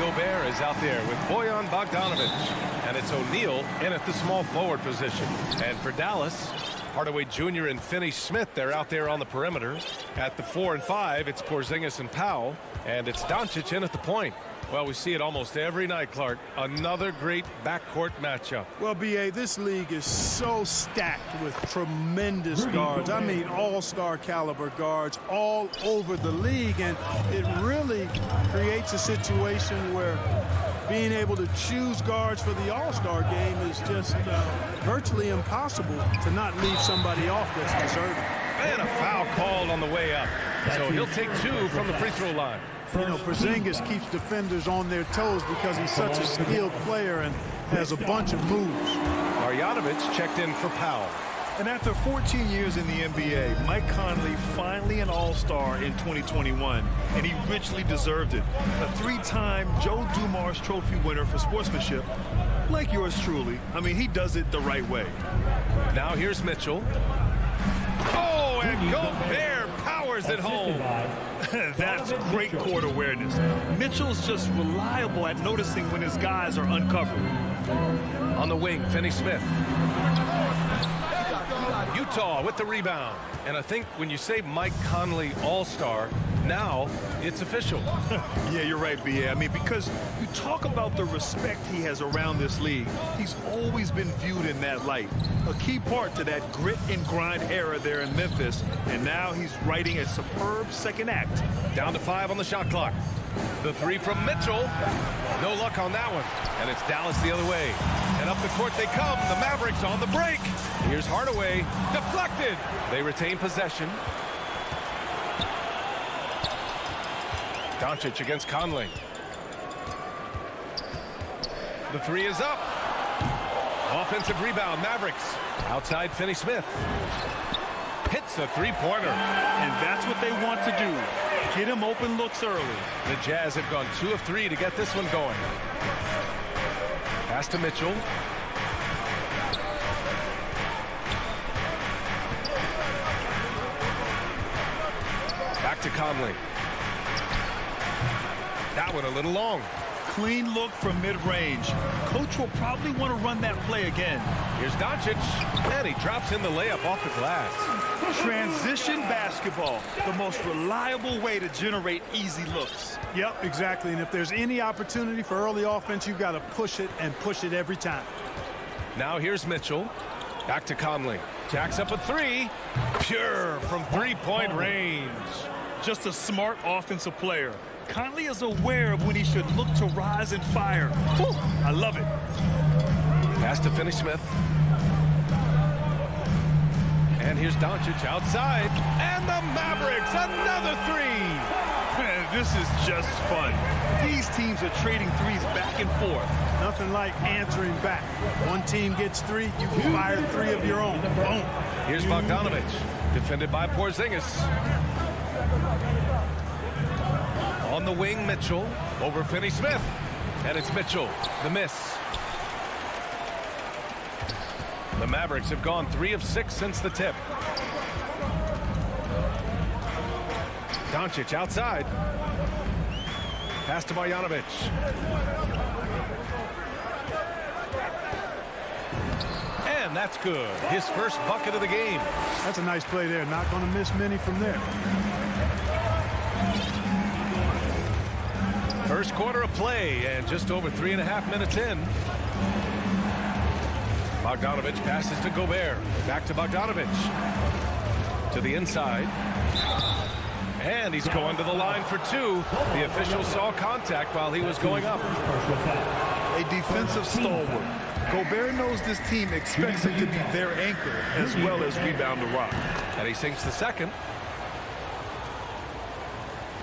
Gobert is out there with Bojan Bogdanovic. And it's O'Neal in at the small forward position. And for Dallas, Hardaway Jr. and Finney-Smith, they're out there on the perimeter. At the 4 and 5, it's Porzingis and Powell. And it's Doncic in at the point. Well, we see it almost every night, Clark. Another great backcourt matchup. Well, B.A., this league is so stacked with tremendous guards. I mean, all-star caliber guards all over the league. And it really creates a situation where being able to choose guards for the all-star game is just virtually impossible to not leave somebody off that's deserving. And a foul called on the way up. So he'll take 2 from the free throw line. You know, Porzingis keeps defenders on their toes because he's such a skilled player and has a bunch of moves. Marjanovic checked in for Powell. And after 14 years in the NBA, Mike Conley finally an all-star in 2021, and he richly deserved it. A 3-time Joe Dumars Trophy winner for sportsmanship, like yours truly. I mean, he does it the right way. Now here's Mitchell. Oh, and Gobert powers it home. That's great court awareness. Mitchell's just reliable at noticing when his guys are uncovered. On the wing, Finney-Smith. Utah with the rebound. And I think when you say Mike Conley all-star, now it's official. Yeah, you're right, B.A. I mean, because you talk about the respect he has around this league. He's always been viewed in that light. A key part to that grit and grind era there in Memphis. And now he's writing a superb second act. Down to 5 on the shot clock. The 3 from Mitchell. No luck on that one. And it's Dallas the other way. And up the court they come. The Mavericks on the break. Here's Hardaway. Deflected. They retain possession. Doncic against Conley. The 3 is up. Offensive rebound, Mavericks. Outside Finney-Smith. Hits a 3-pointer. And that's what they want to do. Get him open looks early. The Jazz have gone 2 of 3 to get this one going. Pass to Mitchell. Back to Conley. That one a little long. Clean look from mid-range. Coach will probably want to run that play again. Here's Doncic, and he drops in the layup off the glass. Transition basketball, the most reliable way to generate easy looks. Yep, exactly. And if there's any opportunity for early offense, you've got to push it and push it every time. Now here's Mitchell. Back to Conley. Jacks up a 3. Pure from 3-point range. Just a smart offensive player. Conley is aware of when he should look to rise and fire. Whew, I love it. Pass to Finney-Smith. And here's Doncic outside. And the Mavericks, another 3. Man, this is just fun. These teams are trading threes back and forth. Nothing like answering back. One team gets 3, you can fire 3 of your own. Boom. Here's Bogdanovic, defended by Porzingis. On the wing, Mitchell over Finney-Smith. And it's Mitchell, the miss. The Mavericks have gone 3 of 6 since the tip. Doncic outside. Pass to Marjanovic. And that's good. His first bucket of the game. That's a nice play there. Not going to miss many from there. First quarter of play and just over 3.5 minutes in. Bogdanovic passes to Gobert. Back to Bogdanovic. To the inside. And he's going to the line for 2. The official saw contact while he was going up. A defensive stalwart. Gobert knows this team expects him to be their anchor as well as rebound the rock. And he sinks the second.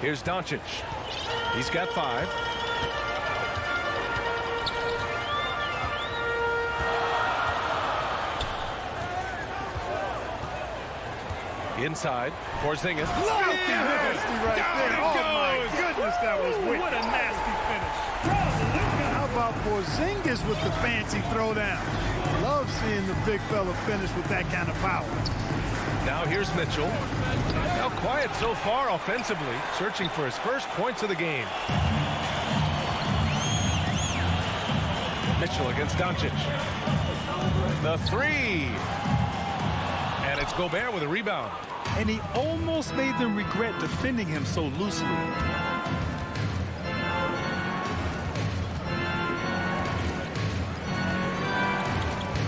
Here's Doncic. He's got 5. Inside, Porzingis. Nasty right there. Oh my goodness, that was wicked. What a nasty finish. How about Porzingis with the fancy throwdown? Love seeing the big fella finish with that kind of power. Now here's Mitchell. Now quiet so far offensively, searching for his first points of the game. Mitchell against Doncic. The three. And it's Gobert with a rebound. And he almost made them regret defending him so loosely.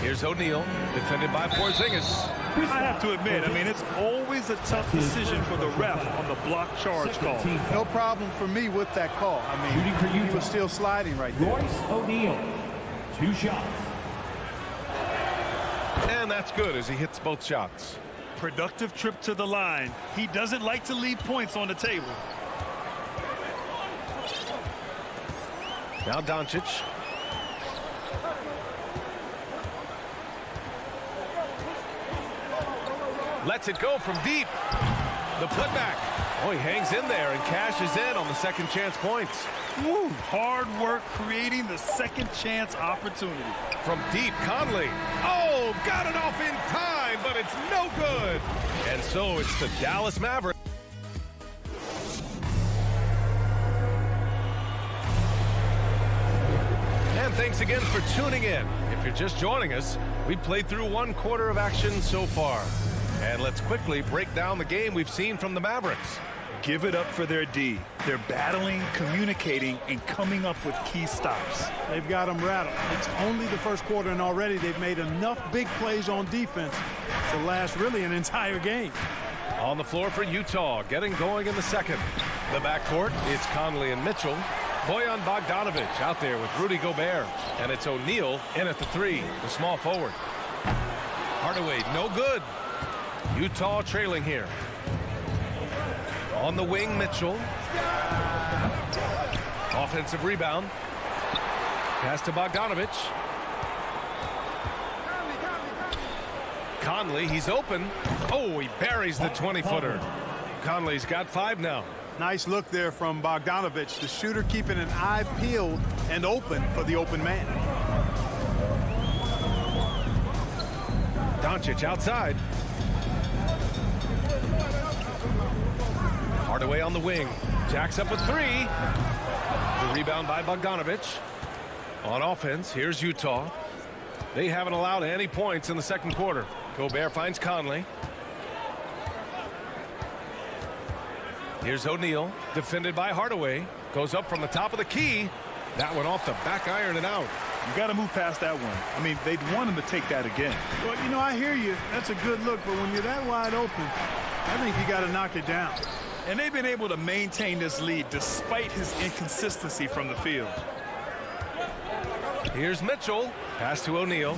Here's O'Neal, defended by Porzingis. I have to admit, I mean, it's always a tough decision for the ref on the block charge call. No problem for me with that call. I mean, he was still sliding right there. Royce O'Neal, 2 shots. And that's good as he hits both shots. Productive trip to the line. He doesn't like to leave points on the table. Now Doncic. Lets it go from deep. The putback. Oh, he hangs in there and cashes in on the second chance points. Woo, hard work creating the second chance opportunity. From deep, Conley. Oh, got it off in time, but it's no good. And so it's the Dallas Mavericks. And thanks again for tuning in. If you're just joining us, we played through 1/4 of action so far. And let's quickly break down the game we've seen from the Mavericks. Give it up for their D. They're battling, communicating, and coming up with key stops. They've got them rattled. It's only the first quarter, and already they've made enough big plays on defense to last really an entire game. On the floor for Utah, getting going in the second. The backcourt, it's Conley and Mitchell. Bojan Bogdanovic out there with Rudy Gobert. And it's O'Neal in at the three, the small forward. Hardaway, no good. Utah trailing here. On the wing, Mitchell. Offensive rebound. Pass to Bogdanovic. Conley, he's open. Oh, he buries the 20-footer. Conley's got 5 now. Nice look there from Bogdanovic, the shooter keeping an eye peeled and open for the open man. Doncic outside. Hardaway on the wing. Jacks up a 3. The rebound by Bogdanovic. On offense, here's Utah. They haven't allowed any points in the second quarter. Gobert finds Conley. Here's O'Neal, defended by Hardaway. Goes up from the top of the key. That one off the back iron and out. You got to move past that one. I mean, they'd want him to take that again. Well, you know, I hear you. That's a good look, but when you're that wide open, I think you got to knock it down. And they've been able to maintain this lead despite his inconsistency from the field. Here's Mitchell. Pass to O'Neal.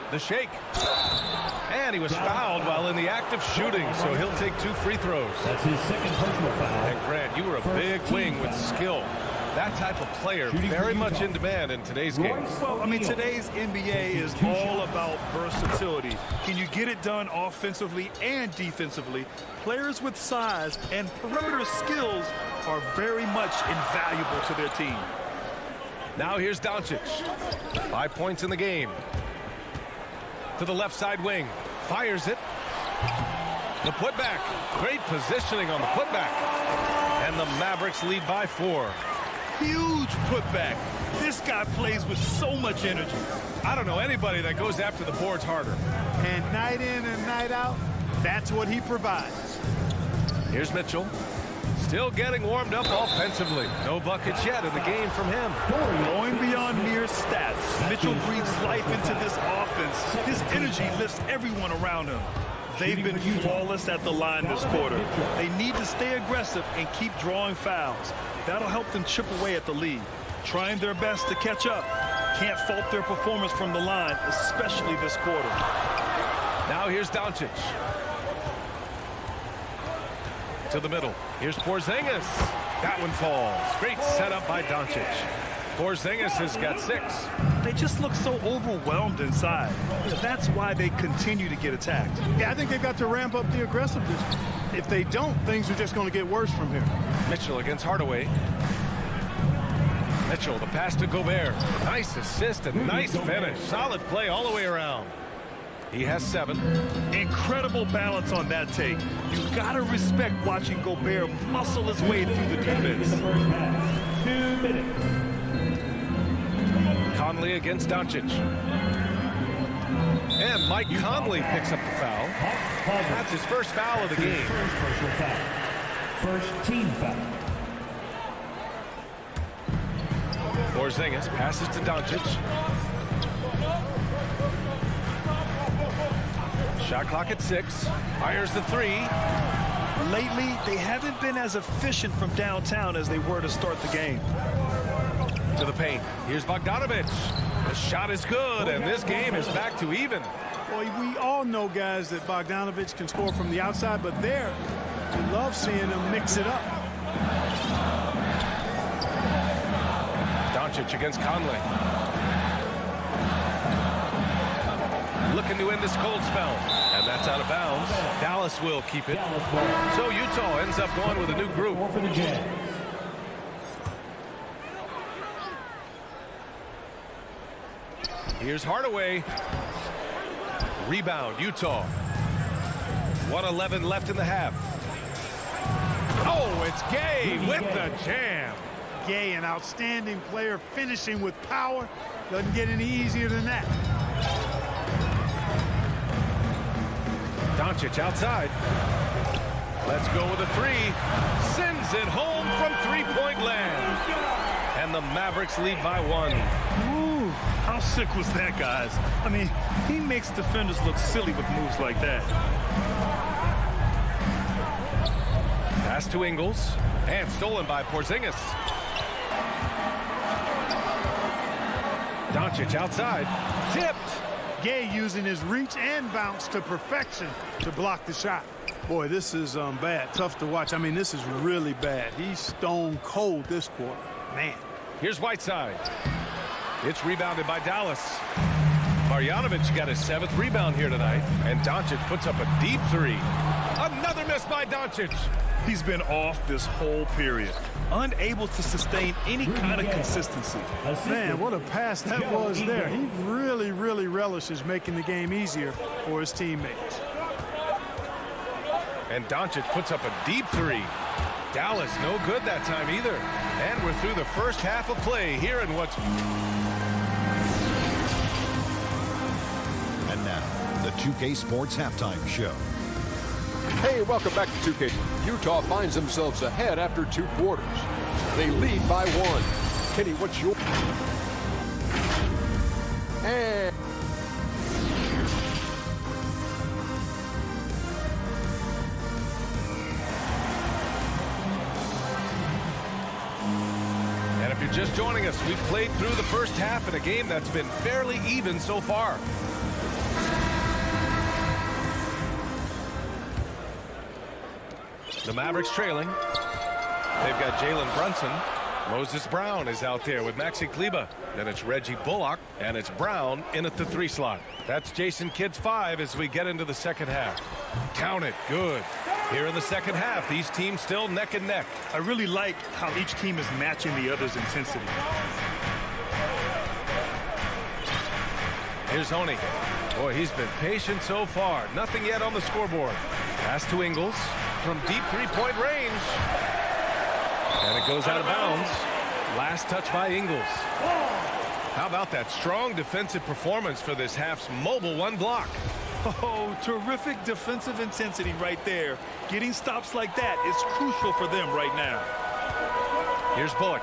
The shake. And he was fouled while in the act of shooting, so he'll take 2 free throws. That's his second personal foul. And Grant, you were a big wing with skill. That type of player very much in demand in today's game. Well, I mean, today's NBA is all about versatility. Can you get it done offensively and defensively? Players with size and perimeter skills are very much invaluable to their team. Now here's Doncic. 5 points in the game. To the left side wing. Fires it. The putback. Great positioning on the putback. And the Mavericks lead by 4. Huge putback. This guy plays with so much energy. I don't know anybody that goes after the boards harder. And night in and night out, that's what he provides. Here's Mitchell. Still getting warmed up offensively. No buckets yet in the game from him. Going beyond mere stats, Mitchell breathes life into this offense. His energy lifts everyone around him. They've been flawless at the line this quarter. They need to stay aggressive and keep drawing fouls. That'll help them chip away at the lead. Trying their best to catch up. Can't fault their performance from the line, especially this quarter. Now here's Doncic. To the middle. Here's Porzingis. That one falls. Great setup by Doncic. Porzingis has got 6. They just look so overwhelmed inside. That's why they continue to get attacked. Yeah, I think they've got to ramp up the aggressiveness. If they don't, things are just going to get worse from here. Mitchell against Hardaway. Mitchell, the pass to Gobert. Nice assist and nice finish. Solid play all the way around. He has 7. Incredible balance on that take. You got to respect watching Gobert muscle his way through the defense. 2 minutes. Conley against Doncic. And Mike Conley picks up the foul. That's his first foul of the game. First team foul. Porzingis passes to Doncic. Shot clock at 6. Fires the 3. Lately, they haven't been as efficient from downtown as they were to start the game. To the paint. Here's Bogdanovic. The shot is good, and this game is back to even. Well, we all know, guys, that Bogdanovic can score from the outside, but there, we love seeing him mix it up. Doncic against Conley. Looking to end this cold spell. And that's out of bounds. Dallas will keep it. So Utah ends up going with a new group. For the Jazz. Here's Hardaway. Rebound, Utah. 1:11 left in the half. Oh, it's Gay with the jam. Gay, an outstanding player, finishing with power. Doesn't get any easier than that. Doncic outside. Let's go with a 3. Sends it home from three-point land. And the Mavericks lead by 1. Ooh, how sick was that, guys? I mean, he makes defenders look silly with moves like that. Pass to Ingles. And stolen by Porzingis. Doncic outside. Tipped. Gay using his reach and bounce to perfection to block the shot. Boy, this is bad. Tough to watch. I mean, this is really bad. He's stone cold this quarter. Man. Here's Whiteside. It's rebounded by Dallas. Marjanovic got his 7th rebound here tonight. And Doncic puts up a deep 3. Another miss by Doncic. He's been off this whole period. Unable to sustain any kind of consistency. Man, what a pass that was there. He really, really relishes making the game easier for his teammates. And Doncic puts up a deep 3. Dallas no good that time either. And we're through the first half of play here in what's... And now, the 2K Sports Halftime Show. Hey, welcome back to 2K. Utah finds themselves ahead after 2 quarters. They lead by 1. Kenny, what's your... And... And if you're just joining us, we've played through the first half in a game that's been fairly even so far. The Mavericks trailing. They've got Jalen Brunson. Moses Brown is out there with Maxi Kleber. Then it's Reggie Bullock, and it's Brown in at the 3 slot. That's Jason Kidd's 5 as we get into the second half. Count it. Good. Here in the second half, these teams still neck and neck. I really like how each team is matching the other's intensity. Here's Honey. Boy, he's been patient so far. Nothing yet on the scoreboard. Pass to Ingles from deep 3-point range. And it goes out of bounds. Last touch by Ingles. How about that strong defensive performance for this half's mobile 1 block? Oh, terrific defensive intensity right there. Getting stops like that is crucial for them right now. Here's Bullock.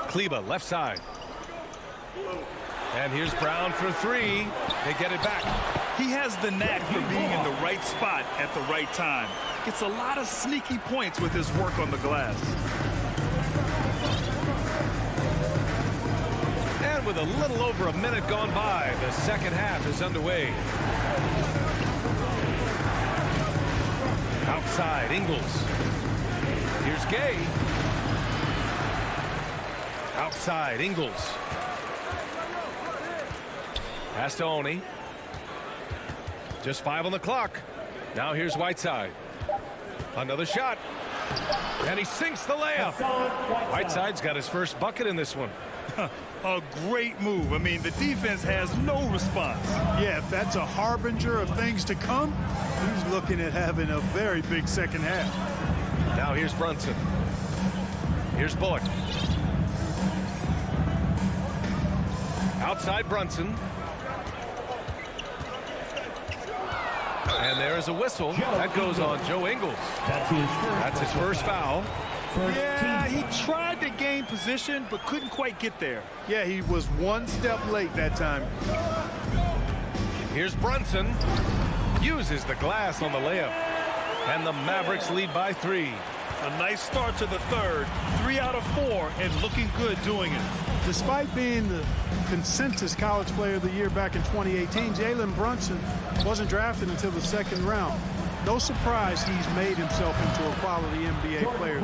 Kleber, left side. And here's Brown for 3. They get it back. He has the knack for being in the right spot at the right time. Gets a lot of sneaky points with his work on the glass. And with a little over a minute gone by, the second half is underway. Outside, Ingles. Here's Gay. Outside, Ingles. Pass to Oni. Just 5 on the clock. Now here's Whiteside. Another shot. And he sinks the layup. Whiteside's got his first bucket in this one. A great move. I mean, the defense has no response. Yeah, if that's a harbinger of things to come, he's looking at having a very big second half. Now here's Brunson. Here's Bullock. Outside Brunson. And there is a whistle. That goes on Joe Ingles. That's his first foul. Yeah, he tried to gain position, but couldn't quite get there. Yeah, he was one step late that time. Here's Brunson. Uses the glass on the layup. And the Mavericks lead by 3. A nice start to the third. 3 out of 4, and looking good doing it. Despite being the consensus college player of the year back in 2018, Jalen Brunson wasn't drafted until the second round. No surprise he's made himself into a quality NBA player.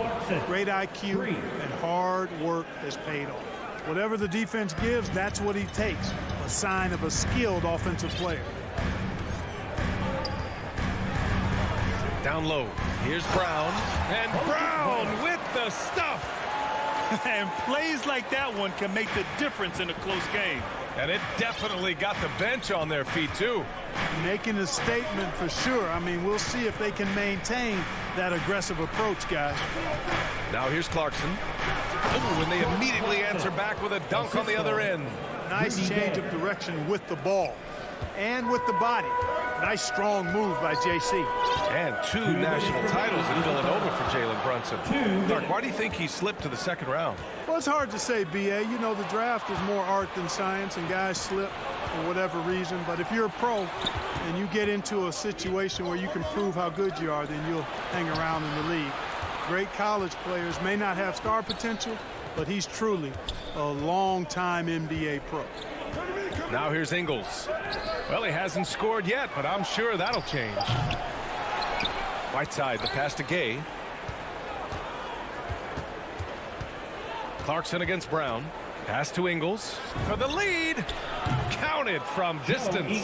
Great IQ and hard work has paid off. Whatever the defense gives, that's what he takes. A sign of a skilled offensive player. Down low. Here's Brown. And Brown with the stuff. And plays like that one can make the difference in a close game. And it definitely got the bench on their feet, too. Making a statement for sure. I mean, we'll see if they can maintain that aggressive approach, guys. Now here's Clarkson. Oh, and they immediately answer back with a dunk on the other end. Nice change of direction with the ball and with the body. Nice strong move by JC. And 2 national titles in Villanova for Jalen Brunson. Clark, why do you think he slipped to the second round? Well, it's hard to say, B.A. You know, the draft is more art than science, and guys slip for whatever reason. But if you're a pro and you get into a situation where you can prove how good you are, then you'll hang around in the league. Great college players may not have star potential, but he's truly a long-time NBA pro. Now here's Ingles. Well, he hasn't scored yet, but I'm sure that'll change. Whiteside, the pass to Gay. Clarkson against Brown. Pass to Ingles for the lead. Counted from distance.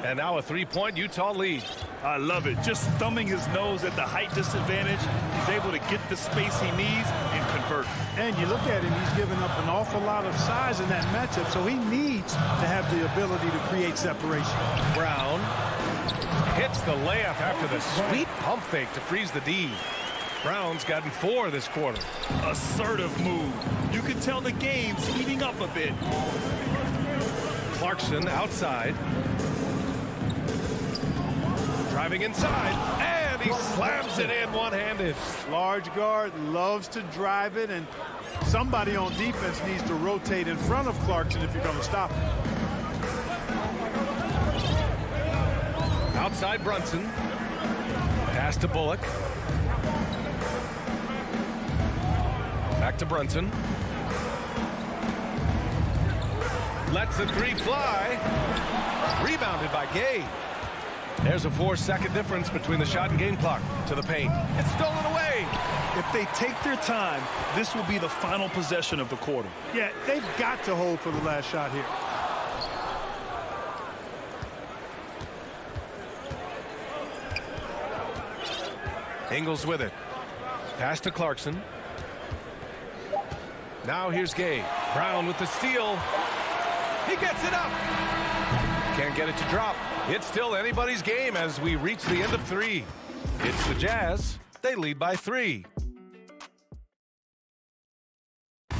And now a 3-point Utah lead. I love it. Just thumbing his nose at the height disadvantage. He's able to get the space he needs and convert. And you look at him, he's given up an awful lot of size in that matchup, so he needs to have the ability to create separation. Brown hits the layup after the sweet pump fake to freeze the D. Brown's gotten 4 this quarter. Assertive move. You can tell the game's heating up a bit. Clarkson outside. Driving inside, and he slams it in one-handed. Large guard loves to drive it, and somebody on defense needs to rotate in front of Clarkson if you're going to stop him. Outside Brunson. Pass to Bullock. Back to Brunson. Lets the 3 fly. Rebounded by Gay. There's a 4-second difference between the shot and game clock. To the paint. It's stolen away. If they take their time, this will be the final possession of the quarter. Yeah, they've got to hold for the last shot here. Ingles with it. Pass to Clarkson. Now here's Gay. Brown with the steal. He gets it up. Can't get it to drop. It's still anybody's game as we reach the end of 3. It's the Jazz. They lead by 3.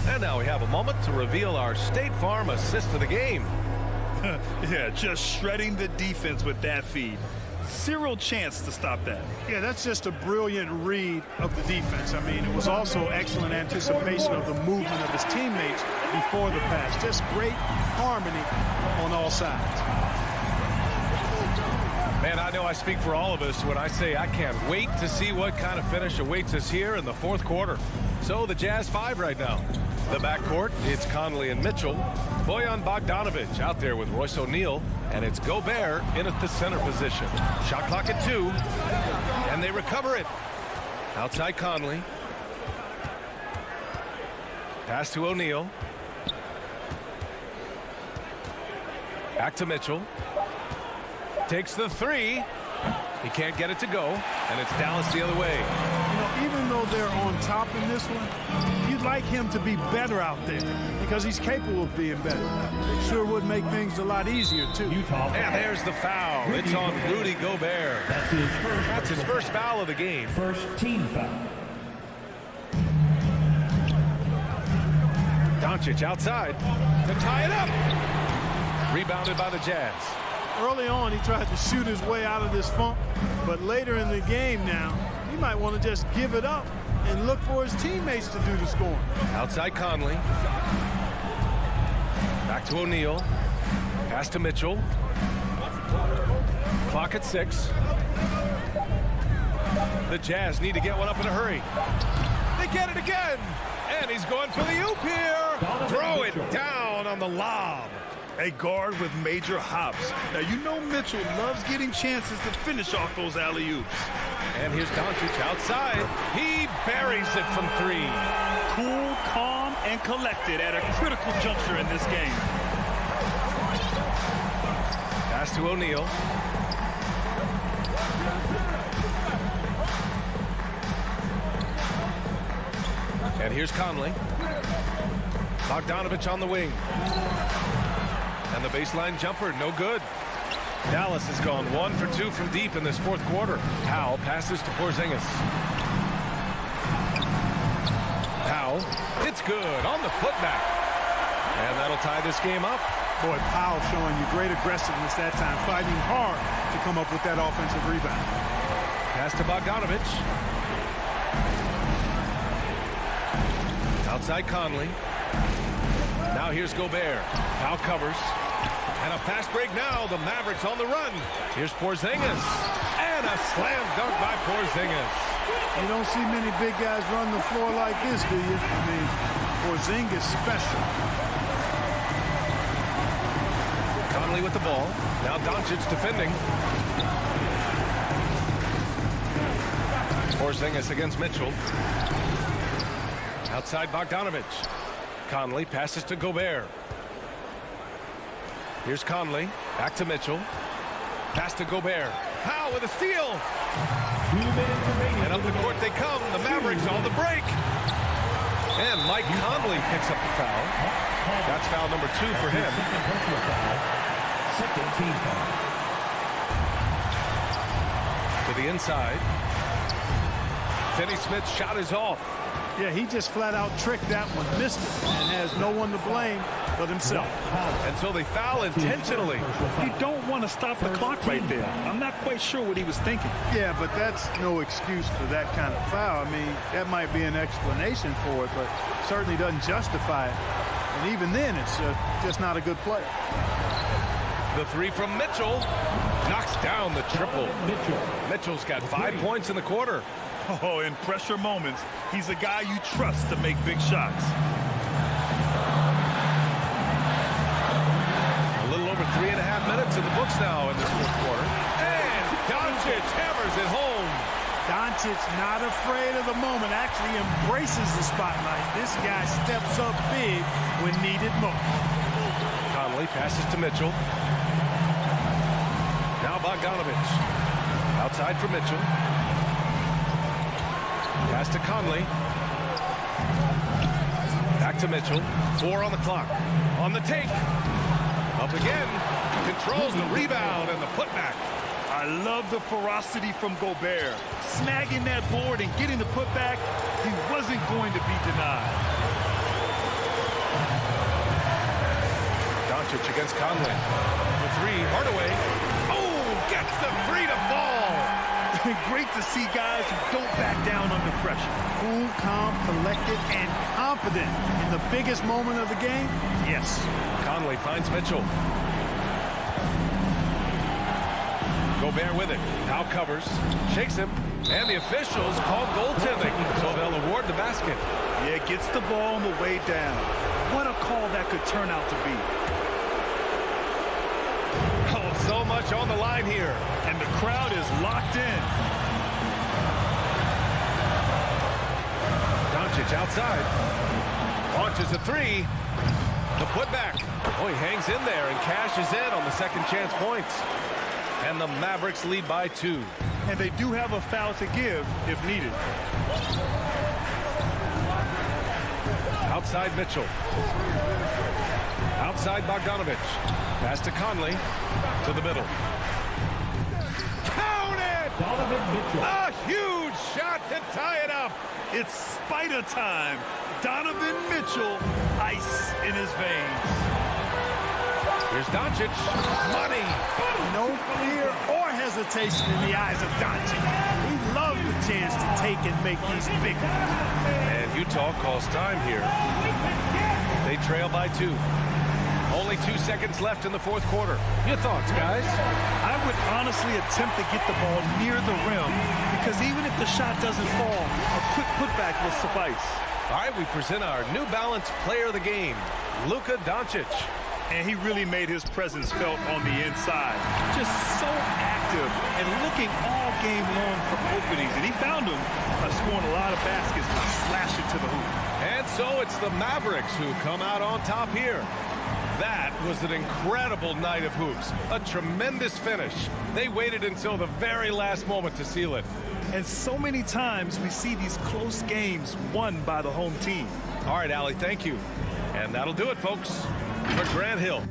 And now we have a moment to reveal our State Farm assist of the game. Yeah, just shredding the defense with that feed. Zero chance to stop that. Yeah, that's just a brilliant read of the defense. I mean, it was also excellent anticipation of the movement of his teammates before the pass. Just great harmony on all sides. Man, I know I speak for all of us when I say I can't wait to see what kind of finish awaits us here in the 4th quarter. So the Jazz 5 right now. The backcourt, it's Conley and Mitchell. Bojan Bogdanovic out there with Royce O'Neal. And it's Gobert in at the center position. Shot clock at 2. And they recover it. Outside Conley. Pass to O'Neal. Back to Mitchell. Takes the 3. He can't get it to go, and it's Dallas the other way. You know, even though they're on top in this one, you'd like him to be better out there because he's capable of being better. It sure would make things a lot easier, too. And there's the foul. It's on Rudy Gobert. That's his first foul of the game. First team foul. Doncic outside to tie it up. Rebounded by the Jazz. Early on, he tried to shoot his way out of this funk, but later in the game now, he might want to just give it up and look for his teammates to do the scoring. Outside Conley. Back to O'Neal. Pass to Mitchell. Clock at 6. The Jazz need to get one up in a hurry. They get it again. And he's going for the oop here. Throw it down on the lob. A guard with major hops. Now, you know Mitchell loves getting chances to finish off those alley-oops. And here's Doncic outside. He buries it from 3. Cool, calm, and collected at a critical juncture in this game. Pass to O'Neal. And here's Conley. Bogdanovich on the wing. And the baseline jumper, no good. Dallas has gone 1 for 2 from deep in this fourth quarter. Powell passes to Porzingis. Powell, it's good on the putback. And that'll tie this game up. Boy, Powell showing you great aggressiveness that time, fighting hard to come up with that offensive rebound. Pass to Bogdanovich. Outside Conley. Now here's Gobert. Powell covers. And a fast break now. The Mavericks on the run. Here's Porzingis. And a slam dunk by Porzingis. You don't see many big guys run the floor like this, do you? I mean, Porzingis special. Conley with the ball. Now Doncic defending. Porzingis against Mitchell. Outside Bogdanovich. Conley passes to Gobert. Here's Conley. Back to Mitchell. Pass to Gobert. Powell with a steal. And up the court they come. The Mavericks on the break. And Mike Conley picks up the foul. That's foul number 2 for him. Second team foul. To the inside. Finney Smith's shot is off. Yeah, he just flat out tricked that one, missed it, and has no one to blame but himself. And so they foul intentionally. You don't want to stop the clock right there. I'm not quite sure what he was thinking. Yeah, but that's no excuse for that kind of foul. I mean, that might be an explanation for it, but certainly doesn't justify it. And even then, it's just not a good play. The 3 from Mitchell knocks down the triple. Mitchell's got 5 points in the quarter. Oh, in pressure moments, he's a guy you trust to make big shots. A little over 3.5 minutes in the books now in this fourth quarter. And Doncic hammers it home. Doncic not afraid of the moment, actually embraces the spotlight. This guy steps up big when needed most. Conley passes to Mitchell. Now Bogdanovich. Outside for Mitchell. Pass to Conley. Back to Mitchell. 4 on the clock. On the take. Up again. Controls the rebound and the putback. I love the ferocity from Gobert. Snagging that board and getting the putback. He wasn't going to be denied. Doncic against Conley. The 3. Hardaway. Oh, gets the 3 to fall. Great to see guys who don't back down under pressure. Cool, calm, collected, and confident in the biggest moment of the game. Yes. Conley finds Mitchell. Gobert with it. Powell covers. Shakes him. And the officials call goaltending. So they'll award the basket. Yeah, gets the ball on the way down. What a call that could turn out to be. Oh, so much on the line here. And the crowd is locked in. Doncic outside. Launches a 3. The putback. Oh, he hangs in there and cashes in on the second chance points. And the Mavericks lead by 2. And they do have a foul to give if needed. Outside Mitchell. Outside Bogdanovich. Pass to Conley. To the middle. Count it! A huge shot to tie it up. It's Spider time. Donovan Mitchell, ice in his veins. Here's Doncic. Money. No fear or hesitation in the eyes of Doncic. He loves the chance to take and make these big ones. And Utah calls time here. They trail by 2. Only 2 seconds left in the fourth quarter. Your thoughts, guys? I would honestly attempt to get the ball near the rim because even if the shot doesn't fall, a quick putback will suffice. All right, we present our New Balance player of the game, Luka Doncic. And he really made his presence felt on the inside. Just so active and looking all game long for openings. And he found them scoring a lot of baskets and slashing to the hoop. And so it's the Mavericks who come out on top here. That was an incredible night of hoops. A tremendous finish. They waited until the very last moment to seal it. And so many times we see these close games won by the home team. All right, Allie, thank you. And that'll do it, folks, for Grant Hill.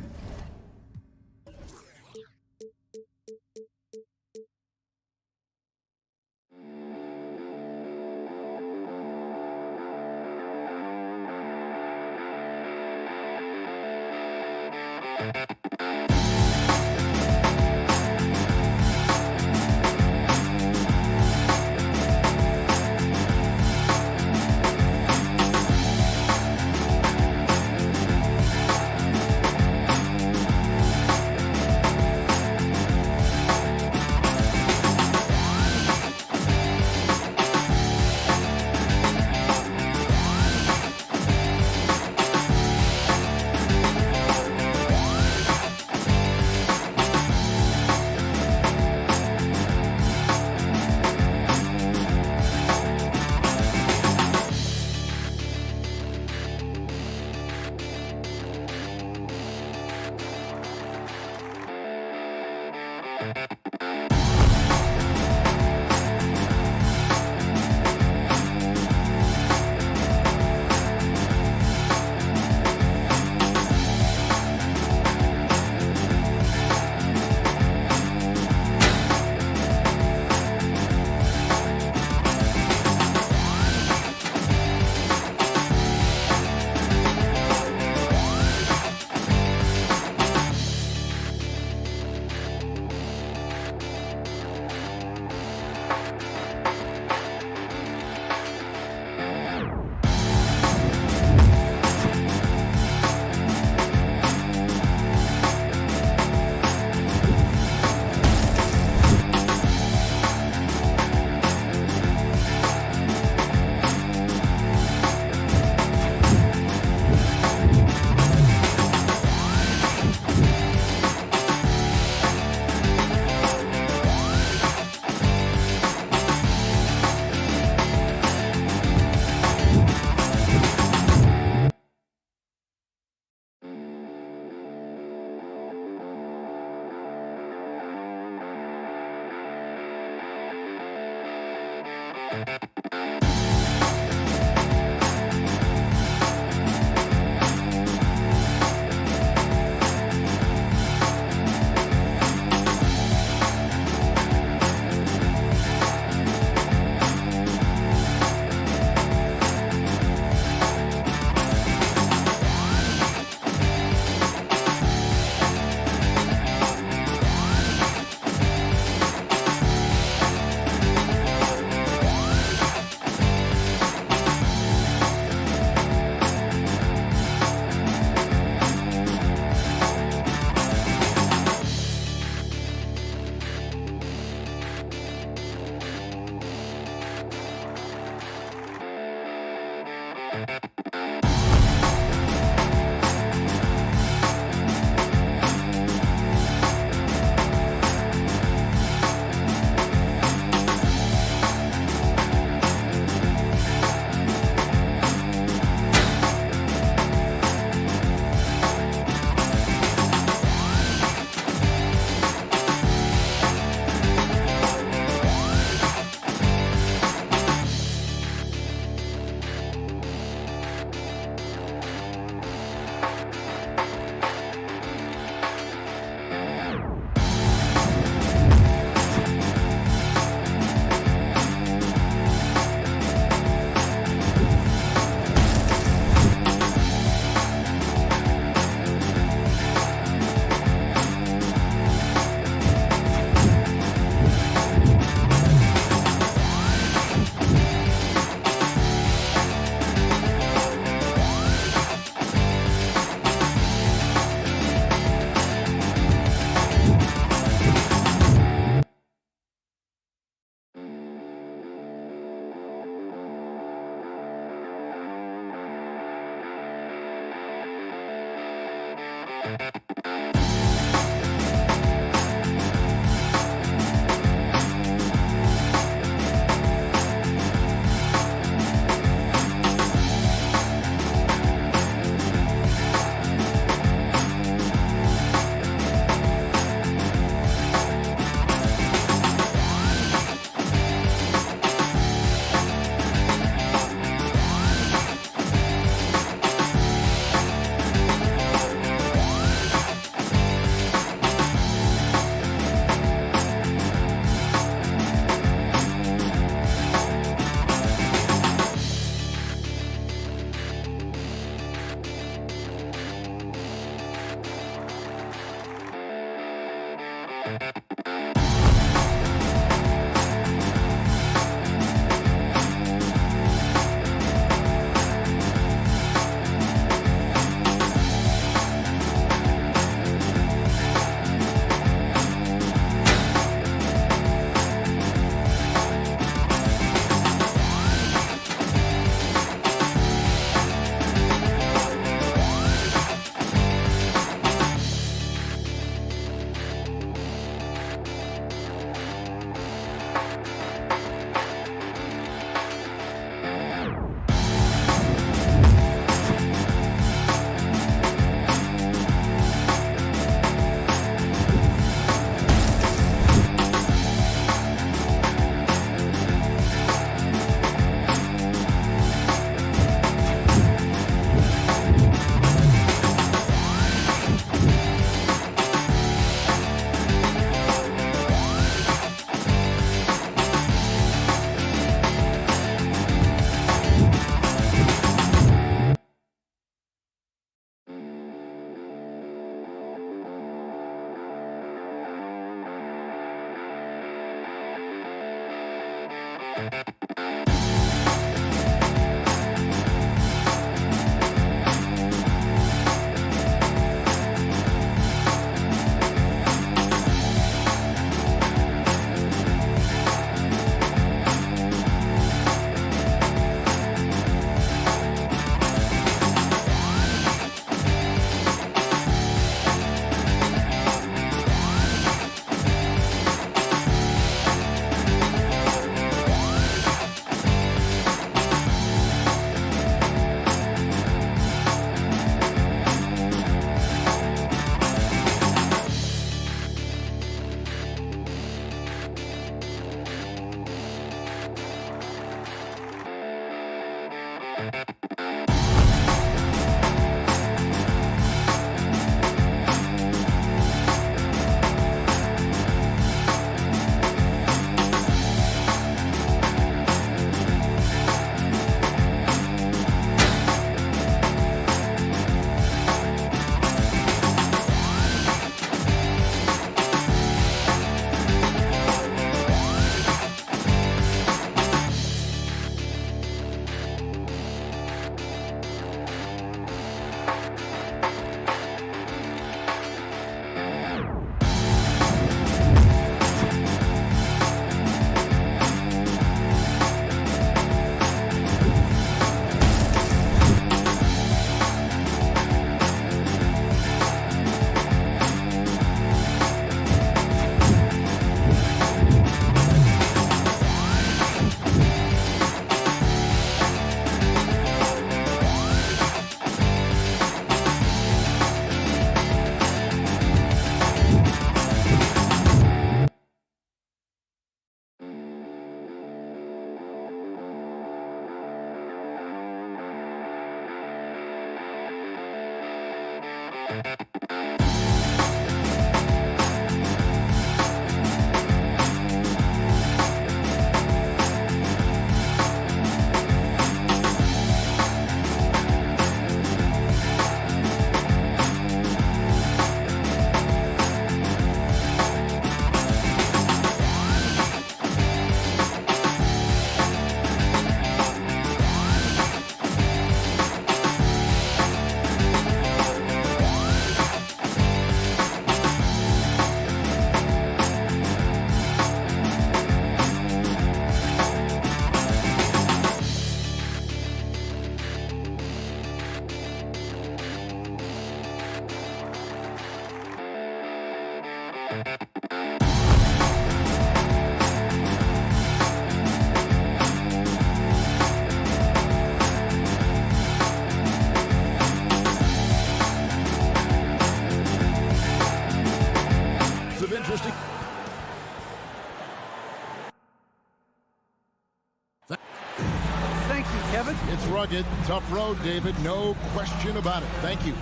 It's rugged, tough road, David. No question about it. Thank you.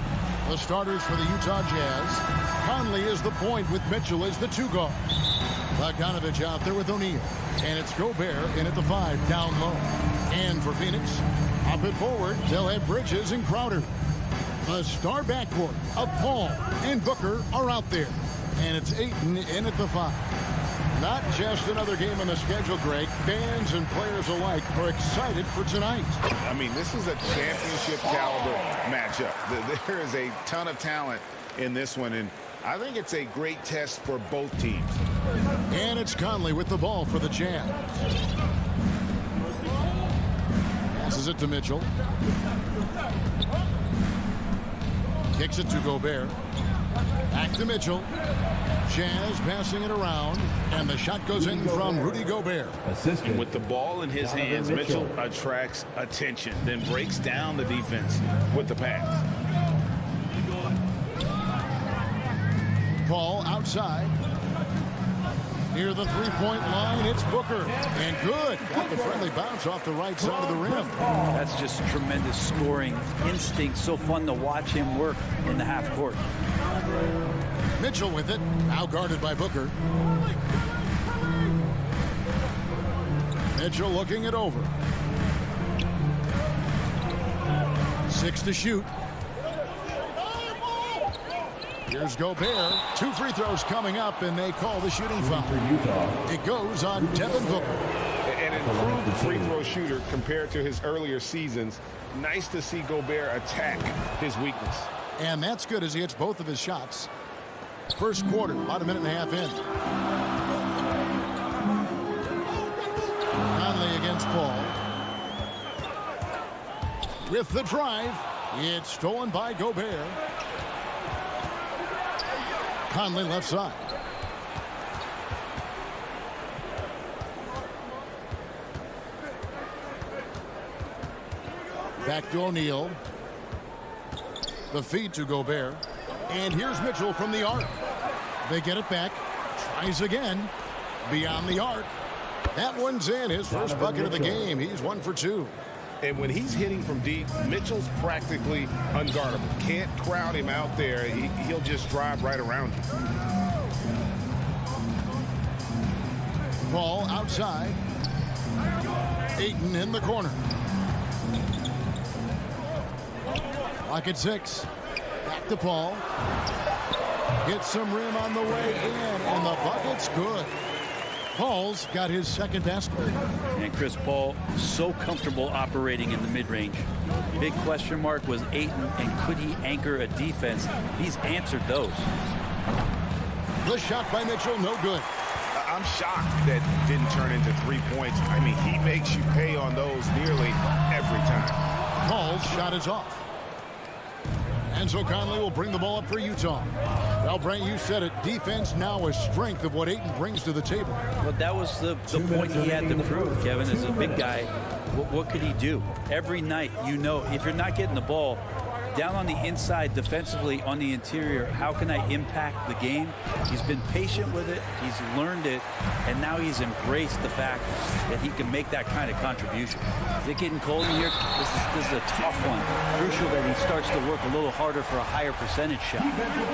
The starters for the Utah Jazz. Conley is the point with Mitchell as the 2 guard. Bogdanovich out there with O'Neal. And it's Gobert in at the 5 down low. And for Phoenix, up and forward, they'll have Bridges and Crowder. The star backcourt of Paul and Booker are out there. And it's Ayton in at the 5. Not just another game on the schedule, Greg. Fans and players alike are excited for tonight. I mean, this is a championship caliber matchup. There is a ton of talent in this one, and I think it's a great test for both teams. And it's Conley with the ball for the Jazz. Passes it to Mitchell. Kicks it to Gobert. Back to Mitchell. Jazz passing it around, and the shot goes in from Rudy Gobert. And with the ball in his hands, Mitchell attracts attention, then breaks down the defense with the pass. Paul outside. Near the three-point line, it's Booker. And good. Got the friendly bounce off the right side of the rim. That's just tremendous scoring instinct. So fun to watch him work in the half court. Mitchell with it. Now guarded by Booker. Mitchell looking it over. 6 to shoot. Here's Gobert. 2 free throws coming up, and they call the shooting foul. It goes on Devin Booker. An improved free throw shooter compared to his earlier seasons. Nice to see Gobert attack his weakness. And that's good as he hits both of his shots. First quarter, about a minute and a half in. Conley against Paul. With the drive, it's stolen by Gobert. Conley left side. Back to O'Neal. The feed to Gobert. And here's Mitchell from the arc. They get it back. Tries again. Beyond the arc. That one's in. His first bucket of the game. He's 1 for 2. And when he's hitting from deep, Mitchell's practically unguardable. Can't crowd him out there. He'll just drive right around you. Paul outside. Ayton in the corner. Lock at 6. Back to Paul. Gets some rim on the way in, and the bucket's good. Paul's got his second basket. And Chris Paul so comfortable operating in the mid-range. Big question mark was Ayton, and could he anchor a defense? He's answered those. The shot by Mitchell, no good. I'm shocked that didn't turn into 3 points. I mean, he makes you pay on those nearly every time. Paul's shot is off. And so Conley will bring the ball up for Utah. Well, Brent, you said it. Defense now a strength of what Ayton brings to the table. Well, that was the point he had to prove, Kevin, as a big guy. What could he do? Every night, you know, if you're not getting the ball, down on the inside defensively on the interior, how can I impact the game? He's been patient with it. He's learned it. And now he's embraced the fact that he can make that kind of contribution. Is it getting cold in here? This is a tough one. Crucial that he starts to work a little harder for a higher percentage shot.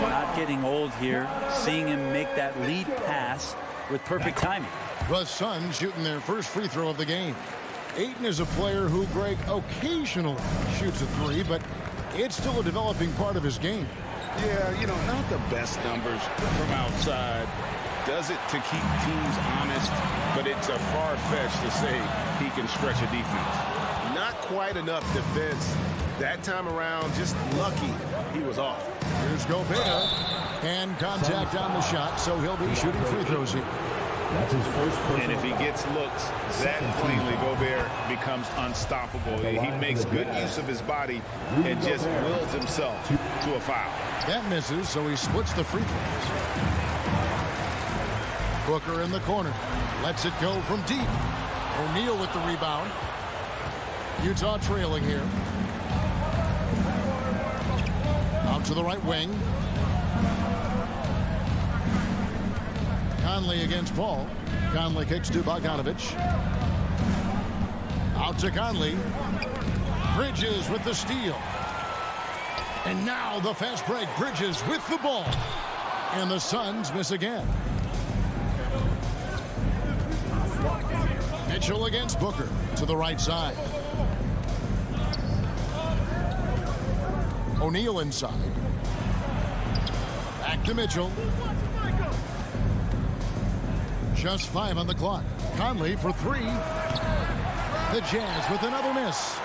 Not getting old here. Seeing him make that lead pass with perfect timing. The Suns shooting their first free throw of the game. Ayton is a player who, Greg, occasionally shoots a 3, but it's still a developing part of his game. Yeah, you know, not the best numbers from outside. Does it to keep teams honest, but it's a far-fetch to say he can stretch a defense. Not quite enough defense. That time around, just lucky he was off. Here's Gobert. And contact on the shot, so he'll be shooting free throws here. That's his first personal. And if he gets looks that cleanly, Gobert becomes unstoppable. He makes good use of his body and just wills himself to a foul. That misses, so he splits the free throws. Booker in the corner. Lets it go from deep. O'Neal with the rebound. Utah trailing here. Out to the right wing. Conley against Paul. Conley kicks to Bogdanovich. Out to Conley. Bridges with the steal. And now the fast break. Bridges with the ball. And the Suns miss again. Mitchell against Booker to the right side. O'Neal inside. Back to Mitchell. Just 5 on the clock. Conley for 3. The Jazz with another miss.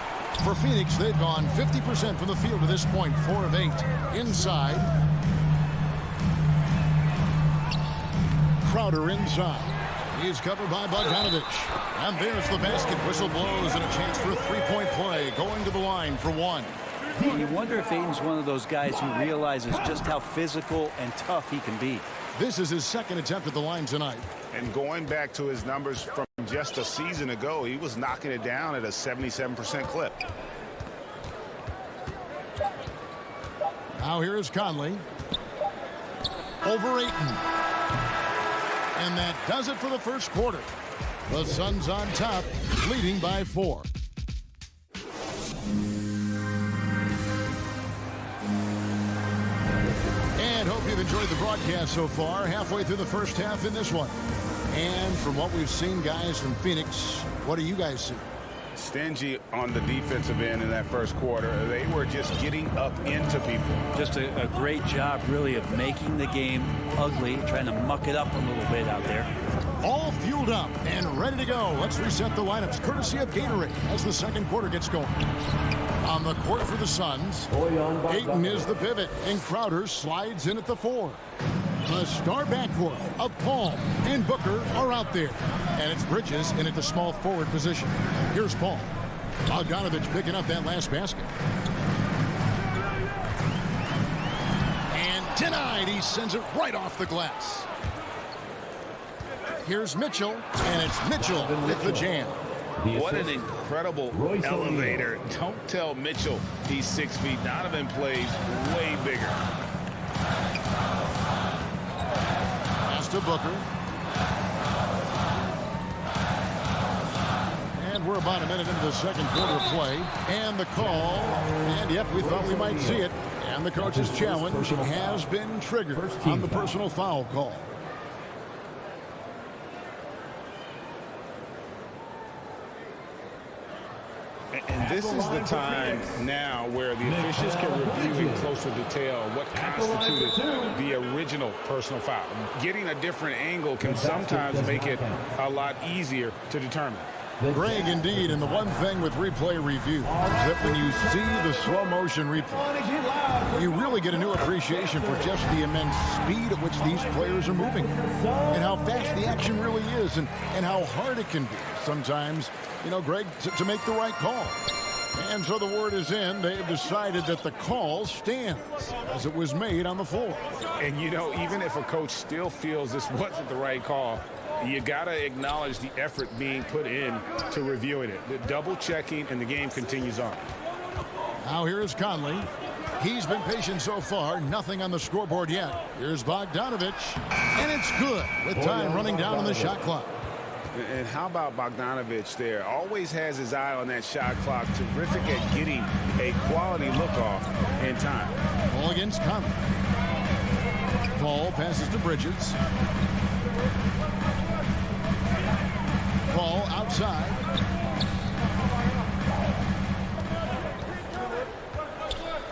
For Phoenix, they've gone 50% from the field to this point. 4 of 8. Inside. Crowder inside. He's covered by Bogdanovich. And there's the basket. Whistle blows and a chance for a three-point play. Going to the line for 1. You wonder if Ayton's one of those guys who realizes just how physical and tough he can be. This is his second attempt at the line tonight. And going back to his numbers from just a season ago, he was knocking it down at a 77% clip. Now here is Conley. Over Ayton. And that does it for the first quarter. The Suns on top, leading by 4. And hope you've enjoyed the broadcast so far. Halfway through the first half in this one. And from what we've seen, guys, from Phoenix, what do you guys see? Stingy on the defensive end in that first quarter. They were just getting up into people. Just a great job, really, of making the game ugly, trying to muck it up a little bit out there. All fueled up and ready to go. Let's reset the lineups, courtesy of Gatorade, as the second quarter gets going. On the court for the Suns, Ayton is the pivot, and Crowder slides in at the 4. The star backcourt of Paul and Booker are out there. And it's Bridges in at the small forward position. Here's Paul. Bogdanovich picking up that last basket. And denied. He sends it right off the glass. Here's Mitchell, and it's Mitchell with the jam. What an incredible elevator. Don't tell Mitchell he's 6 feet. Donovan plays way bigger. Pass to Booker. And we're about a minute into the second quarter play. And the call. And yep, we thought we might see it. And the coach's challenge has been triggered on the personal foul call. And this is the time now where the officials can review in closer detail what constituted the original personal foul. Getting a different angle can sometimes make it a lot easier to determine. Greg, indeed, and the one thing with replay review is that when you see the slow motion replay, you really get a new appreciation for just the immense speed at which these players are moving and how fast the action really is and how hard it can be sometimes, you know, Greg, to make the right call. And so the word is in. They've decided that the call stands as it was made on the floor. And, you know, even if a coach still feels this wasn't the right call, you got to acknowledge the effort being put in to reviewing it. The double checking, and the game continues on. Now here is Conley. He's been patient so far. Nothing on the scoreboard yet. Here's Bogdanovich. And it's good with time running down on the shot clock. And how about Bogdanovich there? Always has his eye on that shot clock. Terrific at getting a quality look off in time. Ball against Conley. Paul passes to Bridges. Paul outside.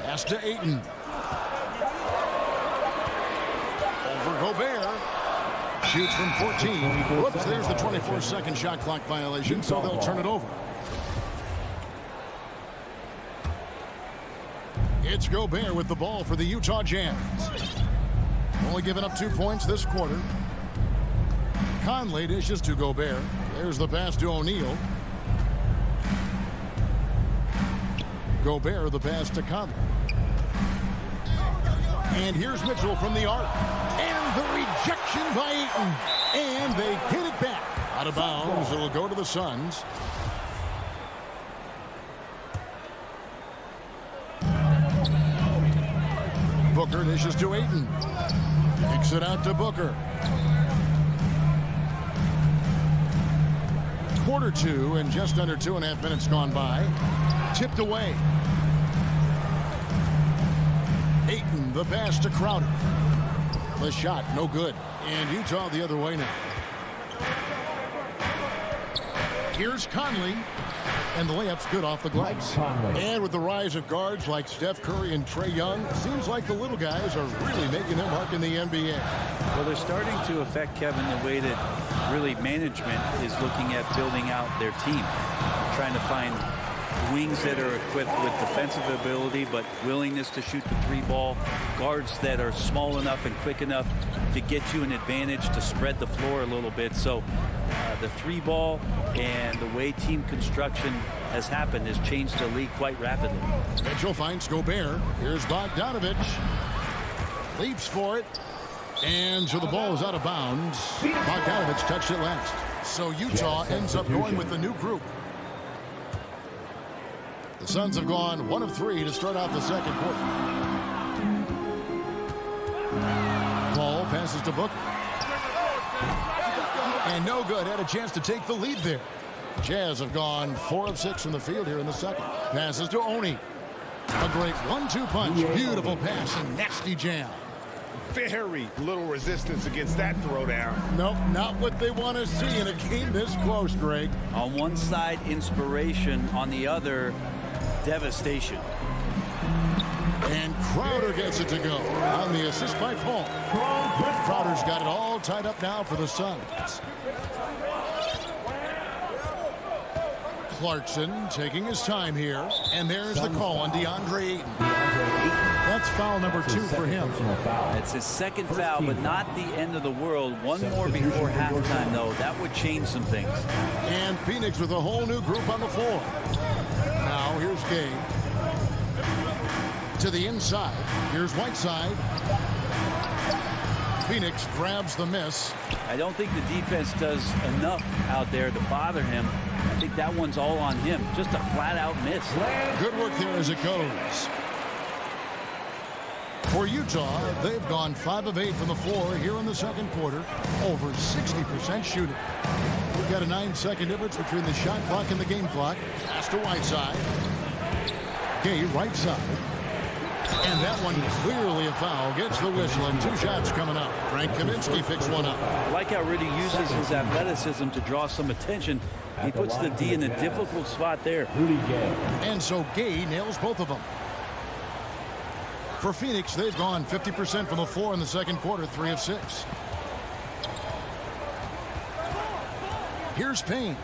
Pass to Ayton. Over Gobert. Shoots from 14. Whoops, there's the 24-second shot clock violation, so they'll turn it over. It's Gobert with the ball for the Utah Jazz. Only giving up 2 points this quarter. Conley dishes to Gobert. There's the pass to O'Neal. Gobert the pass to Conley. And here's Mitchell from the arc. And the rejection by Ayton. And they hit it back. Out of bounds. It'll go to the Suns. Booker dishes to Ayton. Kicks it out to Booker. Quarter 2 and just under 2.5 minutes gone by. Tipped away. Ayton, the pass to Crowder. The shot, no good. And Utah the other way now. Here's Conley. And the layup's good off the glass. And with the rise of guards like Steph Curry and Trae Young, it seems like the little guys are really making their mark in the NBA. Well, they're starting to affect, Kevin, the way that really management is looking at building out their team. Trying to find wings that are equipped with defensive ability but willingness to shoot the three ball, guards that are small enough and quick enough to get you an advantage to spread the floor a little bit. So the three ball and the way team construction has happened has changed the league quite rapidly. Mitchell finds Gobert. Here's Bogdanovich. Leaps for it. And so the ball is out of bounds. Bogdanovich touched it last. So Utah ends up going with the new group. The Suns have gone 1 of 3 to start out the second quarter. Ball passes to Booker. And no good. Had a chance to take the lead there. Jazz have gone 4 of 6 from the field here in the second. Passes to Oni. A great 1-2 punch. Beautiful pass and nasty jam. Very little resistance against that throwdown. Nope, not what they want to see in a game this close, Greg. On one side, inspiration. On the other, devastation. And Crowder gets it to go on the assist by Paul. Crowder's got it all tied up now for the Suns. Clarkson taking his time here. And there's the call on DeAndre Ayton. That's foul number 2 for him. It's his second foul, but not the end of the world. One more before halftime, though. That would change some things. And Phoenix with a whole new group on the floor. Now here's Gay. To the inside. Here's Whiteside. Phoenix grabs the miss. I don't think the defense does enough out there to bother him. I think that one's all on him. Just a flat-out miss. Good work there as it goes. For Utah, they've gone 5 of 8 from the floor here in the second quarter. Over 60% shooting. We've got a 9-second difference between the shot clock and the game clock. Pass to Whiteside. Gay right side. And that one clearly a foul. Gets the whistle and 2 shots coming up. Frank Kaminsky picks one up. I like how Rudy uses his athleticism to draw some attention. He puts the D in a difficult spot there. And so Gay nails both of them. For Phoenix, they've gone 50% from the floor in the second quarter, 3 of 6. Here's Payne.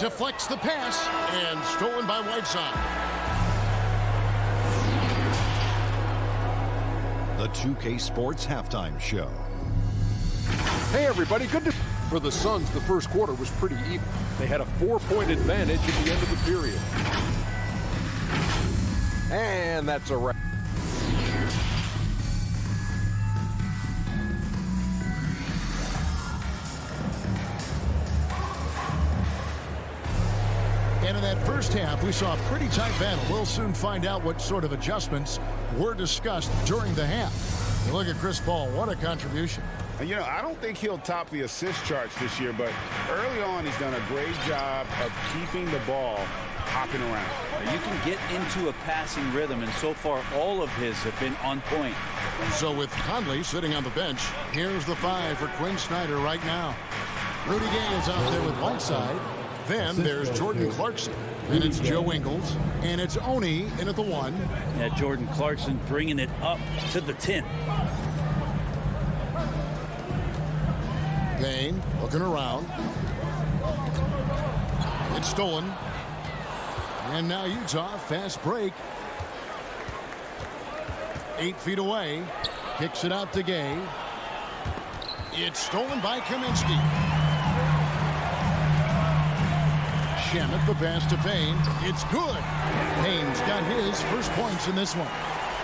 Deflects the pass and stolen by Whiteside. The 2K Sports Halftime Show. Hey, everybody. Good to... For the Suns, the first quarter was pretty even. They had a 4-point advantage at the end of the period. And that's a wrap. And in that first half, we saw a pretty tight battle. We'll soon find out what sort of adjustments were discussed during the half. And look at Chris Paul. What a contribution. You know, I don't think he'll top the assist charts this year, but early on he's done a great job of keeping the ball hopping around. You can get into a passing rhythm, and so far all of his have been on point. So with Conley sitting on the bench, here's the 5 for Quinn Snyder right now. Rudy Gay is out there with Whiteside. Then there's Jordan Clarkson. Then it's Joe Ingles. And it's Oni in at the 1. Yeah, Jordan Clarkson bringing it up to the 10. Payne looking around. It's stolen. And now Utah, fast break. 8 feet away. Kicks it out to Gay. It's stolen by Kaminsky. Shamet the pass to Payne. It's good. Payne's got his first points in this one.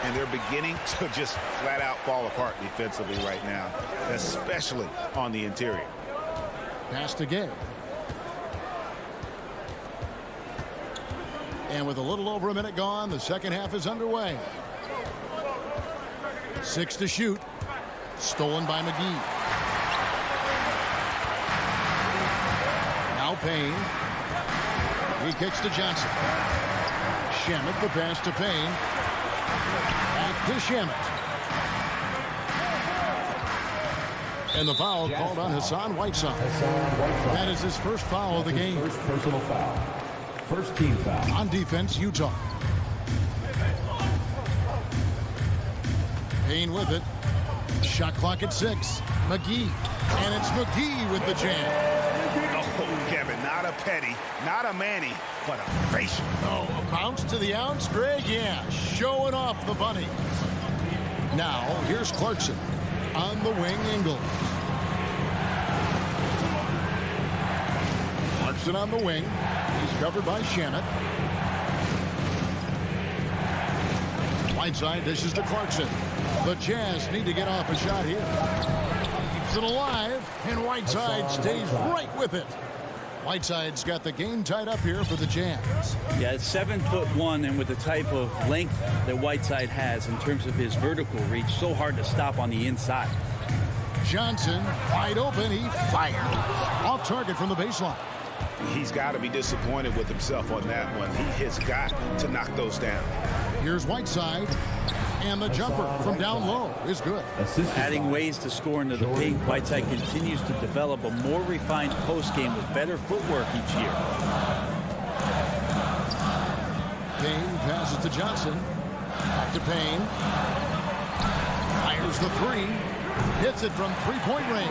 And they're beginning to just flat out fall apart defensively right now, especially on the interior. Pass to Gay. And with a little over a minute gone, the second half is underway. 6 to shoot. Stolen by McGee. Now Payne. He kicks to Johnson. Shamet, the pass to Payne. Back to Shamet. And the foul called on Hassan Whiteside. That is his first foul of the game. First personal foul. First team foul. On defense, Utah. Payne with it. Shot clock at 6. McGee. And it's McGee with the jam. Oh, Kevin, not a petty, not a Manny, but a facial. Oh, a bounce to the ounce, Greg? Yeah, showing off the bunny. Now, here's Clarkson. On the wing, Ingles. Clarkson on the wing. He's covered by Shamet. Whiteside dishes to Clarkson. The Jazz need to get off a shot here. Keeps it alive, and Whiteside stays right with it. Whiteside's got the game tied up here for the Jazz. Yeah, it's 7'1", and with the type of length that Whiteside has in terms of his vertical reach, so hard to stop on the inside. Johnson, wide open, he fires. Off target from the baseline. He's got to be disappointed with himself on that one. He has got to knock those down. Here's Whiteside, and the jumper from down low is good. Adding ways to score into the paint, Whiteside continues to develop a more refined post game with better footwork each year. Payne passes to Johnson. Back to Payne. Fires the three. Hits it from three-point range.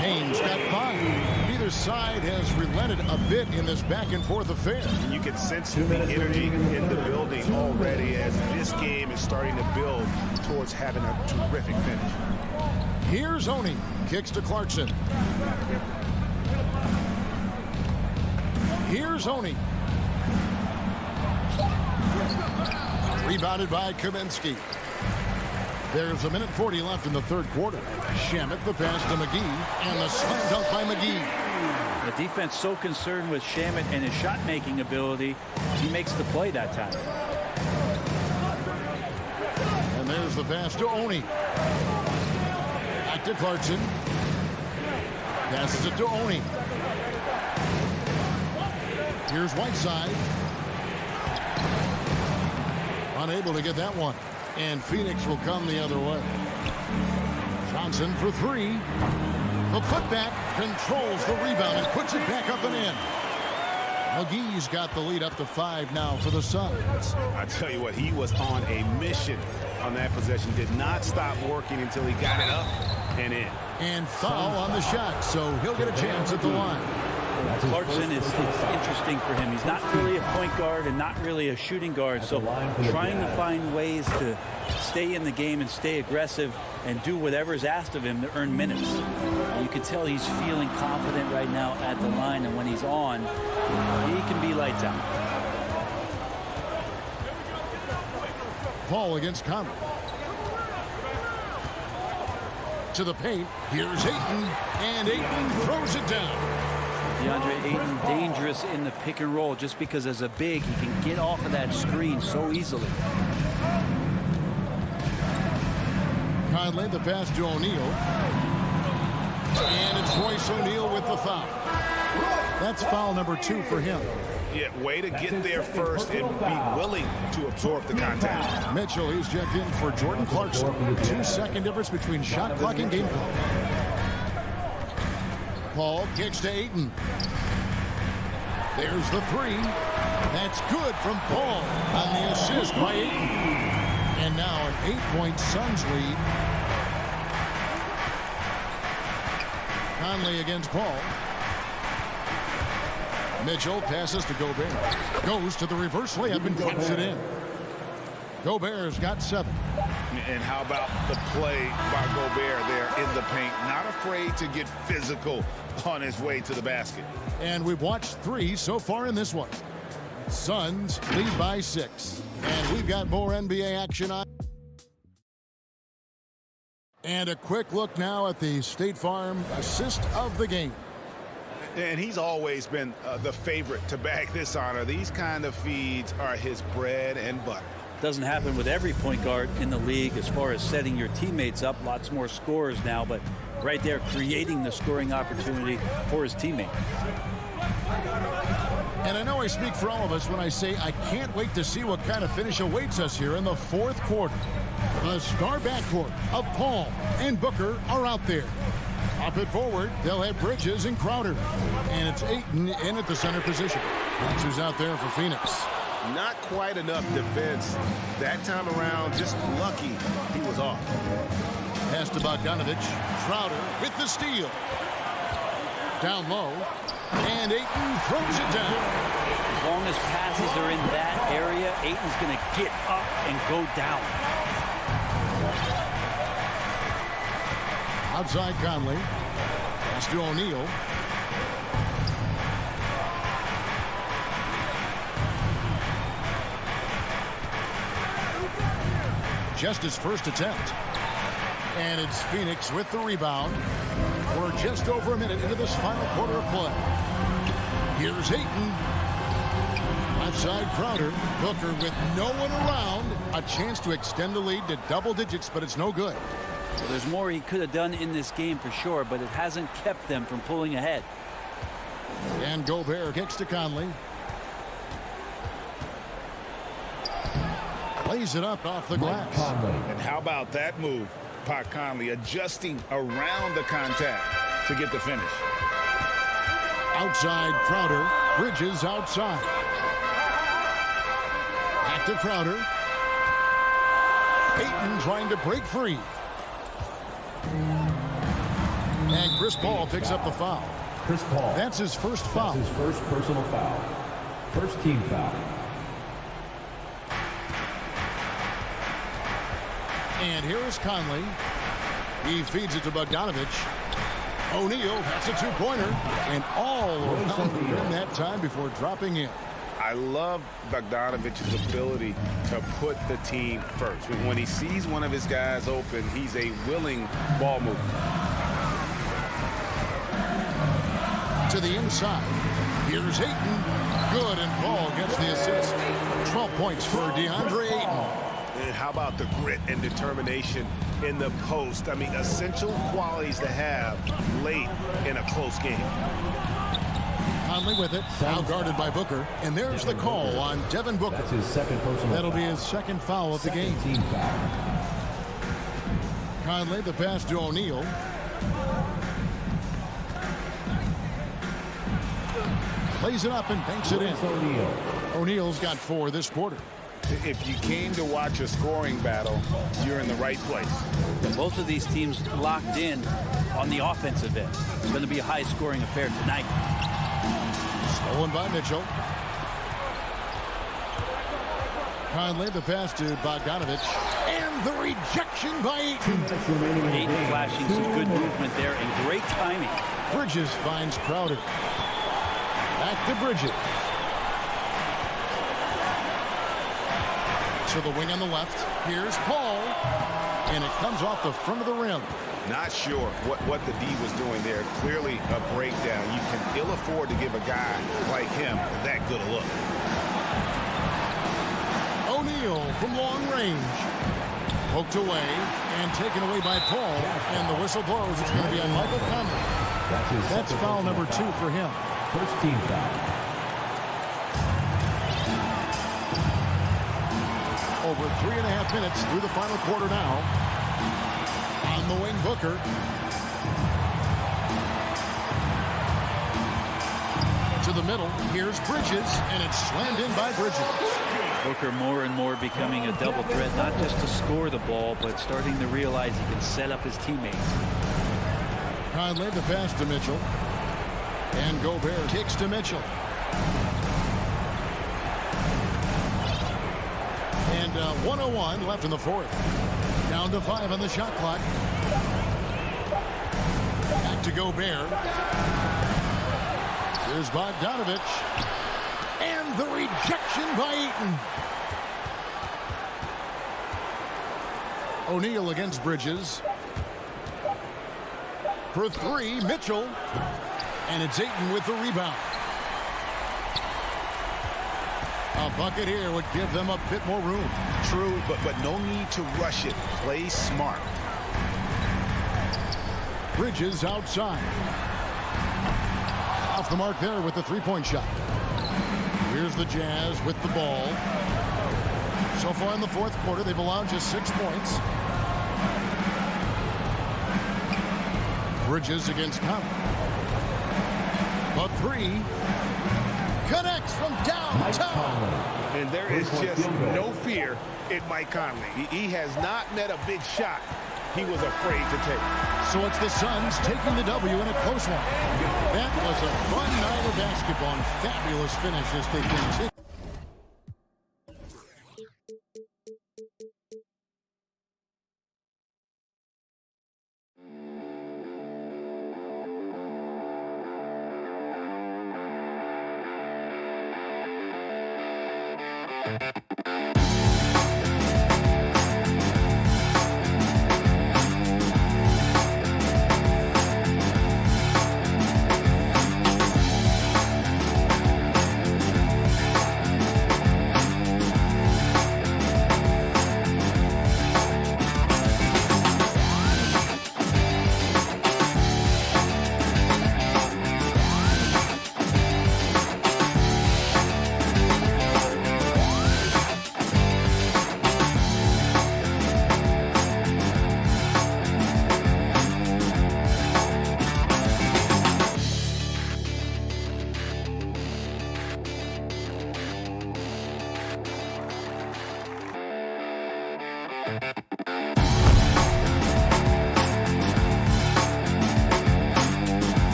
Payne's got 5. Neither side has relented a bit in this back-and-forth affair. You can sense the energy in the building already as this game is starting to build towards having a terrific finish. Here's Oni. Kicks to Clarkson. Here's Oni. Rebounded by Kaminsky. There's 1:40 left in the third quarter. Shamet, the pass to McGee, and the slam dunk by McGee. The defense so concerned with Shamet and his shot-making ability, he makes the play that time. And there's the pass to Oni. Back to Clarkson. Passes it to Oni. Here's Whiteside. Unable to get that one. And Phoenix will come the other way. Johnson for 3. The putback controls the rebound and puts it back up and in. McGee's got the lead up to 5 now for the Suns. I tell you what, he was on a mission on that possession. Did not stop working until he got it up and in. And foul on the shot, so he'll get a chance at the line. Clarkson is interesting for him. He's not really a point guard and not really a shooting guard, so trying to find ways to stay in the game and stay aggressive and do whatever is asked of him to earn minutes. You can tell he's feeling confident right now at the line, and when he's on, he can be lights out. Paul against Conley. To the paint. Here's Ayton, and Ayton throws it down. DeAndre Ayton dangerous in the pick and roll just because as a big he can get off of that screen so easily. Conley, the pass to O'Neal. And it's Royce O'Neal with the foul. That's foul number 2 for him. Yeah, way to get there first and be willing to absorb the contact. Mitchell, he's checked in for Jordan Clarkson. 2-second difference between shot clock and game clock. Paul kicks to Ayton. There's the 3. That's good from Paul on the assist by Ayton. And now an 8-point Suns lead. Conley against Paul. Mitchell passes to Gobert. Goes to the reverse layup and puts it in. Gobert's got 7. And how about the play by Gobert there in the paint? Not afraid to get physical on his way to the basket. And we've watched 3 so far in this one. Suns lead by 6. And we've got more NBA action on. And a quick look now at the State Farm assist of the game. And he's always been the favorite to bag this honor. These kind of feeds are his bread and butter. Doesn't happen with every point guard in the league as far as setting your teammates up. Lots more scorers now, but right there creating the scoring opportunity for his teammate. And I know I speak for all of us when I say I can't wait to see what kind of finish awaits us here in the fourth quarter. The star backcourt of Paul and Booker are out there. Up it forward, they'll have Bridges and Crowder. And it's Ayton in at the center position. That's who's out there for Phoenix. Not quite enough defense that time around. Just lucky he was off. Pass to Bogdanovich. Crowder with the steal. Down low. And Ayton throws it down. As long as passes are in that area, Ayton's going to get up and go down. Outside Conley. Pass to O'Neal. Just his first attempt. And it's Phoenix with the rebound. We're just over a minute into this final quarter of play. Here's Ayton. Outside Crowder. Booker with no one around. A chance to extend the lead to double digits, but it's no good. Well, there's more he could have done in this game for sure, but it hasn't kept them from pulling ahead. And Gobert kicks to Conley. Lays it up off the glass. And how about that move? Pat Conley adjusting around the contact to get the finish. Outside Crowder. Bridges outside. Back to Crowder. Ayton trying to break free. And Chris Paul picks up the foul. Chris Paul. That's his first foul. That's his first personal foul. First team foul. And here is Conley. He feeds it to Bogdanovich. O'Neal, that's a two-pointer. And all around the rim that time before dropping in. I love Bogdanovich's ability to put the team first. When he sees one of his guys open, he's a willing ball mover. To the inside. Here's Ayton. Good, and Paul gets the assist. 12 points for DeAndre Ayton. And how about the grit and determination in the post? I mean, essential qualities to have late in a close game. Conley with it, now guarded by Booker. And there's the call on Devin Booker. That's his second personal That'll foul. be his second foul of the game. Team foul. Conley, the pass to O'Neal. Lays it up and banks it in. O'Neal's got 4 this quarter. If you came to watch a scoring battle, you're in the right place. Both of these teams locked in on the offensive end. It's going to be a high-scoring affair tonight. Stolen by Mitchell. Conley, the pass to Bogdanovich. And the rejection by Ayton. Ayton flashing some good movement there and great timing. Bridges finds Crowder. Back to Bridges. To the wing on the left. Here's Paul. And it comes off the front of the rim. Not sure what the D was doing there. Clearly a breakdown. You can ill afford to give a guy like him that good a look. O'Neal from long range. Poked away and taken away by Paul. And the whistle blows. It's going to be on Michael Conley. That's foul number 2 for him. First team foul. Over 3.5 minutes through the final quarter now. On the wing, Booker. To the middle. Here's Bridges, and it's slammed in by Bridges. Booker more and more becoming a double threat, not just to score the ball, but starting to realize he can set up his teammates. Conley, the pass to Mitchell. And Gobert kicks to Mitchell. And 1:01 left in the fourth. Down to 5 on the shot clock. Back to Gobert. Here's Bogdanovich. And the rejection by Ayton. O'Neal against Bridges. For 3, Mitchell. And it's Ayton with the rebound. A bucket here would give them a bit more room. True, but no need to rush it. Play smart. Bridges outside. Off the mark there with the three-point shot. Here's the Jazz with the ball. So far in the fourth quarter, they've allowed just 6 points. Bridges against Conley. A three. Connects from downtown. And there is just no fear in Mike Conley. He has not met a big shot he was afraid to take. So it's the Suns taking the W in a close one. That was a fun night of basketball and fabulous finish as they continue.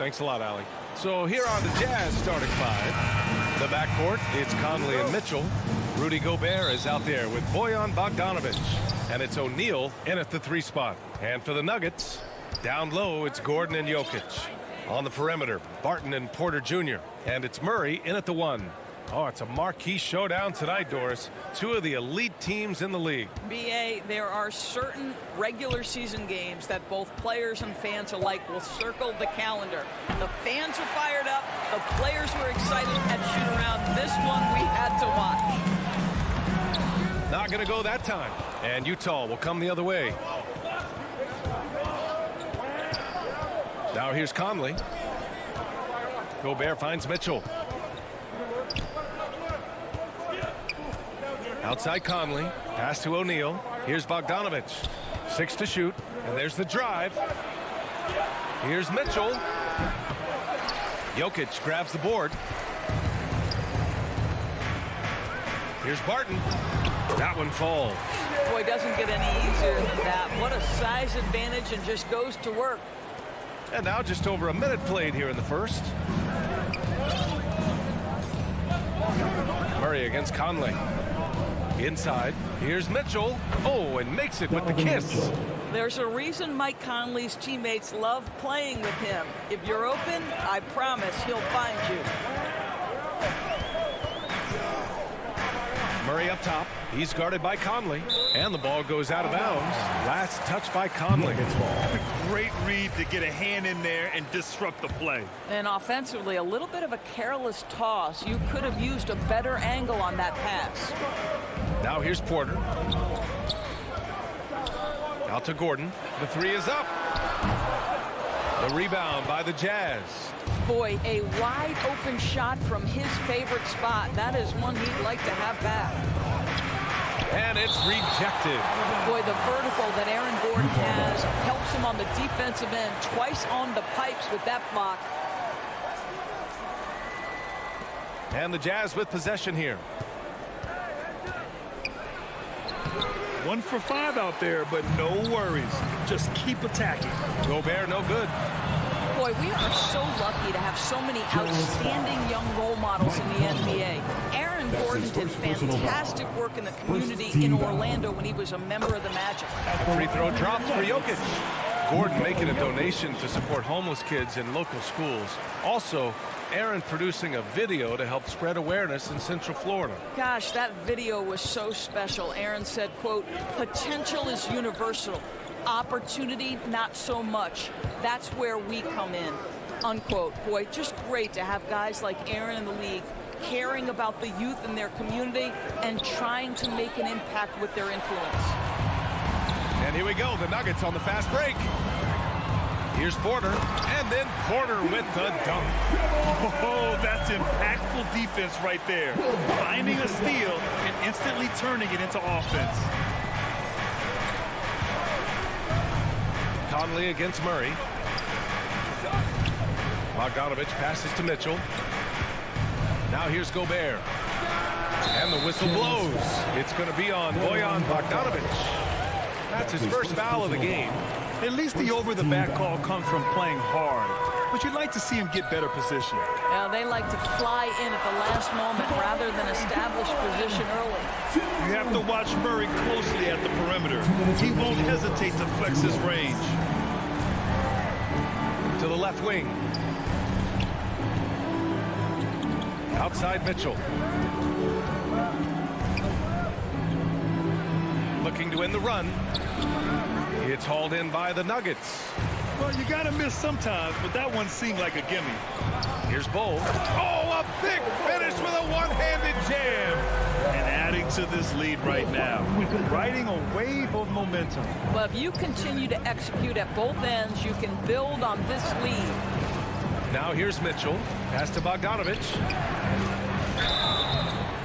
Thanks a lot, Allie. So here are the Jazz starting five. The backcourt, it's Conley and Mitchell. Rudy Gobert is out there with Bojan Bogdanovic. And it's O'Neal in at the 3 spot. And for the Nuggets, down low, it's Gordon and Jokic. On the perimeter, Barton and Porter Jr. And it's Murray in at the 1. Oh, it's a marquee showdown tonight, Doris. 2 of the elite teams in the league. B.A., there are certain regular season games that both players and fans alike will circle the calendar. The fans are fired up. The players were excited at shoot-around. This one we had to watch. Not going to go that time. And Utah will come the other way. Now here's Conley. Gobert finds Mitchell. Outside Conley, pass to O'Neal. Here's Bogdanovic. 6 to shoot, and there's the drive. Here's Mitchell. Jokic grabs the board. Here's Barton. That one falls. Boy, doesn't get any easier than that. What a size advantage, and just goes to work. And now just over a minute played here in the first. Murray against Conley. Inside, here's Mitchell. Oh, and makes it with the kiss. There's a reason Mike Conley's teammates love playing with him. If you're open, I promise he'll find you. Murray up top. He's guarded by Conley. And the ball goes out of bounds. Last touch by Conley. Great read to get a hand in there and disrupt the play. And offensively, a little bit of a careless toss. You could have used a better angle on that pass. Now here's Porter. Out to Gordon. The 3 is up. The rebound by the Jazz. Boy, a wide open shot from his favorite spot. That is one he'd like to have back. And it's rejected. Boy, the vertical that Aaron Gordon has helps him on the defensive end, twice on the pipes with that block. And the Jazz with possession here. 1 for 5 out there, but no worries. Just keep attacking. Gobert, no good. Boy, we are so lucky to have so many outstanding young role models in the NBA. Aaron Gordon did fantastic work in the community in Orlando when he was a member of the Magic. Free throw dropped for Jokic. Gordon making a donation to support homeless kids in local schools. Also, Aaron producing a video to help spread awareness in Central Florida. Gosh, that video was so special. Aaron said, quote, "Potential is universal. Opportunity, not so much. That's where we come in," unquote. Boy, just great to have guys like Aaron in the league caring about the youth in their community and trying to make an impact with their influence. And here we go, the Nuggets on the fast break. Here's Porter, and then Porter with the dunk. Oh, that's impactful defense right there. Finding a steal and instantly turning it into offense. Conley against Murray. Bogdanovich passes to Mitchell. Now here's Gobert. And the whistle blows. It's going to be on Bojan Bogdanovich. That's his first foul of the game. At least the over-the-back call comes from playing hard. But you'd like to see him get better position. Now, they like to fly in at the last moment rather than establish position early. You have to watch Murray closely at the perimeter. He won't hesitate to flex his range. To the left wing. Outside Mitchell. Looking to win the run. It's hauled in by the Nuggets. Well, you got to miss sometimes, but that one seemed like a gimme. Here's Bull. Oh, a big finish with a one-handed jam. And adding to this lead right now. Riding a wave of momentum. Well, if you continue to execute at both ends, you can build on this lead. Now here's Mitchell. Pass to Bogdanovich.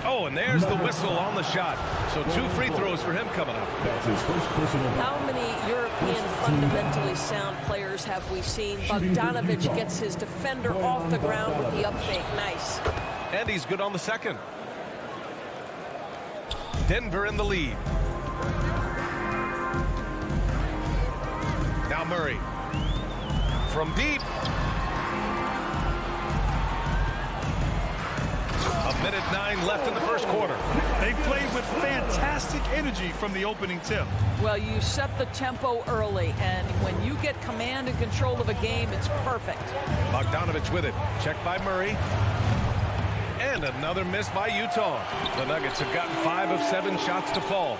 Oh, and there's the whistle on the shot. So 2 free throws for him coming up. How many European fundamentally sound players have we seen? Bogdanovich gets his defender off the ground with the up fake. Nice. And he's good on the second. Denver in the lead. Now Murray. From deep. A minute 9 left in the first quarter. They played with fantastic energy from the opening tip. Well, you set the tempo early, and when you get command and control of a game, it's perfect. Bogdanovich with it. Checked by Murray. And another miss by Utah. The Nuggets have gotten 5 of 7 shots to fall.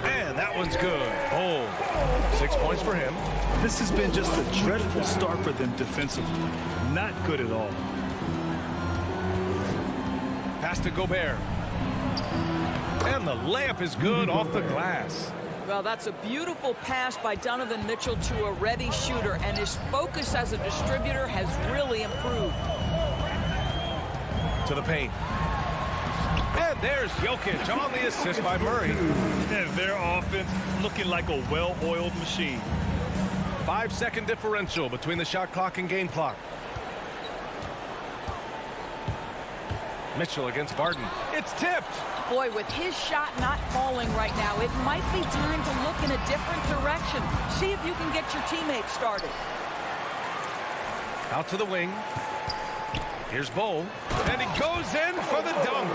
And that one's good. Oh, 6 points for him. This has been just a dreadful start for them defensively. Not good at all. Pass to Gobert. And the layup is good off the glass. Well, that's a beautiful pass by Donovan Mitchell to a ready shooter, and his focus as a distributor has really improved. To the paint. And there's Jokic on the assist by Murray. And their offense looking like a well-oiled machine. 5-second differential between the shot clock and game clock. Mitchell against Barton. It's tipped. Boy, with his shot not falling right now, it might be time to look in a different direction. See if you can get your teammates started. Out to the wing. Here's Bull. And he goes in for the dunk.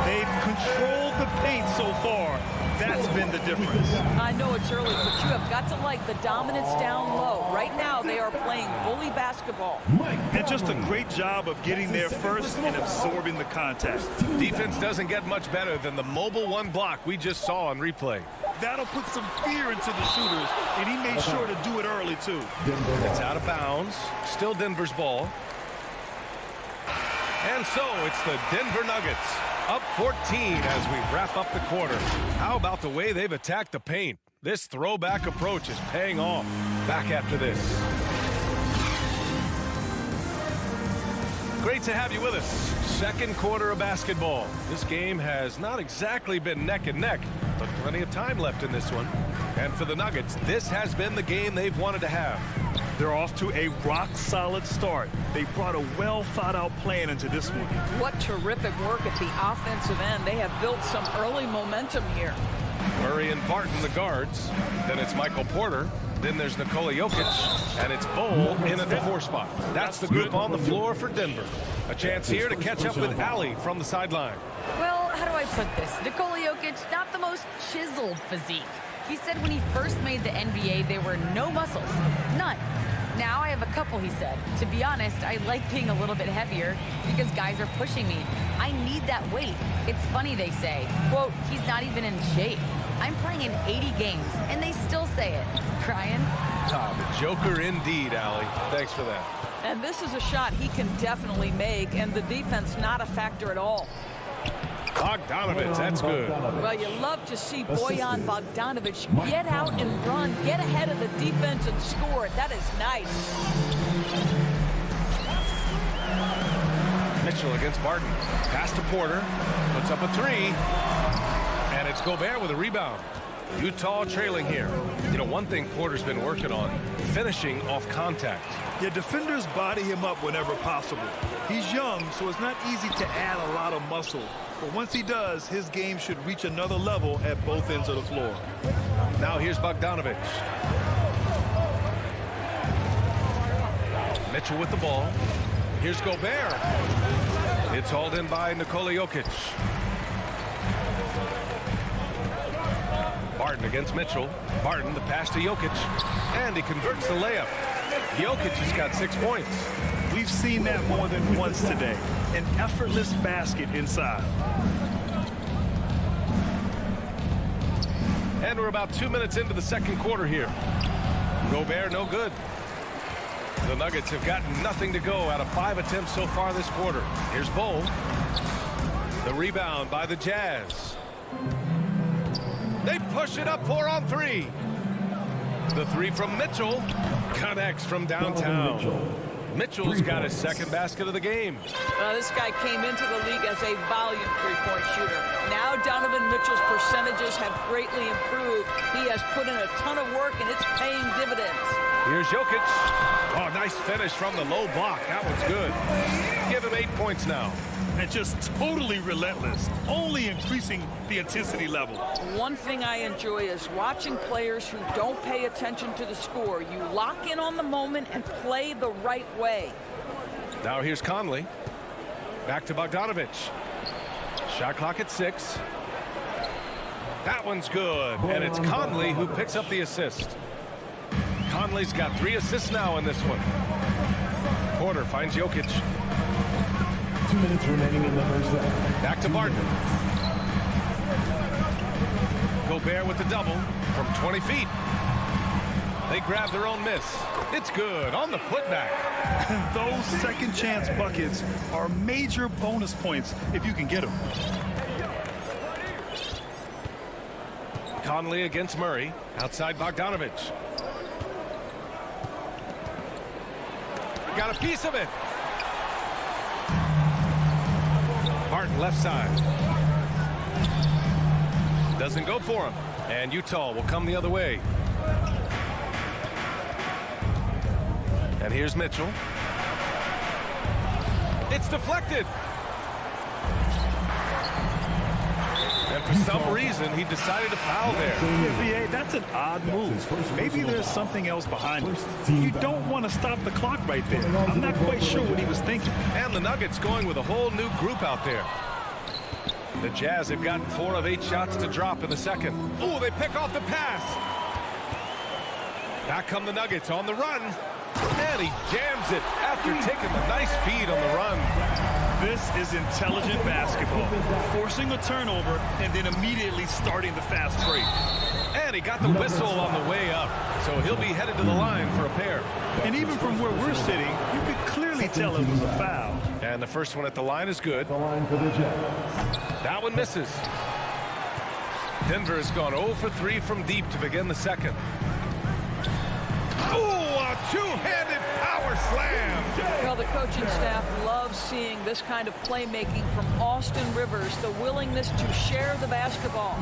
They've controlled the paint so far. That's been the difference. I know it's early, but you have got to like the dominance down low. Right now, they are playing bully basketball. And just a great job of getting there first and absorbing the contact. Defense doesn't get much better than the mobile one block we just saw on replay. That'll put some fear into the shooters, and he made sure to do it early, too. It's out of bounds. Still Denver's ball. And so it's the Denver Nuggets up 14 as we wrap up the quarter. How about the way they've attacked the paint? This throwback approach is paying off. Back after this. Great to have you with us. Second quarter of basketball. This game has not exactly been neck and neck, but plenty of time left in this one. And for the Nuggets, this has been the game they've wanted to have. They're off to a rock-solid start. They brought a well-thought-out plan into this one. What terrific work at the offensive end. They have built some early momentum here. Murray and Barton, the guards. Then it's Michael Porter. Then there's Nikola Jokic, and it's Bol in at the 4 spot. That's the group on the floor for Denver. A chance here to catch up with Allie from the sideline. Well, how do I put this? Nikola Jokic, not the most chiseled physique. He said when he first made the NBA, there were no muscles. None. Now I have a couple, he said. To be honest, I like being a little bit heavier because guys are pushing me. I need that weight. It's funny they say, quote, he's not even in shape. I'm playing in 80 games, and they still say it. Crying? The Joker indeed, Allie. Thanks for that. And this is a shot he can definitely make, and the defense not a factor at all. Bogdanovich, that's good. Well, you love to see Bojan Bogdanovich get out and run, get ahead of the defense and score. That is nice. Mitchell against Barton. Pass to Porter. Puts up a 3. And it's Gobert with a rebound. Utah trailing here. You know, one thing Porter's been working on, finishing off contact. Yeah, defenders body him up whenever possible. He's young, so it's not easy to add a lot of muscle. But once he does, his game should reach another level at both ends of the floor. Now here's Bogdanovich. Mitchell with the ball. Here's Gobert. It's hauled in by Nikola Jokic. Barton against Mitchell. Barton, the pass to Jokic. And he converts the layup. Jokic has got 6 points. We've seen that more than once today. An effortless basket inside. And we're about 2 minutes into the second quarter here. Gobert no good. The Nuggets have gotten nothing to go out of 5 attempts so far this quarter. Here's Bol. The rebound by the Jazz. They push it up 4 on 3. The 3 from Mitchell connects from downtown. Mitchell's got his second basket of the game. This guy came into the league as a volume three-point shooter. Now Donovan Mitchell's percentages have greatly improved. He has put in a ton of work, and it's paying dividends. Here's Jokic. Oh, nice finish from the low block. That one's good. Give him 8 points now. And just totally relentless, only increasing the intensity level. One thing I enjoy is watching players who don't pay attention to the score. You lock in on the moment and play the right way. Now here's Conley. Back to Bogdanovich. Shot clock at 6. That one's good. And it's Conley who picks up the assist. Conley's got 3 assists now in this one. Porter finds Jokic. 2 minutes remaining in the first half. Back to Barton. Gobert with the double from 20 feet. They grab their own miss. It's good on the putback. Those second chance buckets are major bonus points if you can get them. Conley against Murray. Outside Bogdanovich. Got a piece of it. Barton left side. Doesn't go for him. And Utah will come the other way. And here's Mitchell. It's deflected. And for some reason, he decided to foul there. VA, that's an odd move. Maybe there's something else behind it. You don't want to stop the clock right there. I'm not quite sure what he was thinking. And the Nuggets going with a whole new group out there. The Jazz have gotten 4 of 8 shots to drop in the second. Oh, they pick off the pass. Back come the Nuggets on the run. And he jams it after taking the nice feed on the run. This is intelligent basketball. Forcing a turnover and then immediately starting the fast break. And he got the whistle on the way up. So he'll be headed to the line for a pair. And even from where we're sitting, you could clearly tell it was a foul. And the first one at the line is good. That one misses. Denver has gone 0 for 3 from deep to begin the second. Oh, a two-handed power slam. Well, the coaching staff loves seeing this kind of playmaking from Austin Rivers, the willingness to share the basketball.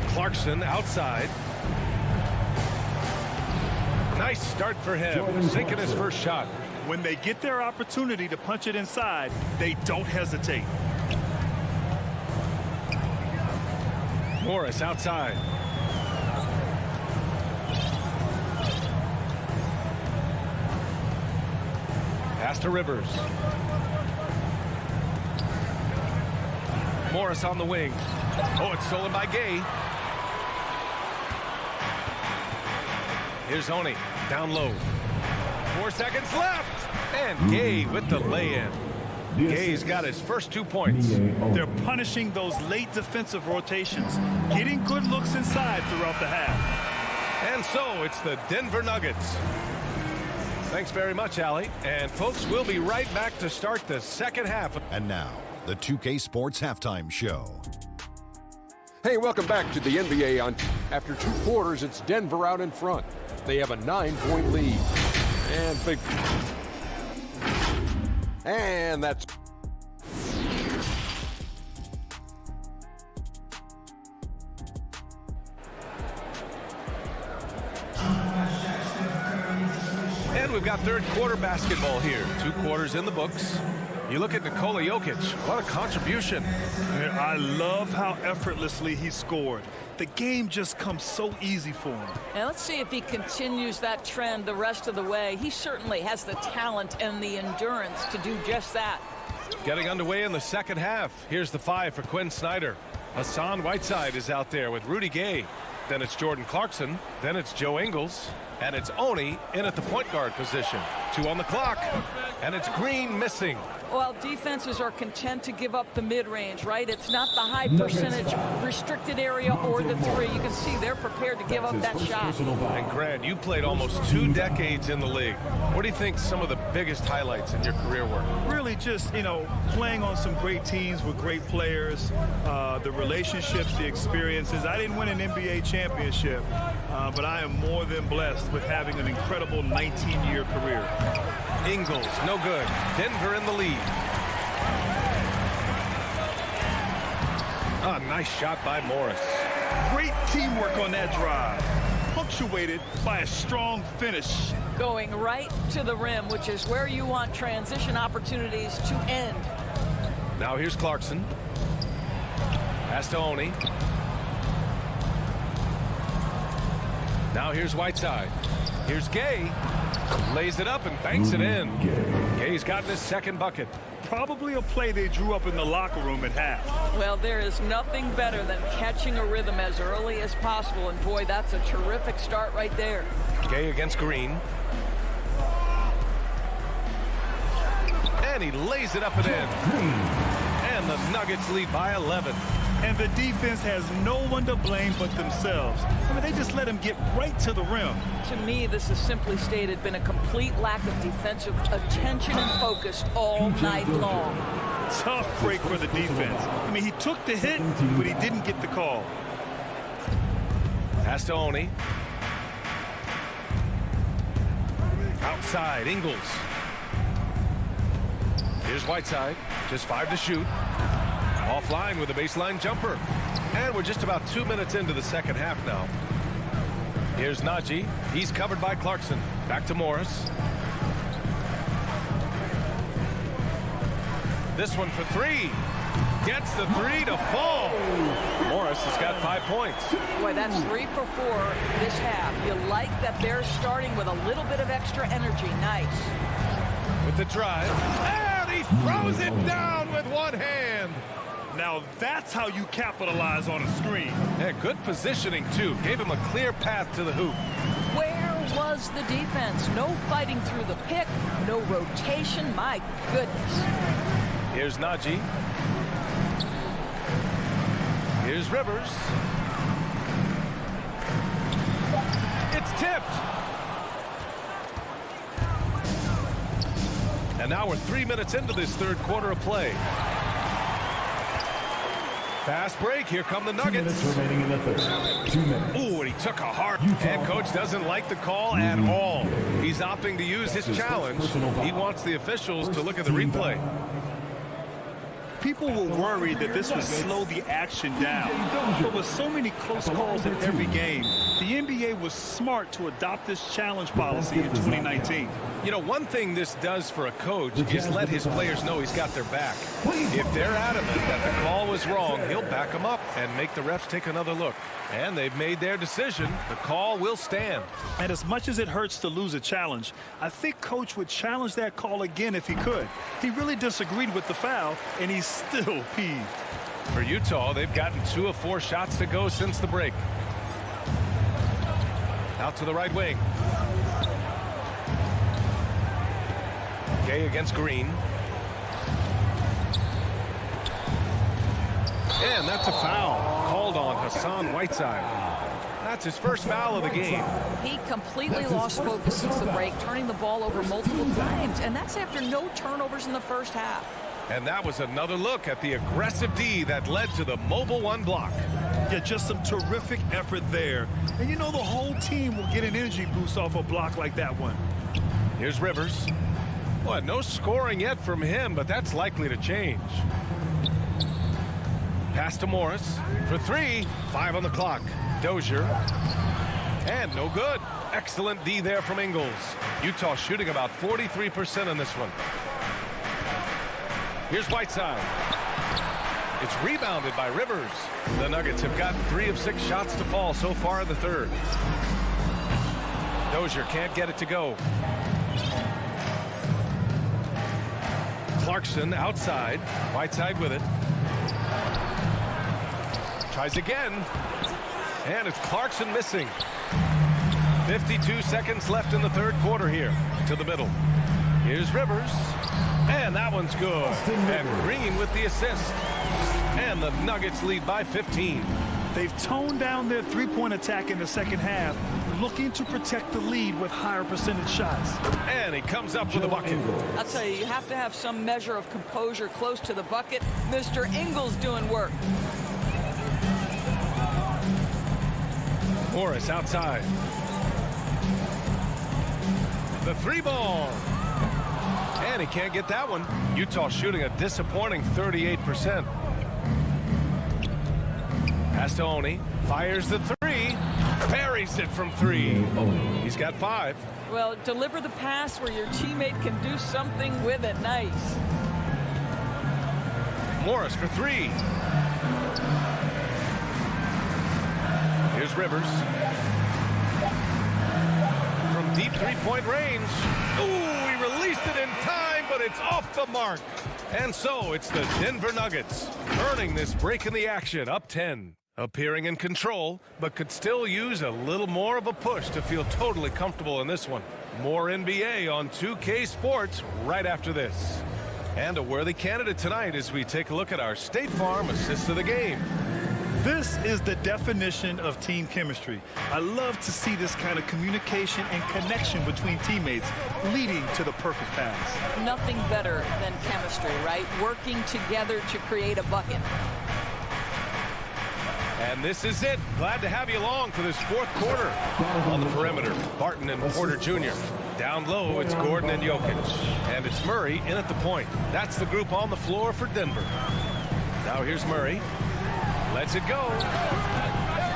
Clarkson outside. Nice start for him, sinking his first shot. When they get their opportunity to punch it inside, they don't hesitate. Morris outside. Pass to Rivers. Morris on the wing. Oh, it's stolen by Gay. Here's Oni, down low. 4 seconds left. And Gay with the lay-in. Gay's got his first 2 points. They're punishing those late defensive rotations, getting good looks inside throughout the half. And so it's the Denver Nuggets. Thanks very much, Allie. And folks, we'll be right back to start the second half. And now, the 2K Sports Halftime Show. Hey, welcome back to the NBA. After 2 quarters, it's Denver out in front. They have a 9-point lead. And big. And that's. And we've got third quarter basketball here. 2 quarters in the books. You look at Nikola Jokic. What a contribution. I love how effortlessly he scored. The game just comes so easy for him. And let's see if he continues that trend the rest of the way. He certainly has the talent and the endurance to do just that. Getting underway in the second half. Here's the 5 for Quinn Snyder. Hassan Whiteside is out there with Rudy Gay. Then it's Jordan Clarkson. Then it's Joe Ingles. And it's Oni in at the point guard position. 2 on the clock. And it's Green missing. Well, defenses are content to give up the mid-range, right? It's not the high percentage restricted area or the 3. You can see they're prepared to give up that shot. And Grant, you played almost 2 decades in the league. What do you think some of the biggest highlights in your career were? Really just, playing on some great teams with great players, the relationships, the experiences. I didn't win an NBA championship, but I am more than blessed with having an incredible 19-year career. Ingles, no good. Denver in the lead. A nice shot by Morris. Great teamwork on that drive, punctuated by a strong finish. Going right to the rim, which is where you want transition opportunities to end. Now here's Clarkson. Pass to Oni. Now here's Whiteside. Here's Gay. Lays it up and banks it in. Gay's gotten his second bucket. Probably a play they drew up in the locker room at half. Well, there is nothing better than catching a rhythm as early as possible. And boy, that's a terrific start right there. Gay against Green. And he lays it up and in. And the Nuggets lead by 11. And the defense has no one to blame but themselves. They just let him get right to the rim. To me, this is simply stated been a complete lack of defensive attention and focus all night long. Tough break for the defense. He took the hit, but he didn't get the call. Pass to Oni. Outside, Ingles. Here's Whiteside. Just 5 to shoot. Offline with a baseline jumper. And we're just about 2 minutes into the second half now. Here's Najee. He's covered by Clarkson. Back to Morris. This one for 3. Gets the 3 to fall. Morris has got 5 points. Boy, that's 3 for 4 this half. You like that they're starting with a little bit of extra energy. Nice. With the drive. And he throws it down with one hand. Now that's how you capitalize on a screen. Yeah, good positioning, too. Gave him a clear path to the hoop. Where was the defense? No fighting through the pick, no rotation. My goodness. Here's Najee. Here's Rivers. It's tipped. And now we're 3 minutes into this third quarter of play. Fast break. Here come the Nuggets. Remaining in the third. 2 minutes. Ooh, and he took a hard. Head coach doesn't like the call at all. He's opting to use his challenge. He wants the officials to look at the replay. People were worried that this would slow the action down. But with so many close calls in every game, the NBA was smart to adopt this challenge policy in 2019. You know, one thing this does for a coach is let his players know he's got their back. If they're adamant that the call was wrong, he'll back them up and make the refs take another look. And they've made their decision. The call will stand. And as much as it hurts to lose a challenge, I think Coach would challenge that call again if he could. He really disagreed with the foul, and he's still peeved. For Utah, they've gotten 2 of 4 shots to go since the break. Out to the right wing. Gay against Green. And that's a foul called on Hassan Whiteside. That's his first foul of the game. He completely lost focus since the break, turning the ball over multiple times, and that's after no turnovers in the first half. And that was another look at the aggressive D that led to the mobile 1 block. Yeah, just some terrific effort there. And you know the whole team will get an energy boost off a block like that one. Here's Rivers. Well, no scoring yet from him, but that's likely to change. Pass to Morris for 3. 5 on the clock. Dozier. And no good. Excellent D there from Ingles. Utah shooting about 43% on this one. Here's Whiteside. It's rebounded by Rivers. The Nuggets have gotten 3 of 6 shots to fall so far in the third. Dozier can't get it to go. Clarkson outside. Whiteside with it. Tries again. And it's Clarkson missing. 52 seconds left in the third quarter here. To the middle. Here's Rivers. And that one's good. And Green with the assist. And the Nuggets lead by 15. They've toned down their three-point attack in the second half, looking to protect the lead with higher percentage shots. And he comes up with a bucket. I'll tell you, you have to have some measure of composure close to the bucket. Mr. Ingles doing work. Morris outside. The 3 ball. And he can't get that one. Utah shooting a disappointing 38%. Pass to Oni. Fires the 3. Buries it from 3. He's got 5. Well, deliver the pass where your teammate can do something with it. Nice. Morris for 3. Here's Rivers. From deep 3-point range. Ooh, he released it in time, but it's off the mark. And so it's the Denver Nuggets earning this break in the action, up 10. Appearing in control, but could still use a little more of a push to feel totally comfortable in this one. More NBA on 2K Sports right after this. And a worthy candidate tonight as we take a look at our State Farm assist of the game. This is the definition of team chemistry. I love to see this kind of communication and connection between teammates leading to the perfect pass. Nothing better than chemistry, right? Working together to create a bucket. And this is it. Glad to have you along for this fourth quarter. On the perimeter, Barton and Porter Jr. Down low, it's Gordon and Jokic. And it's Murray in at the point. That's the group on the floor for Denver. Now here's Murray. Lets it go.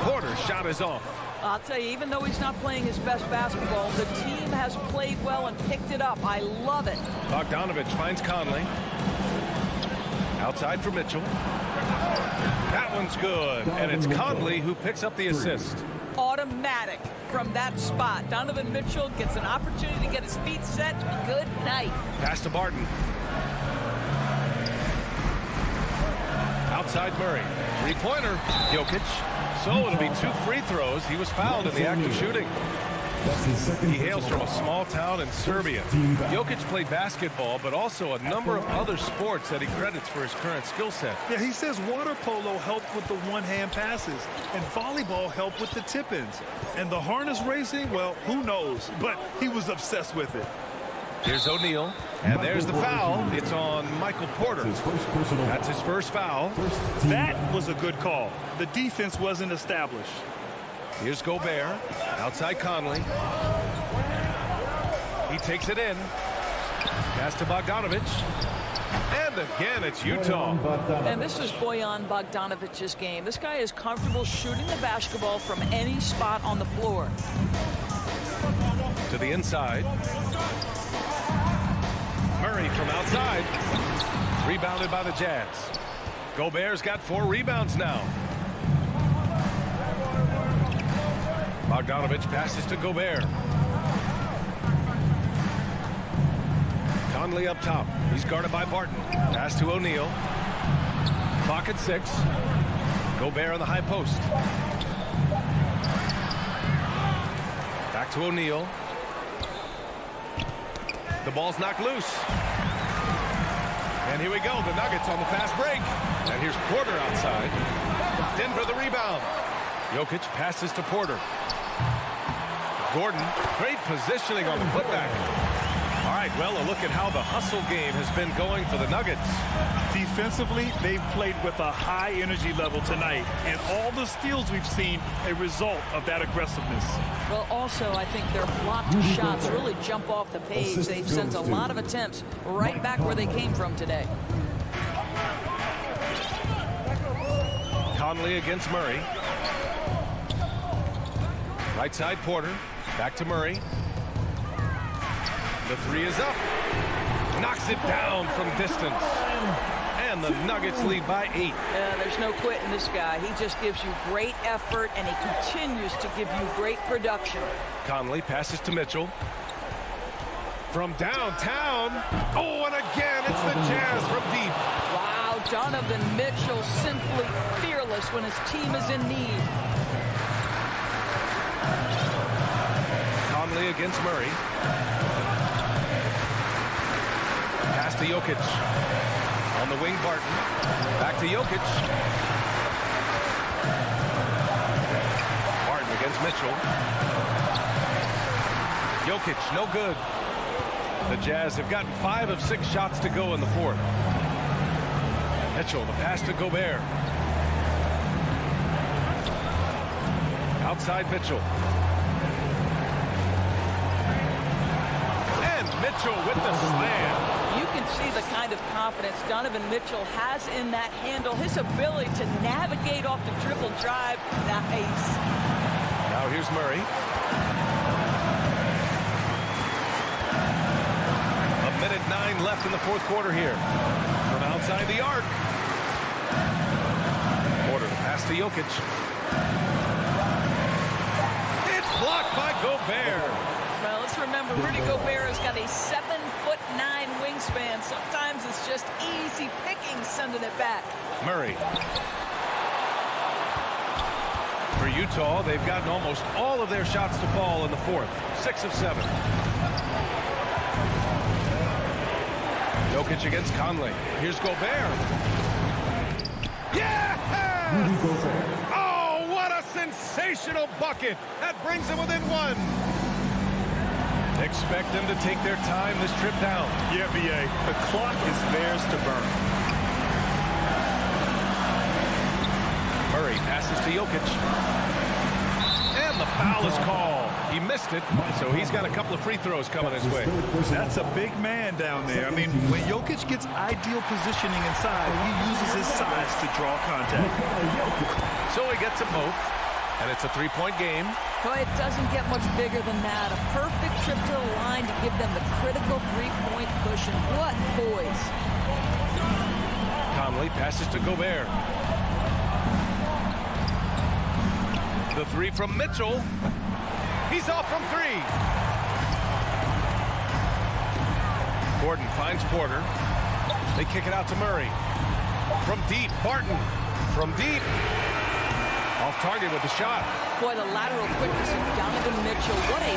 Porter's shot is off. I'll tell you, even though he's not playing his best basketball, the team has played well and picked it up. I love it. Bogdanovich finds Conley. Outside for Mitchell. That one's good. And it's Conley who picks up the assist. Automatic from that spot. Donovan Mitchell gets an opportunity to get his feet set. Good night. Pass to Barton. Outside Murray. Three-pointer. Jokic. So it'll be 2 free throws. He was fouled in the act of shooting. He hails from a small town in Serbia. Jokic played basketball, but also a number of other sports that he credits for his current skill set. Yeah, he says water polo helped with the one-hand passes, and volleyball helped with the tip-ins. And the harness racing, well, who knows? But he was obsessed with it. Here's O'Neal, and there's the foul. It's on Michael Porter. That's his first foul. That was a good call. The defense wasn't established. Here's Gobert, outside Conley. He takes it in. Pass to Bogdanovich. And again, it's Utah. And this is Bojan Bogdanovic's game. This guy is comfortable shooting the basketball from any spot on the floor. To the inside. Murray from outside. Rebounded by the Jazz. Gobert's got 4 rebounds now. Bogdanovich passes to Gobert. Conley up top. He's guarded by Barton. Pass to O'Neal. Clock at 6. Gobert on the high post. Back to O'Neal. The ball's knocked loose. And here we go. The Nuggets on the fast break. And here's Porter outside. Denver the rebound. Jokic passes to Porter. Gordon, great positioning on the putback. All right, well, a look at how the hustle game has been going for the Nuggets. Defensively, they've played with a high energy level tonight, and all the steals we've seen a result of that aggressiveness. Well, also, I think their blocked shots really jump off the page. They've sent a lot of attempts right back where they came from today. Conley against Murray. Right side, Porter. Back to Murray. The 3 is up. Knocks it down from distance. And the Nuggets lead by 8. Yeah, there's no quitting this guy. He just gives you great effort, and he continues to give you great production. Conley passes to Mitchell. From downtown. Oh, and again, it's the Jazz from deep. Wow, Donovan Mitchell simply fearless when his team is in need. Conley against Murray. Pass to Jokic. On the wing, Barton. Back to Jokic. Barton against Mitchell. Jokic, no good. The Jazz have gotten 5 of 6 shots to go in the 4th. Mitchell, the pass to Gobert. Outside Mitchell. And Mitchell with the slam. You can see the kind of confidence Donovan Mitchell has in that handle. His ability to navigate off the dribble drive. Nice. Now here's Murray. A minute 9 left in the 4th quarter here. From outside the arc. Porter pass to Jokic. It's blocked by Gobert. Well, let's remember, Rudy Gobert has got a 7'9" wingspan. Sometimes it's just easy picking sending it back. Murray. For Utah, they've gotten almost all of their shots to fall in the 4th. 6 of 7. Jokic against Conley. Here's Gobert. Yeah! Oh, what a sensational bucket. That brings them within 1. Expect them to take their time this trip down. Yeah, B.A. The clock is theirs to burn. Murray passes to Jokic. And the foul is called. He missed it, so he's got a couple of free throws coming his way. That's a big man down there. I mean, when Jokic gets ideal positioning inside, he uses his size to draw contact. So he gets them both, and it's a 3-point game. Boy, it doesn't get much bigger than that. A perfect trip to the line to give them the critical 3-point cushion. What poise. Conley passes to Gobert. The 3 from Mitchell. He's off from 3. Gordon finds Porter. They kick it out to Murray. From deep, Barton. From deep. Off target with the shot. Boy, the lateral quickness of Donovan Mitchell. What a